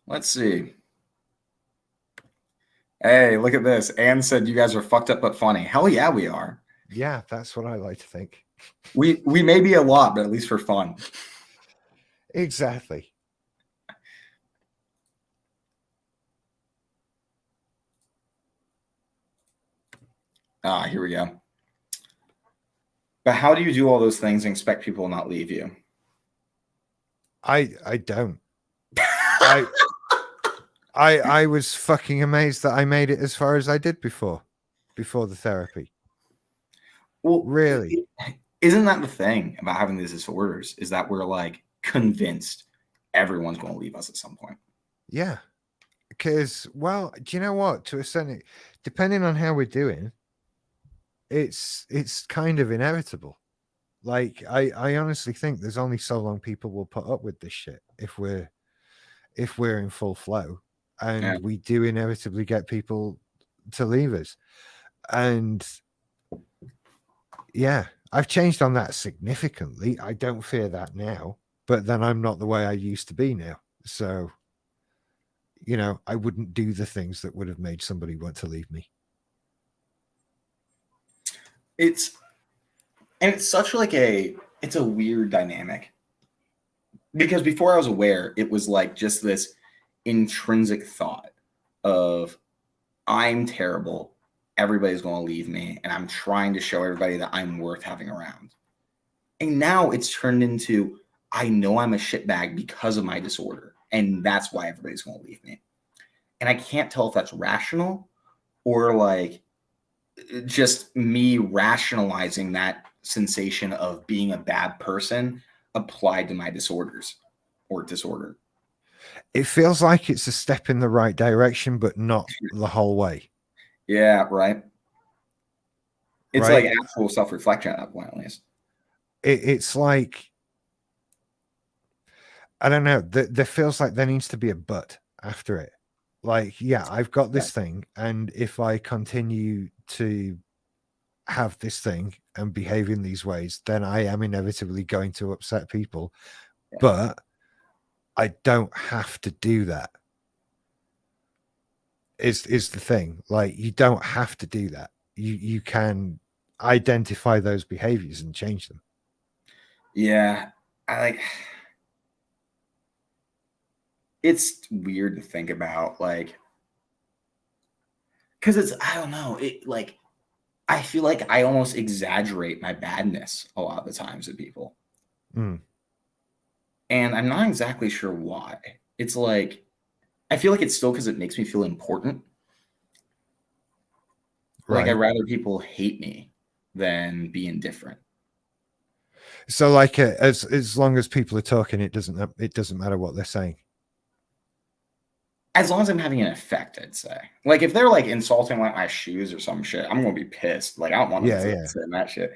Let's see. Hey, look at this. Anne said you guys are fucked up but funny. Hell yeah, we are. Yeah, that's what I like to think. We may be a lot, but at least for fun. Exactly. Here we go. But how do you do all those things and expect people to not leave you? I don't. I was fucking amazed that I made it as far as I did before the therapy. Well, really, isn't that the thing about having these disorders, is that we're like convinced everyone's going to leave us at some point. Yeah, because, well, do you know what? To a certain, depending on how we're doing, it's kind of inevitable. Like, I honestly think there's only so long people will put up with this shit if we're in full flow, and we do inevitably get people to leave us. And yeah, I've changed on that significantly. I don't fear that now, but then I'm not the way I used to be now. So, you know, I wouldn't do the things that would have made somebody want to leave me. It's such like it's a weird dynamic, because before I was aware, it was like just this intrinsic thought of I'm terrible, everybody's going to leave me, and I'm trying to show everybody that I'm worth having around. And now it's turned into I know I'm a shitbag because of my disorder, and that's why everybody's going to leave me. And I can't tell if that's rational or like just me rationalizing that sensation of being a bad person applied to my disorders or disorder. It feels like it's a step in the right direction, but not the whole way. Yeah, right. It's right? like actual self-reflection at that point, at least. It's like, I don't know. There feels like there needs to be a but after it. Like, yeah, I've got this thing, and if I continue to have this thing and behave in these ways, then I am inevitably going to upset people. Yeah. But I don't have to do that. Is the thing. Like, you don't have to do that. You can identify those behaviors and change them. Yeah, it's weird to think about, like, because it's, I don't know, it like, I feel like I almost exaggerate my badness a lot of the times with people. Mm. And I'm not exactly sure why. It's like, I feel like it's still because it makes me feel important. Like, I'd rather people hate me than be indifferent. So, like, as long as people are talking, it doesn't matter what they're saying. As long as I'm having an effect, I'd say. Like, if they're like insulting like my shoes or some shit, I'm gonna be pissed. Like, I don't want to say that shit.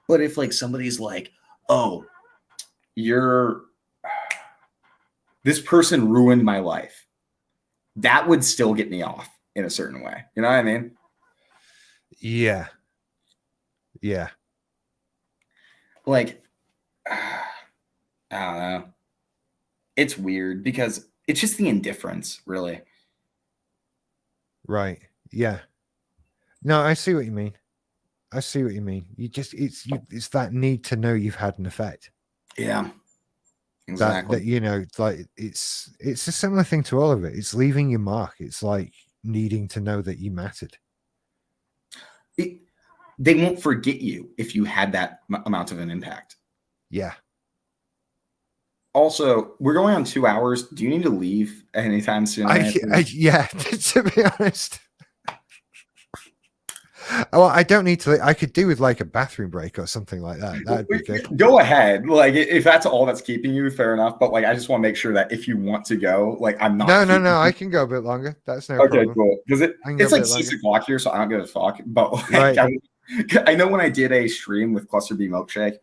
But if like somebody's like, "Oh, this person ruined my life," that would still get me off in a certain way. You know what I mean? Yeah. Yeah. Like, I don't know. It's weird because it's just the indifference, really. Right. Yeah. No, I see what you mean. I see what you mean. It's that need to know you've had an effect. Yeah, That exactly. you know, like it's a similar thing to all of it. It's leaving your mark. It's like needing to know that you mattered. They won't forget you if you had that amount of an impact. Yeah. Also, we're going on 2 hours. Do you need to leave anytime soon? Yeah, to be honest. Well, I don't need to. I could do with like a bathroom break or something like that. That'd be good. Go ahead. Like, if that's all that's keeping you, fair enough. But like, I just want to make sure that if you want to go, like, I'm not. No. I can go a bit longer. That's no Okay, problem. cool. Because I can go a it's like bit 6 o'clock here, so I don't give a fuck. But like, Right. I know when I did a stream with Cluster B Milkshake,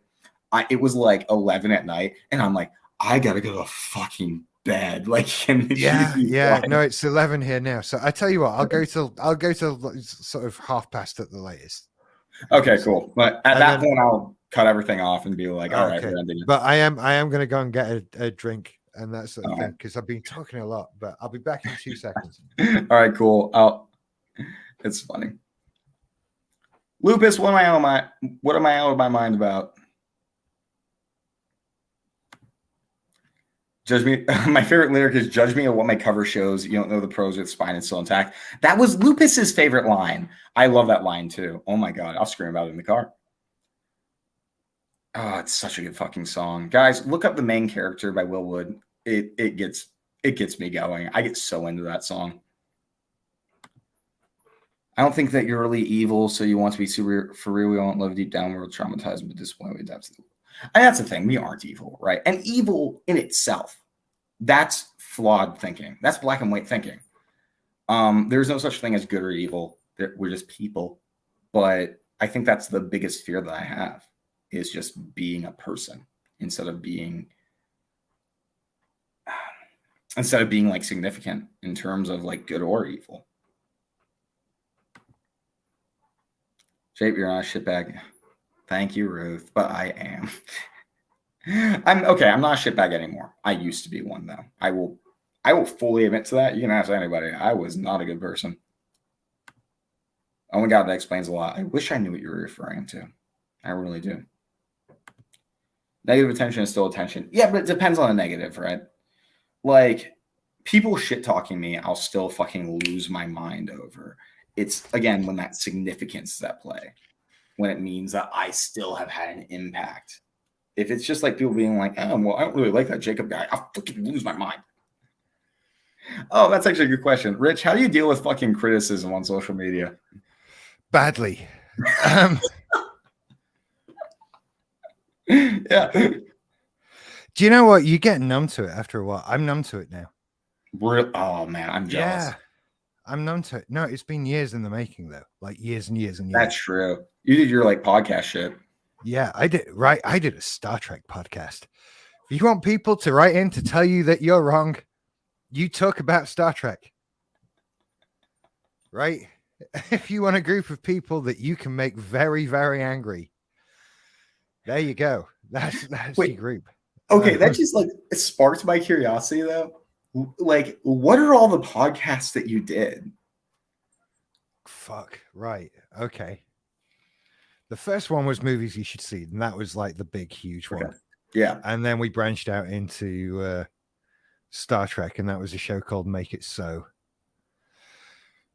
it was like 11 at night, and I'm like, I gotta go to fucking bed. Like, Yeah. No, it's 11 here now. So I tell you what, I'll go to sort of past at the latest. Okay, cool. But at And that then- point, I'll cut everything off and be like, all right, okay. we're ending it. But I am going to go and get a drink and that sort of All thing right. because I've been talking a lot. But I'll be back in 2 seconds. All right, cool. It's funny. Lupus, what am I out of my mind about? Judge me. My favorite lyric is "Judge me on what my cover shows. You don't know the pros with spine and still intact." That was Lupus's favorite line. I love that line too. Oh my god, I'll scream about it in the car. Oh, it's such a good fucking song, guys. Look up "The Main Character" by Will Wood. It gets me going. I get so into that song. I don't think that you're really evil, so you want to be super for real. We won't love deep down. We're traumatized, but disappointed. We adapt to the world. And that's the thing. We aren't evil, right? And evil in itself, that's flawed thinking. That's black and white thinking. There's no such thing as good or evil. We're just people. But I think that's the biggest fear that I have is just being a person instead of being like significant in terms of like good or evil. Shape, you're not a shitbag. Thank you, Ruth, but I am. I'm okay. I'm not a shitbag anymore. I used to be one though. I will fully admit to that. You can ask anybody. I was not a good person. Oh my god, that explains a lot. I wish I knew what you were referring to. I really do. Negative attention is still attention. Yeah, but it depends on the negative, right? Like, people shit talking me, I'll still fucking lose my mind over. It's again when that significance is at play, when it means that I still have had an impact. If it's just like people being like, oh, well, I don't really like that Jacob guy, I'll fucking lose my mind. Oh, that's actually a good question. Rich, how do you deal with fucking criticism on social media? Badly. Yeah. Do you know what? You get numb to it after a while. I'm numb to it now. Oh man, I'm jealous. Yeah, I'm numb to it. No, it's been years in the making though, like years and years and years. That's true. You did your like podcast shit. Yeah, I did. Right, I did a Star Trek podcast. If you want people to write in to tell you that you're wrong, you talk about Star Trek. Right? If you want a group of people that you can make very, very angry, there you go. That's your group. Okay, that just like sparked my curiosity though. Like, what are all the podcasts that you did? Fuck. Right. Okay. The first one was movies you should see, and that was like the big, huge one. Yeah. And then we branched out into Star Trek, and that was a show called Make It So.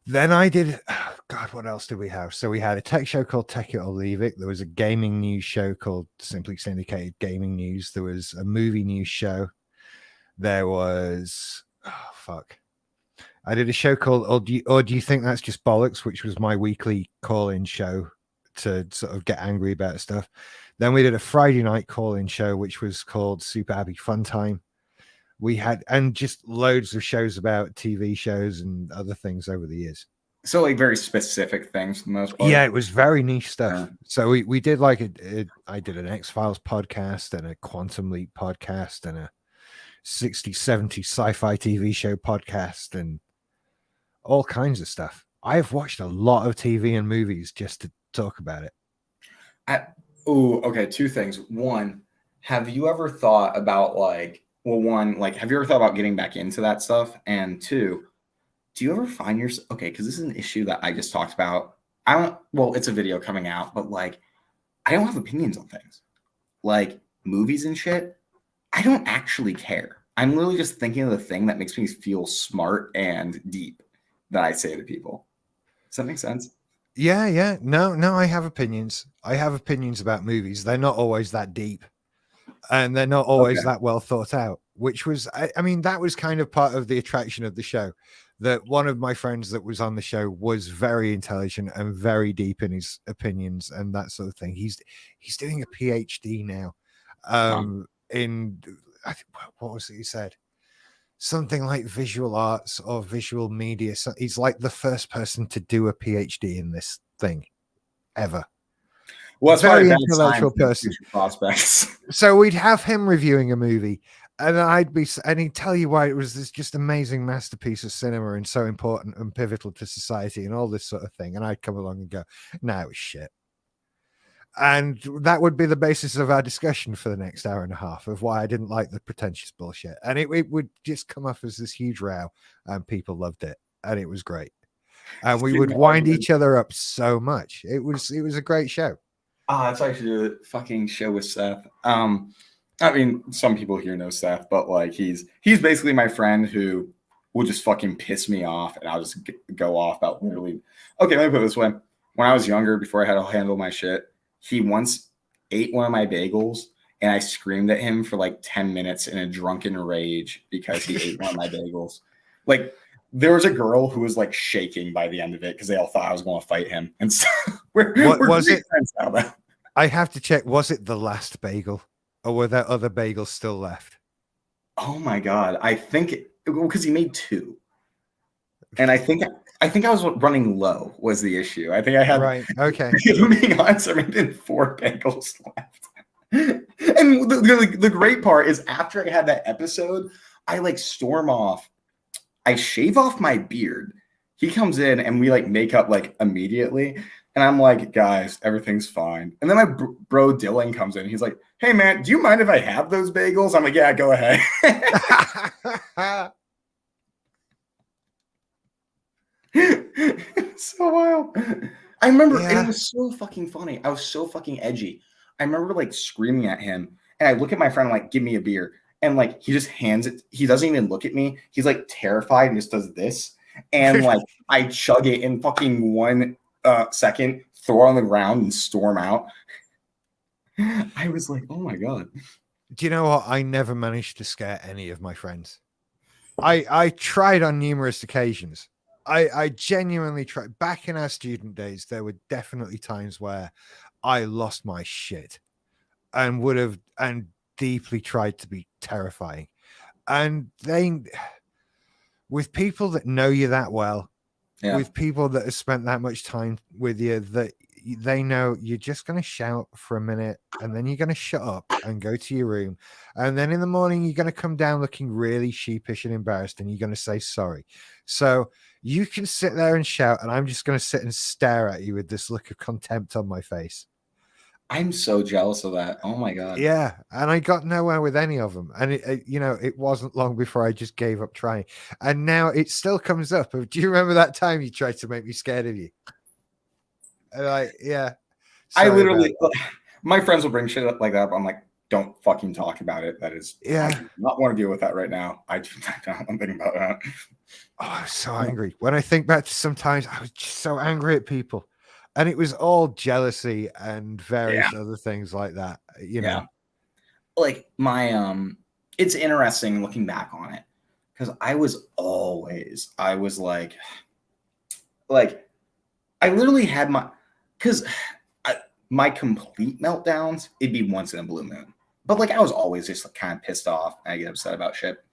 Then I did, oh God, what else did we have? So we had a tech show called Take It or Leave It. There was a gaming news show called Simply Syndicated Gaming News. There was a movie news show. There was, oh fuck. I did a show called or do you think that's just bollocks, which was my weekly call-in show to sort of get angry about stuff. Then we did a Friday night call-in show, which was called Super Happy Fun Time. We had, and just loads of shows about TV shows and other things over the years. So like very specific things for the most part. Yeah, it was very niche stuff. Yeah. So we did like I did an X-Files podcast and a Quantum Leap podcast and a 60s, 70s sci-fi TV show podcast and all kinds of stuff. I've watched a lot of TV and movies just to talk about it. Okay, two things. One, have you ever thought about like, well, one, like, have you ever thought about getting back into that stuff? And two, do you ever find yourself, okay, because this is an issue that I just talked about. I don't. Well, it's a video coming out, but like, I don't have opinions on things like movies and shit. I don't actually care. I'm literally just thinking of the thing that makes me feel smart and deep that I say to people. Does that make sense? Yeah. No, I have opinions. I have opinions about movies. They're not always that deep, and they're not always Okay. that well thought out, which was, I mean, that was kind of part of the attraction of the show. That one of my friends that was on the show was very intelligent and very deep in his opinions and that sort of thing. He's doing a PhD now, in, I think, what was it he said? Something like visual arts or visual media. So he's like the first person to do a PhD in this thing ever. Well, that's probably a Very bad sign intellectual for his person. future prospects. So we'd have him reviewing a movie, and he'd tell you why it was this just amazing masterpiece of cinema and so important and pivotal to society and all this sort of thing. And I'd come along and go, "No, it was shit." And that would be the basis of our discussion for the next hour and a half of why I didn't like the pretentious bullshit. And it would just come off as this huge row, and people loved it, and it was great. And we would wind each other up so much. It was a great show. That's why I should do a fucking show with Seth. I mean, some people here know Seth, but like he's basically my friend who will just fucking piss me off, and I'll just go off about literally. Okay, let me put it this way: when I was younger, before I had to handle my shit, he once ate one of my bagels, and I screamed at him for like 10 minutes in a drunken rage because he ate one of my bagels. Like, there was a girl who was like shaking by the end of it because they all thought I was going to fight him. And so we're Was great it? friends now, though. I have to check. Was it the last bagel, or were there other bagels still left? Oh my God. I think because he made two. And I think I was running low was the issue. I think I had, Right. Okay. if I'm being honest, I made 4 bagels left. And the great part is after I had that episode, I like storm off. I shave off my beard. He comes in and we like make up like immediately. And I'm like, guys, everything's fine. And then my bro Dylan comes in. He's like, hey, man, do you mind if I have those bagels? I'm like, yeah, go ahead. So wild. I remember, and it was so fucking funny. I was so fucking edgy. I remember like screaming at him. And I look at my friend, I'm like, give me a beer. And like he just hands it. He doesn't even look at me. He's like terrified and just does this. And like I chug it in fucking 1 second, throw it on the ground and storm out. I was like, oh my God. Do you know what? I never managed to scare any of my friends. I tried on numerous occasions. I genuinely tried. Back in our student days, there were definitely times where I lost my shit and would have and deeply tried to be terrifying. And they, with people that know you that well, with people that have spent that much time with you, that they know you're just going to shout for a minute and then you're going to shut up and go to your room. And then in the morning, you're going to come down looking really sheepish and embarrassed and you're going to say sorry. So you can sit there and shout, and I'm just going to sit and stare at you with this look of contempt on my face. I'm so jealous of that. Oh my God. Yeah. And I got nowhere with any of them. And it wasn't long before I just gave up trying. And now it still comes up. Do you remember that time you tried to make me scared of you? And yeah. I literally, my friends will bring shit up like that. But I'm like, don't fucking talk about it. That is, I do not want to deal with that right now. I don't want to think about that. Oh, I was so angry. When I think back to sometimes, I was just so angry at people. And it was all jealousy and various other things like that, you know. Like it's interesting looking back on it because I was like I literally had my complete meltdowns. It'd be once in a blue moon, but like I was always just like, kind of pissed off and I get upset about shit.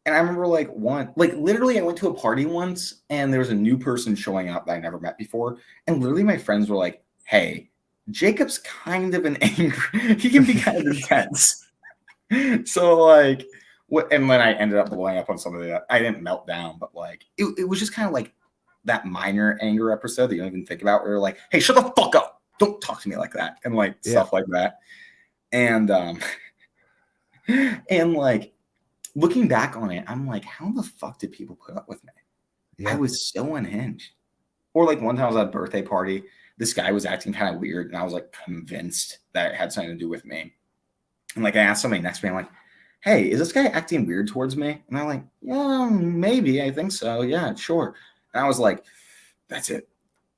And I remember literally I went to a party once and there was a new person showing up that I never met before. And literally my friends were like, hey, Jacob's kind of an angry, he can be kind of intense. So like, and then I ended up blowing up on somebody that I didn't melt down, but like, it was just kind of like that minor anger episode that you don't even think about where you're like, hey, shut the fuck up. Don't talk to me like that. And like stuff like that. And, and like, looking back on it, I'm like, how the fuck did people put up with me? Yeah. I was so unhinged. Or like one time I was at a birthday party, this guy was acting kind of weird, and I was like convinced that it had something to do with me. And like I asked somebody next to me, I'm like, "Hey, is this guy acting weird towards me?" And they're like, "Yeah, maybe. I think so. Yeah, sure." And I was like, "That's it."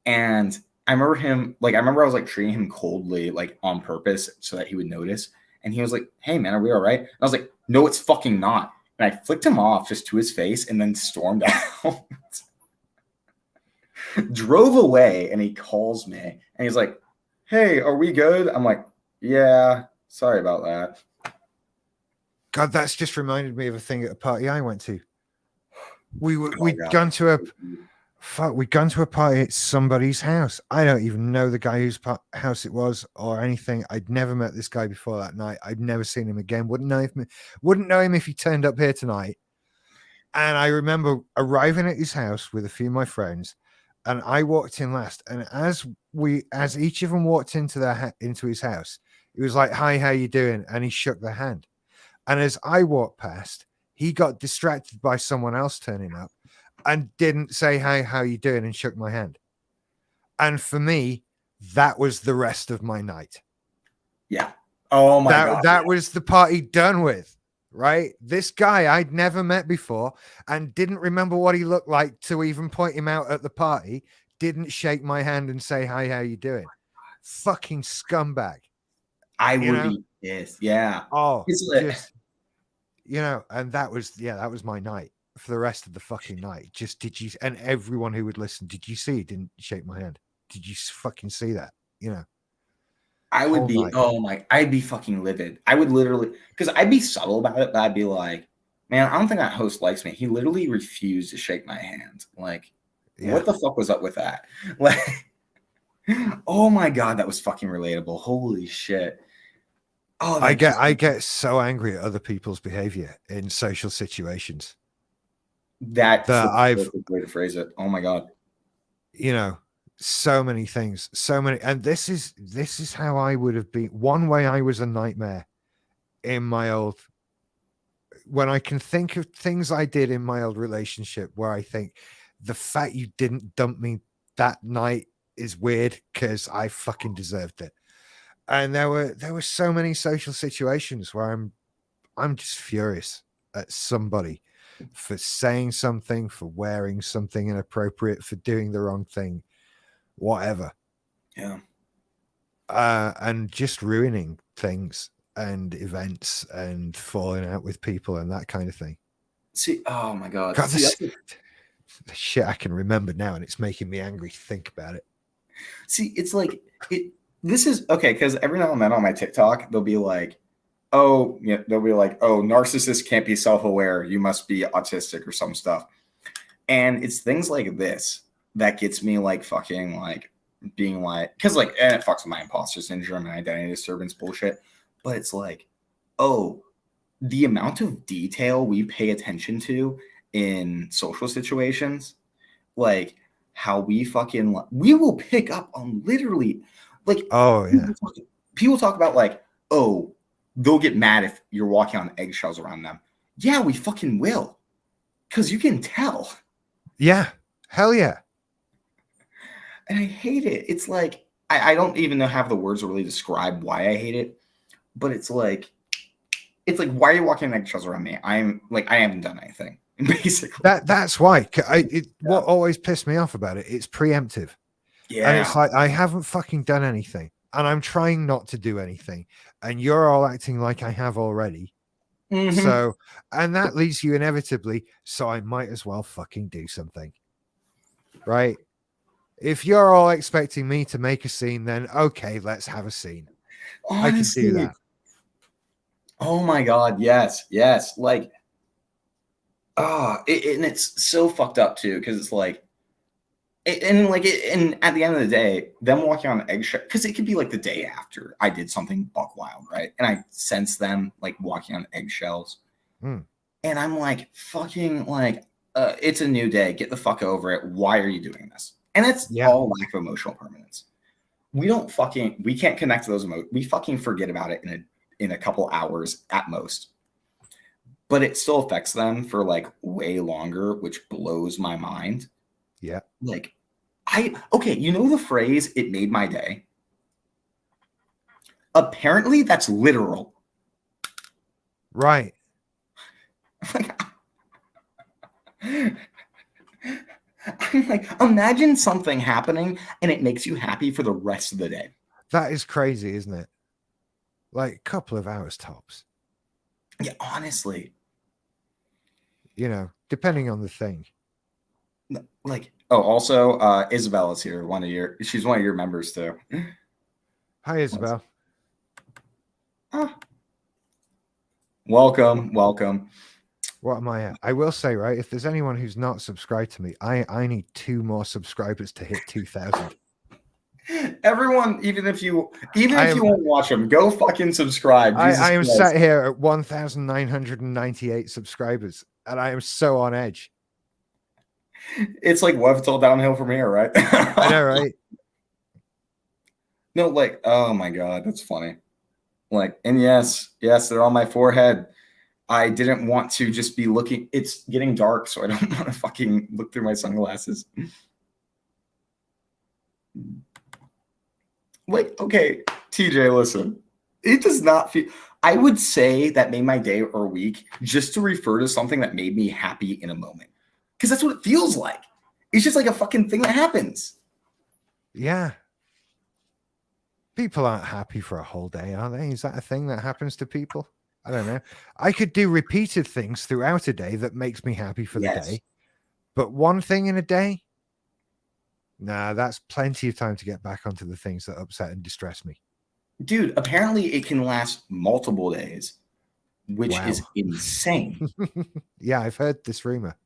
And I remember him, like, I remember I was like treating him coldly, like on purpose, so that he would notice. And he was like, "Hey, man, are we all right?" And I was like, "No, it's fucking not." And I flicked him off just to his face, and then stormed out. Drove away, and he calls me and he's like, "Hey, are we good?" I'm like, "Yeah, sorry about that." God, that's just reminded me of a thing at a party I went to. Oh, We'd God. gone to a party at somebody's house. I don't even know the guy whose house it was or anything. I'd never met this guy before that night. I'd never seen him again. Wouldn't know him if he turned up here tonight. And I remember arriving at his house with a few of my friends, and I walked in last. And as each of them walked into his house, he was like, "Hi, how you doing?" And he shook their hand. And as I walked past, he got distracted by someone else turning up and didn't say, "Hi, how you doing?" and shook my hand. And for me, that was the rest of my night. Yeah. Oh my That God. that was the party done with, right? This guy I'd never met before and didn't remember what he looked like to even point him out at the party, didn't shake my hand and say, "Hi, how you doing?" Fucking scumbag. I You would know? be pissed. Yeah. Oh, It's like, just and that was my night for the rest of the fucking night. Just did you and everyone who would listen, did you see? Didn't shake my hand. Did you fucking see that? I would Whole be, night. oh my, I'd be fucking livid. I would literally, because I'd be subtle about it, but I'd be like, "Man, I don't think that host likes me. He literally refused to shake my hand. Like, Yeah. what the fuck was up with that?" Like, oh my God, that was fucking relatable. Holy shit. Oh, I that get just, I get so angry at other people's behavior in social situations that that for the I've, perfect way to phrase it. Oh my God. you know, so many things, so many, and this is how I would have been. One way I was a nightmare in my old when I can think of things I did in my old relationship where I think the fact you didn't dump me that night is weird because I fucking deserved it. And there were so many social situations where I'm just furious at somebody for saying something, for wearing something inappropriate, for doing the wrong thing, whatever. Yeah. And just ruining things and events and falling out with people and that kind of thing. See, oh my God. God, See, this that's the shit I can remember now, and it's making me angry to think about it. see, it's like this is okay, because every now and then on my TikTok, they'll be like, "Oh, yeah," they'll be like, "Oh, narcissists can't be self-aware. You must be autistic or some stuff." And it's things like this that gets me like fucking like being like, because like, and it fucks with my imposter syndrome and identity disturbance bullshit. But it's like, oh, the amount of detail we pay attention to in social situations, like how we will pick up on literally, like, Oh yeah, people talk about like, oh, they'll get mad if you're walking on eggshells around them. Yeah, we fucking will, because you can tell. yeah, hell yeah. And I hate it. It's like I don't even know have the words to really describe why I hate it, but it's like why are you walking on eggshells around me? I'm like I haven't done anything basically. That's why. What always pissed me off about it, it's preemptive. And it's Yeah. like, I haven't fucking done anything. And I'm trying not to do anything. And you're all acting like I have already. Mm-hmm. So, and that leads you inevitably. So I might as well fucking do something. Right. If you're all expecting me to make a scene, then okay, let's have a scene. I can do Honestly. that. Oh my God. Yes. Yes. Like, and it's so fucked up too, because it's like, and at the end of the day, them walking on eggshell, because it could be like the day after I did something buck wild, right? And I sense them like walking on eggshells, Hmm. and I'm like, fucking like, it's a new day. Get the fuck over it. Why are you doing this? And it's Yeah. all lack of emotional permanence. We can't connect to those emotions. We fucking forget about it in a couple hours at most. But it still affects them for like way longer, which blows my mind. Yeah. Like, Okay, you know the phrase, it made my day? Apparently that's literal. Right. I'm like, imagine something happening and it makes you happy for the rest of the day. That is crazy, isn't it? Like a couple of hours tops. Yeah, honestly. You know, depending on the thing. Like, oh, also, Isabella's here. She's one of your members too. Hi, Isabel. Ah. Welcome. What am I at? I will say, right, if there's anyone who's not subscribed to me, I need 2 more subscribers to hit 2,000. Everyone, even if you won't watch them, go fucking subscribe. I am sat here at 1,998 subscribers, and I am so on edge. It's like, what if it's all downhill from here, right? I know, right? No, like, oh my God, that's funny. Like, and yes, they're on my forehead. I didn't want to just be looking. It's getting dark, so I don't want to fucking look through my sunglasses. Like, okay, TJ, listen. It does not feel. I would say that made my day or week just to refer to something that made me happy in a moment. Because that's what it feels like. It's just like a fucking thing that happens. Yeah. People aren't happy for a whole day, are they? Is that a thing that happens to people? I don't know. I could do repeated things throughout a day that makes me happy for the day. But one thing in a day? Nah, that's plenty of time to get back onto the things that upset and distress me. Dude, apparently it can last multiple days, which is insane. Yeah, I've heard this rumor.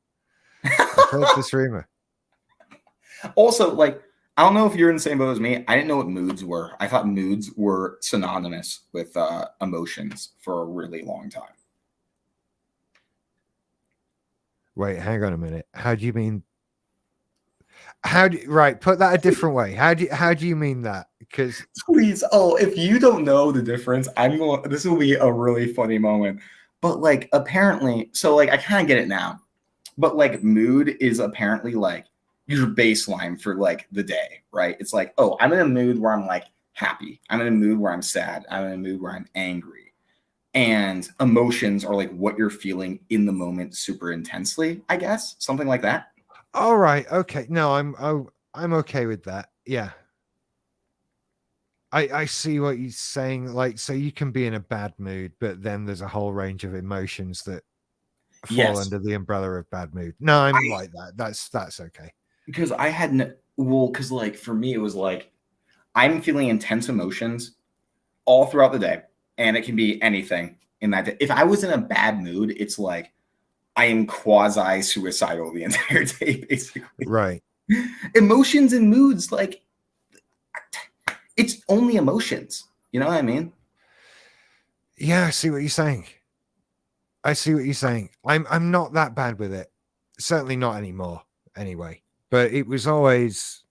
Also, like, I don't know if you're in the same boat as me. I didn't know what moods were. I thought moods were synonymous with emotions for a really long time. Wait, hang on a minute. How do you mean? Right, put that a different way. How do you mean that? Because please, if you don't know the difference, this will be a really funny moment. But like, apparently, so like, I kind of get it now. But like, mood is apparently like your baseline for like the day, right? It's like, oh, I'm in a mood where I'm like happy. I'm in a mood where I'm sad. I'm in a mood where I'm angry. And emotions are like what you're feeling in the moment super intensely, I guess. Something like that. All right. Okay. No, I'm okay with that. Yeah. I see what you're saying. Like, so you can be in a bad mood, but then there's a whole range of emotions that fall under the umbrella of bad mood. No, I'm like that. That's okay. Because I had because like for me, it was like I'm feeling intense emotions all throughout the day, and it can be anything in that day. If I was in a bad mood, it's like I am quasi-suicidal the entire day, basically. Right. Emotions and moods, like, it's only emotions. You know what I mean? Yeah, I see what you're saying. I'm not that bad with it. Certainly not anymore, anyway. But it was always,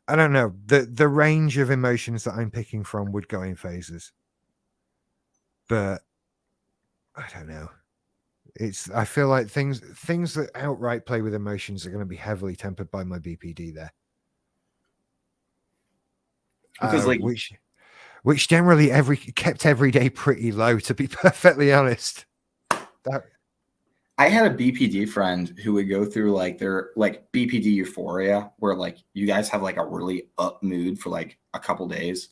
I don't know, the range of emotions that I'm picking from would go in phases. But I don't know. I feel like things that outright play with emotions are going to be heavily tempered by my BPD there. Because which generally kept every day pretty low, to be perfectly honest. I had a BPD friend who would go through like their like BPD euphoria, where like you guys have like a really up mood for like a couple days.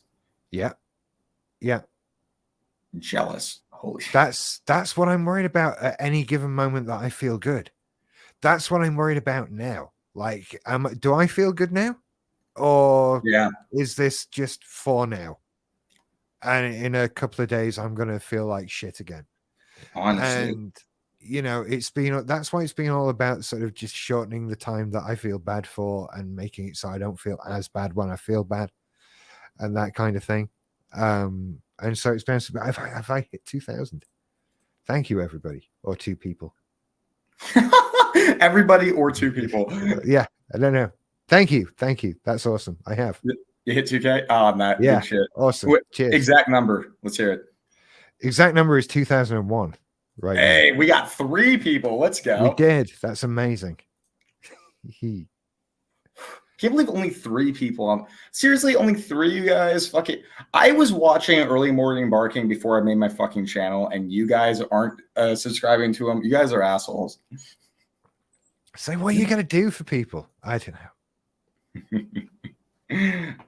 Yeah. Jealous. Holy. That's what I'm worried about at any given moment that I feel good. That's what I'm worried about now. Like, do I feel good now? Or is this just for now? And in a couple of days, I'm going to feel like shit again. Honestly. And, you know, that's why it's been all about sort of just shortening the time that I feel bad for and making it so I don't feel as bad when I feel bad and that kind of thing. And so it's been about, have I hit 2,000? Thank you, everybody, or 2 people. Everybody or 2 people. Yeah, I don't know. Thank you. That's awesome. I have. You hit 2K? Oh, Matt, yeah, good shit. Awesome. Cheers. Exact number. Let's hear it. Exact number is 2001. Right. Hey, now. We got 3 people. Let's go. We did. That's amazing. Can't believe only 3 people. Seriously, only 3 you guys. Fuck it. I was watching Early Morning Barking before I made my fucking channel, and you guys aren't subscribing to them. You guys are assholes. So what are you gonna do for people? I don't know.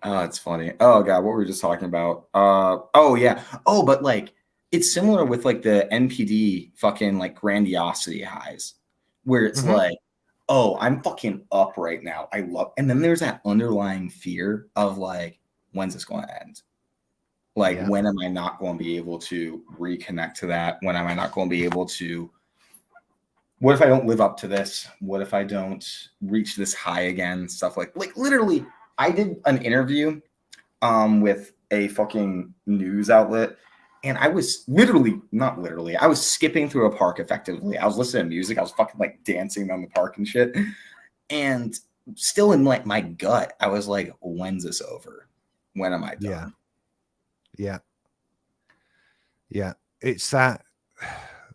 Oh, it's funny. Oh god, what were we just talking about? Oh yeah. Oh, but like it's similar with like the NPD fucking like grandiosity highs, where it's like, oh, I'm fucking up right now. I love, and then there's that underlying fear of like, when's this going to end? Like, when am I not going to be able to reconnect to that? When am I not going to be able to? What if I don't live up to this? What if I don't reach this high again? Stuff like literally, I did an interview with a fucking news outlet. And I was not literally, I was skipping through a park effectively. I was listening to music. I was fucking like dancing around the park and shit. And still in like my gut, I was like, when's this over? When am I done? Yeah. It's that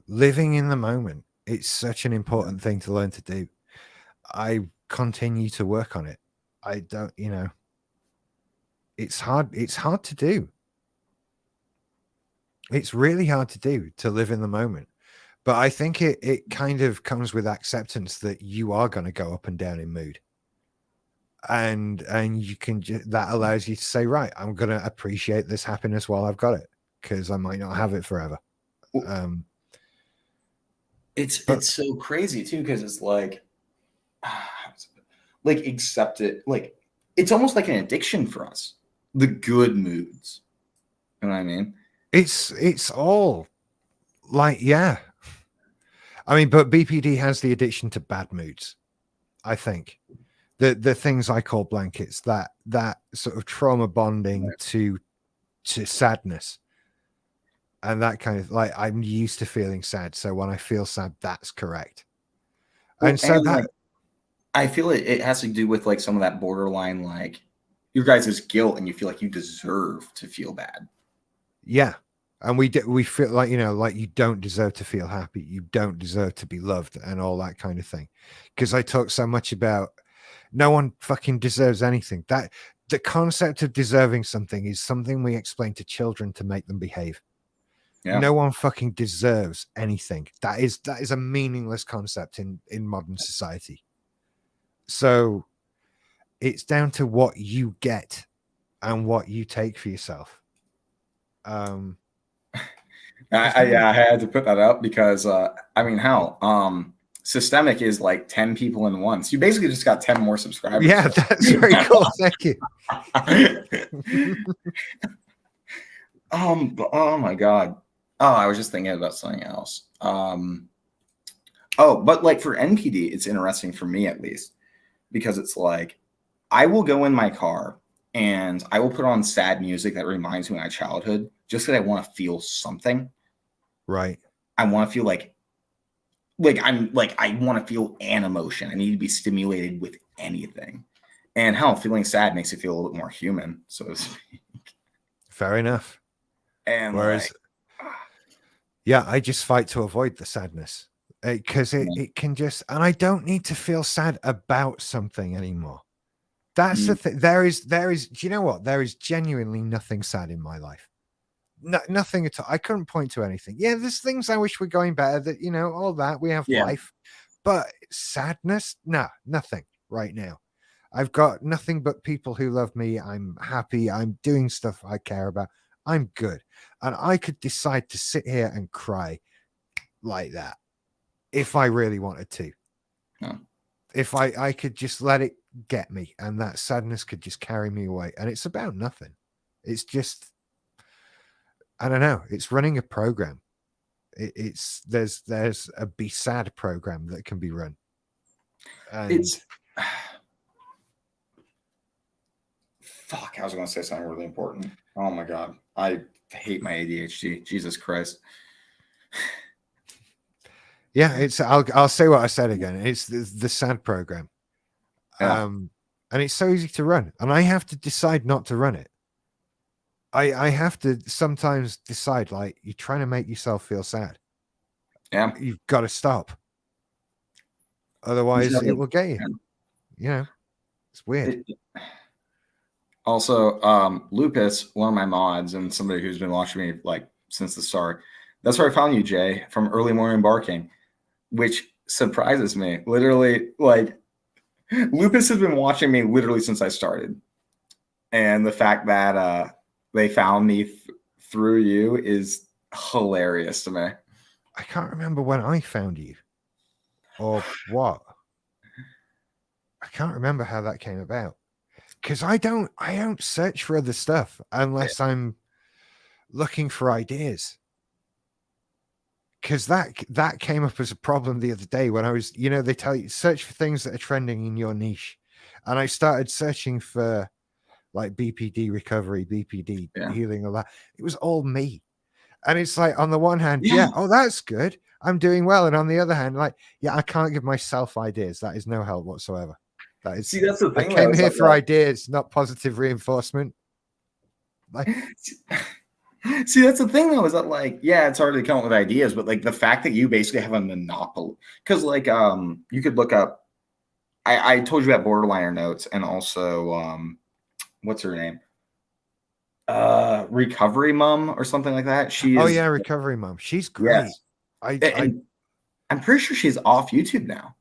living in the moment. It's such an important thing to learn to do. I continue to work on it. I don't, it's hard. It's hard to do. It's really hard to do, to live in the moment. But I think it kind of comes with acceptance that you are going to go up and down in mood. And you can that allows you to say, right, I'm going to appreciate this happiness while I've got it, because I might not have it forever. It's so crazy too, because it's like accept it. Like it's almost like an addiction for us. The good moods. You know what I mean? It's all like, yeah. I mean, but BPD has the addiction to bad moods. I think the things I call blankets, that sort of trauma bonding to sadness, and that kind of, like, I'm used to feeling sad, so when I feel sad, that's correct. And so that, like, I feel it has to do with like some of that borderline, like your guys' guilt, and you feel like you deserve to feel bad. Yeah. And we feel like, like you don't deserve to feel happy. You don't deserve to be loved and all that kind of thing. Because I talk so much about no one fucking deserves anything. That the concept of deserving something is something we explain to children to make them behave. Yeah. No one fucking deserves anything. That is a meaningless concept in modern society. So it's down to what you get and what you take for yourself. I had to put that up because I mean, how systemic is like 10 people in once. You basically just got 10 more subscribers. Yeah, that's very cool. Thank you. Oh my god. Oh, I was just thinking about something else. But like for NPD, it's interesting for me at least, because it's like I will go in my car and I will put on sad music that reminds me of my childhood, just because I want to feel something. Right. I want to feel like I want to feel an emotion. I need to be stimulated with anything. And how feeling sad makes you feel a little bit more human, so to speak. Fair enough. And whereas, yeah, I just fight to avoid the sadness, because it can just, and I don't need to feel sad about something anymore. That's the thing. There is, do you know what? There is genuinely nothing sad in my life. Nothing at all. I couldn't point to anything. Yeah, there's things I wish were going better, that, all that. We have life. But sadness? Nah, nothing right now. I've got nothing but people who love me. I'm happy. I'm doing stuff I care about. I'm good. And I could decide to sit here and cry like that if I really wanted to. If I could just let it get me, and that sadness could just carry me away. And it's about nothing. It's just, I don't know. It's running a program. There's a be sad program that can be run. And fuck, I was going to say something really important. Oh my god, I hate my ADHD. Jesus Christ. Yeah, it's. I'll say what I said again. It's the sad program. And it's so easy to run, and I have to decide not to run it. I have to sometimes decide, like, you're trying to make yourself feel sad. Yeah. You've got to stop. Otherwise, it will get you. It's weird. Also, Lupus, one of my mods and somebody who's been watching me like since the start. That's where I found you, Jay, from Early Morning Barking, which surprises me. Literally, like Lupus has been watching me literally since I started, and the fact that they found me through you is hilarious to me. I can't remember when I found you or what. I can't remember how that came about because I don't search for other stuff unless I'm looking for ideas. Because that came up as a problem the other day when I was, they tell you search for things that are trending in your niche, and I started searching for like BPD recovery, BPD healing, all that. It was all me, and it's like on the one hand, oh, that's good, I'm doing well, and on the other hand, like, I can't give myself ideas. That is no help whatsoever. That is, see, that's the thing. I came here for ideas, not positive reinforcement. Like. See, that's the thing, though, is that like, it's hard to come up with ideas, but like the fact that you basically have a monopoly, because like you could look up. I told you about Borderliner Notes, and also what's her name? Recovery Mom or something like that. She is. Oh yeah, Recovery Mom. She's great. Yes. I'm pretty sure she's off YouTube now.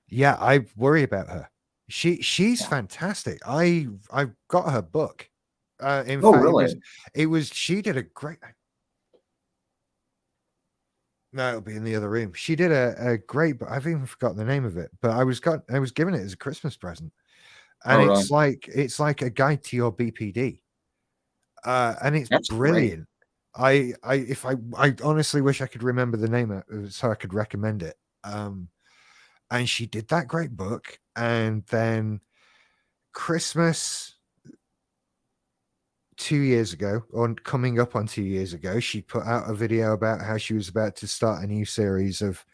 Yeah, I worry about her. She's fantastic. I've got her book. In fact, really? It was she did a great. No, it'll be in the other room. She did a great, but I've even forgotten the name of it. But I was given it as a Christmas present, and it's like a guide to your BPD, and it's brilliant. Great. I honestly wish I could remember the name of it so I could recommend it. And she did that great book, and then Christmas 2 years ago, or coming up on 2 years ago, she put out a video about how she was about to start a new series of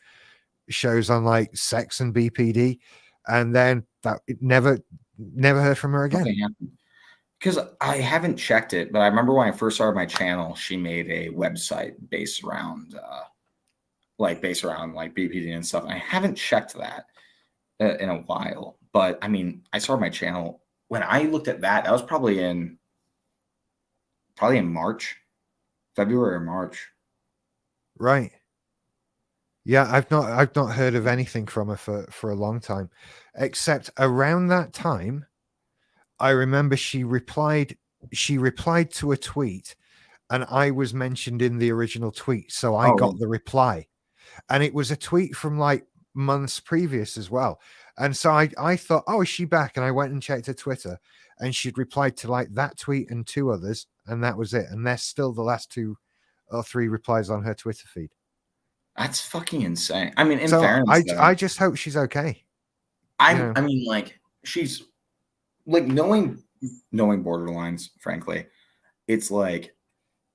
shows on like sex and BPD, and then that it never heard from her again. Because I haven't checked it, but I remember when I first started my channel, she made a website based around BPD and stuff. And I haven't checked that in a while, but I mean, I started my channel when I looked at that. That was probably in March, February or March. Right. Yeah, I've not heard of anything from her for a long time, except around that time, I remember she replied to a tweet, and I was mentioned in the original tweet, so I got the reply, and it was a tweet from like months previous as well. And so I thought, oh, is she back? And I went and checked her Twitter, and she'd replied to like that tweet and 2 others, and that was it. And there's still the last 2 or 3 replies on her Twitter feed. That's fucking insane. I mean, in fairness, I just hope she's okay. I mean, like, she's like knowing Borderlines, frankly, it's like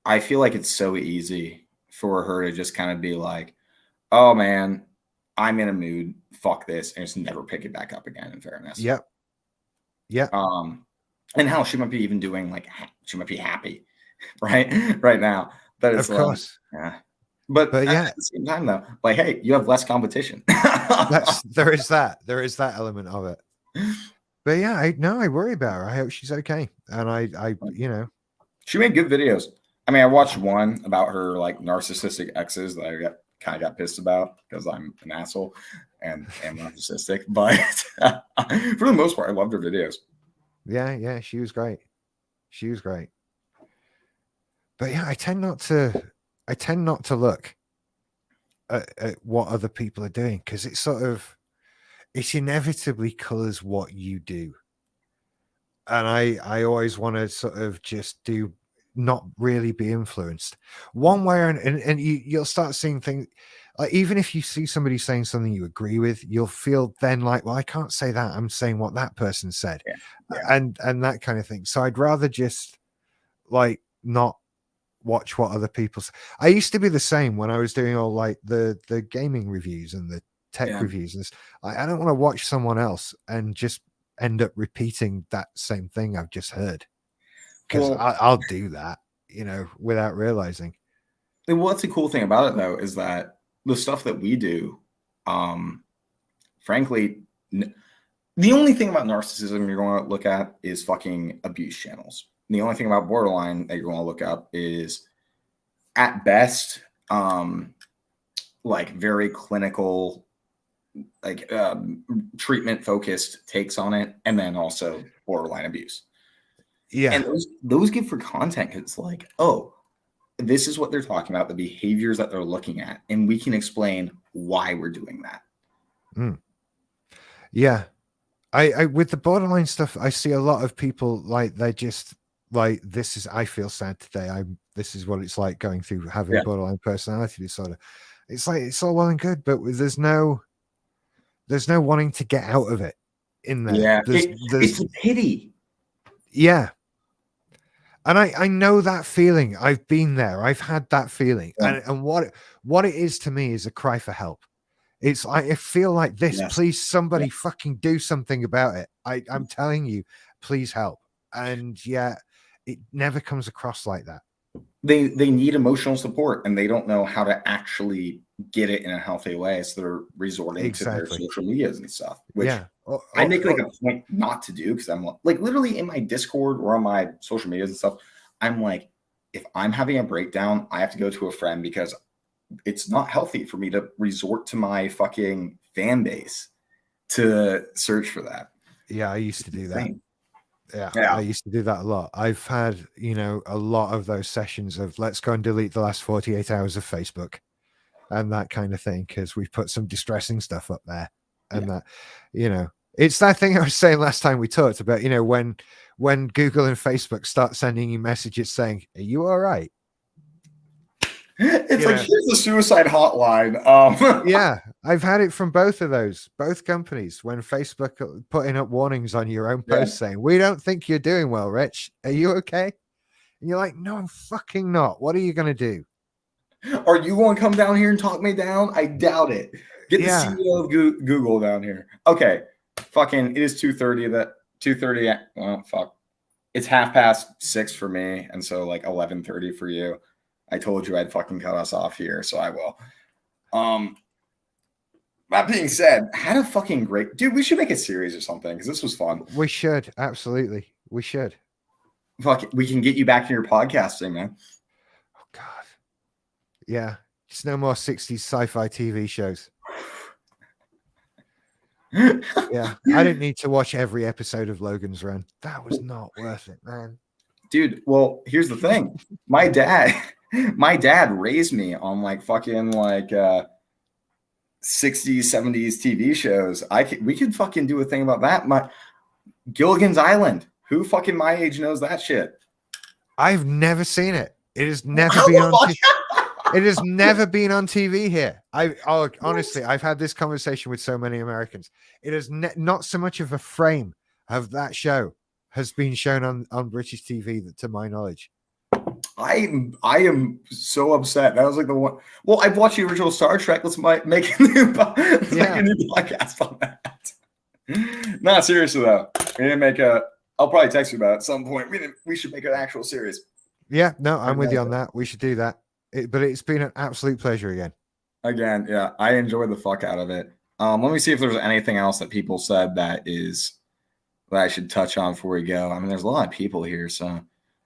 I feel like it's so easy for her to just kind of be like, oh man, I'm in a mood, fuck this, and just never pick it back up again, in fairness. Yep. And hell, she might be even doing like, she might be happy right now, but it's of course. But at the same time, though, like, hey, you have less competition. there is that element of it. But yeah, I worry about her. I hope she's okay. And I she made good videos. I mean, I watched one about her like narcissistic exes that I kind of got pissed about because I'm an asshole and am narcissistic. But for the most part, I loved her videos. Yeah, she was great. But yeah, I tend not to look at what other people are doing because it inevitably colors what you do. And I always want to sort of just not really be influenced one way, and you'll start seeing things like, even if you see somebody saying something you agree with, you'll feel then like, well, I can't say that, I'm saying what that person said. And that kind of thing. So I'd rather just like not watch what other people say. I used to be the same when I was doing all like the gaming reviews and the tech reviews, and I don't want to watch someone else and just end up repeating that same thing I've just heard, because I'll do that, without realizing. What's the cool thing about it, though, is that the stuff that we do, frankly, The only thing about narcissism you're going to look at is fucking abuse channels. The only thing about borderline that you're going to look up is, at best, like very clinical, like treatment focused takes on it, and then also borderline abuse. Yeah. And those give for content because it's like, oh, this is what they're talking about, the behaviors that they're looking at, and we can explain why we're doing that. Yeah. I with the borderline stuff, I see a lot of people like they just like, this is, I feel sad today. This is what it's like going through having borderline personality disorder. It's like, it's all well and good, but there's no wanting to get out of it in there. Yeah, There's it's a pity. Yeah. And I know that feeling. I've been there. I've had that feeling. And what it is to me is a cry for help. It's I feel like this. Yes. Please, somebody fucking do something about it. I'm telling you, please help. And yeah, it never comes across like that. They need emotional support, and they don't know how to actually get it in a healthy way. So they're resorting to their social medias and stuff, which I make like a point not to do, because I'm like literally in my Discord or on my social medias and stuff, I'm like, if I'm having a breakdown, I have to go to a friend, because it's not healthy for me to resort to my fucking fan base to search for that. Yeah, I used to do that. Yeah, Yeah, I used to do that a lot. I've had, a lot of those sessions of let's go and delete the last 48 hours of Facebook and that kind of thing, because we've put some distressing stuff up there. And that, it's that thing I was saying last time we talked about, when Google and Facebook start sending you messages saying, are you all right? It's like, here's the suicide hotline. Yeah, I've had it from both companies, when Facebook putting up warnings on your own post saying, we don't think you're doing well, Rich. Are you okay? And you're like, no, I'm fucking not. What are you going to do? Are you going to come down here and talk me down? I doubt it. Get the CEO of Google down here. Okay, fucking, it is 2:30. 2:30. Well, fuck. It's 6:30 for me, and so like 11:30 for you. I told you I'd fucking cut us off here, so I will. That being said, had a fucking great, dude. We should make a series or something, because this was fun. We should, absolutely. We should. Fuck, we can get you back to your podcasting, man. Oh God, yeah. Just no more 60s sci-fi TV shows. Yeah, I didn't need to watch every episode of Logan's Run. That was not worth it, man. Dude, well, here's the thing. My dad raised me on like fucking like 60s, 70s TV shows. We could fucking do a thing about that. Gilligan's Island. Who fucking my age knows that shit? I've never seen it. It has never been on TV. It has never been on TV here. Honestly, I've had this conversation with so many Americans. It is not so much of a frame of that show has been shown on British TV, to my knowledge. I am so upset. That was like the one. Well, I've watched the original Star Trek. Let's make a new podcast on that. No, seriously though, we didn't make a. I'll probably text you about it at some point. We should make an actual series. Yeah, no, I'm with you on that. We should do that. But it's been an absolute pleasure again. Yeah, I enjoyed the fuck out of it. Let me see if there's anything else that people said that I should touch on before we go. I mean, there's a lot of people here, so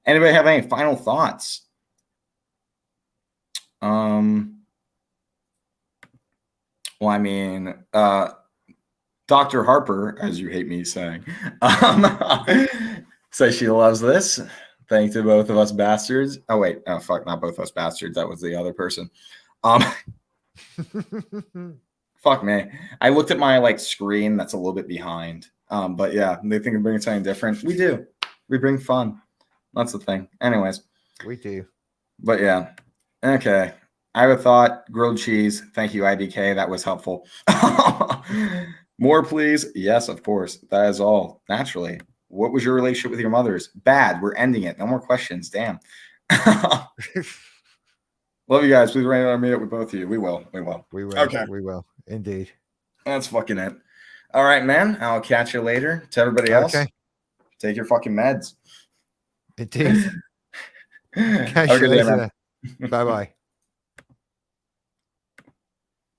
anybody have any final thoughts? Well, I mean, Dr. Harper, as you hate me saying, says she loves this. Thanks to both of us bastards. Oh wait, oh fuck, not both of us bastards. That was the other person. Fuck me. I looked at my screen that's a little bit behind. But yeah, they think we're bringing something different. We do. We bring fun. That's the thing. Anyways. We do. But yeah. Okay. I have a thought. Grilled cheese. Thank you, IDK. That was helpful. More, please. Yes, of course. That is all. Naturally. What was your relationship with your mothers? Bad. We're ending it. No more questions. Damn. Love you guys. Please write on meet up with both of you. We will. Okay. We will. Indeed. That's fucking it. All right, man. I'll catch you later. To everybody else, take your fucking meds. Indeed. Catch you later. Bye-bye.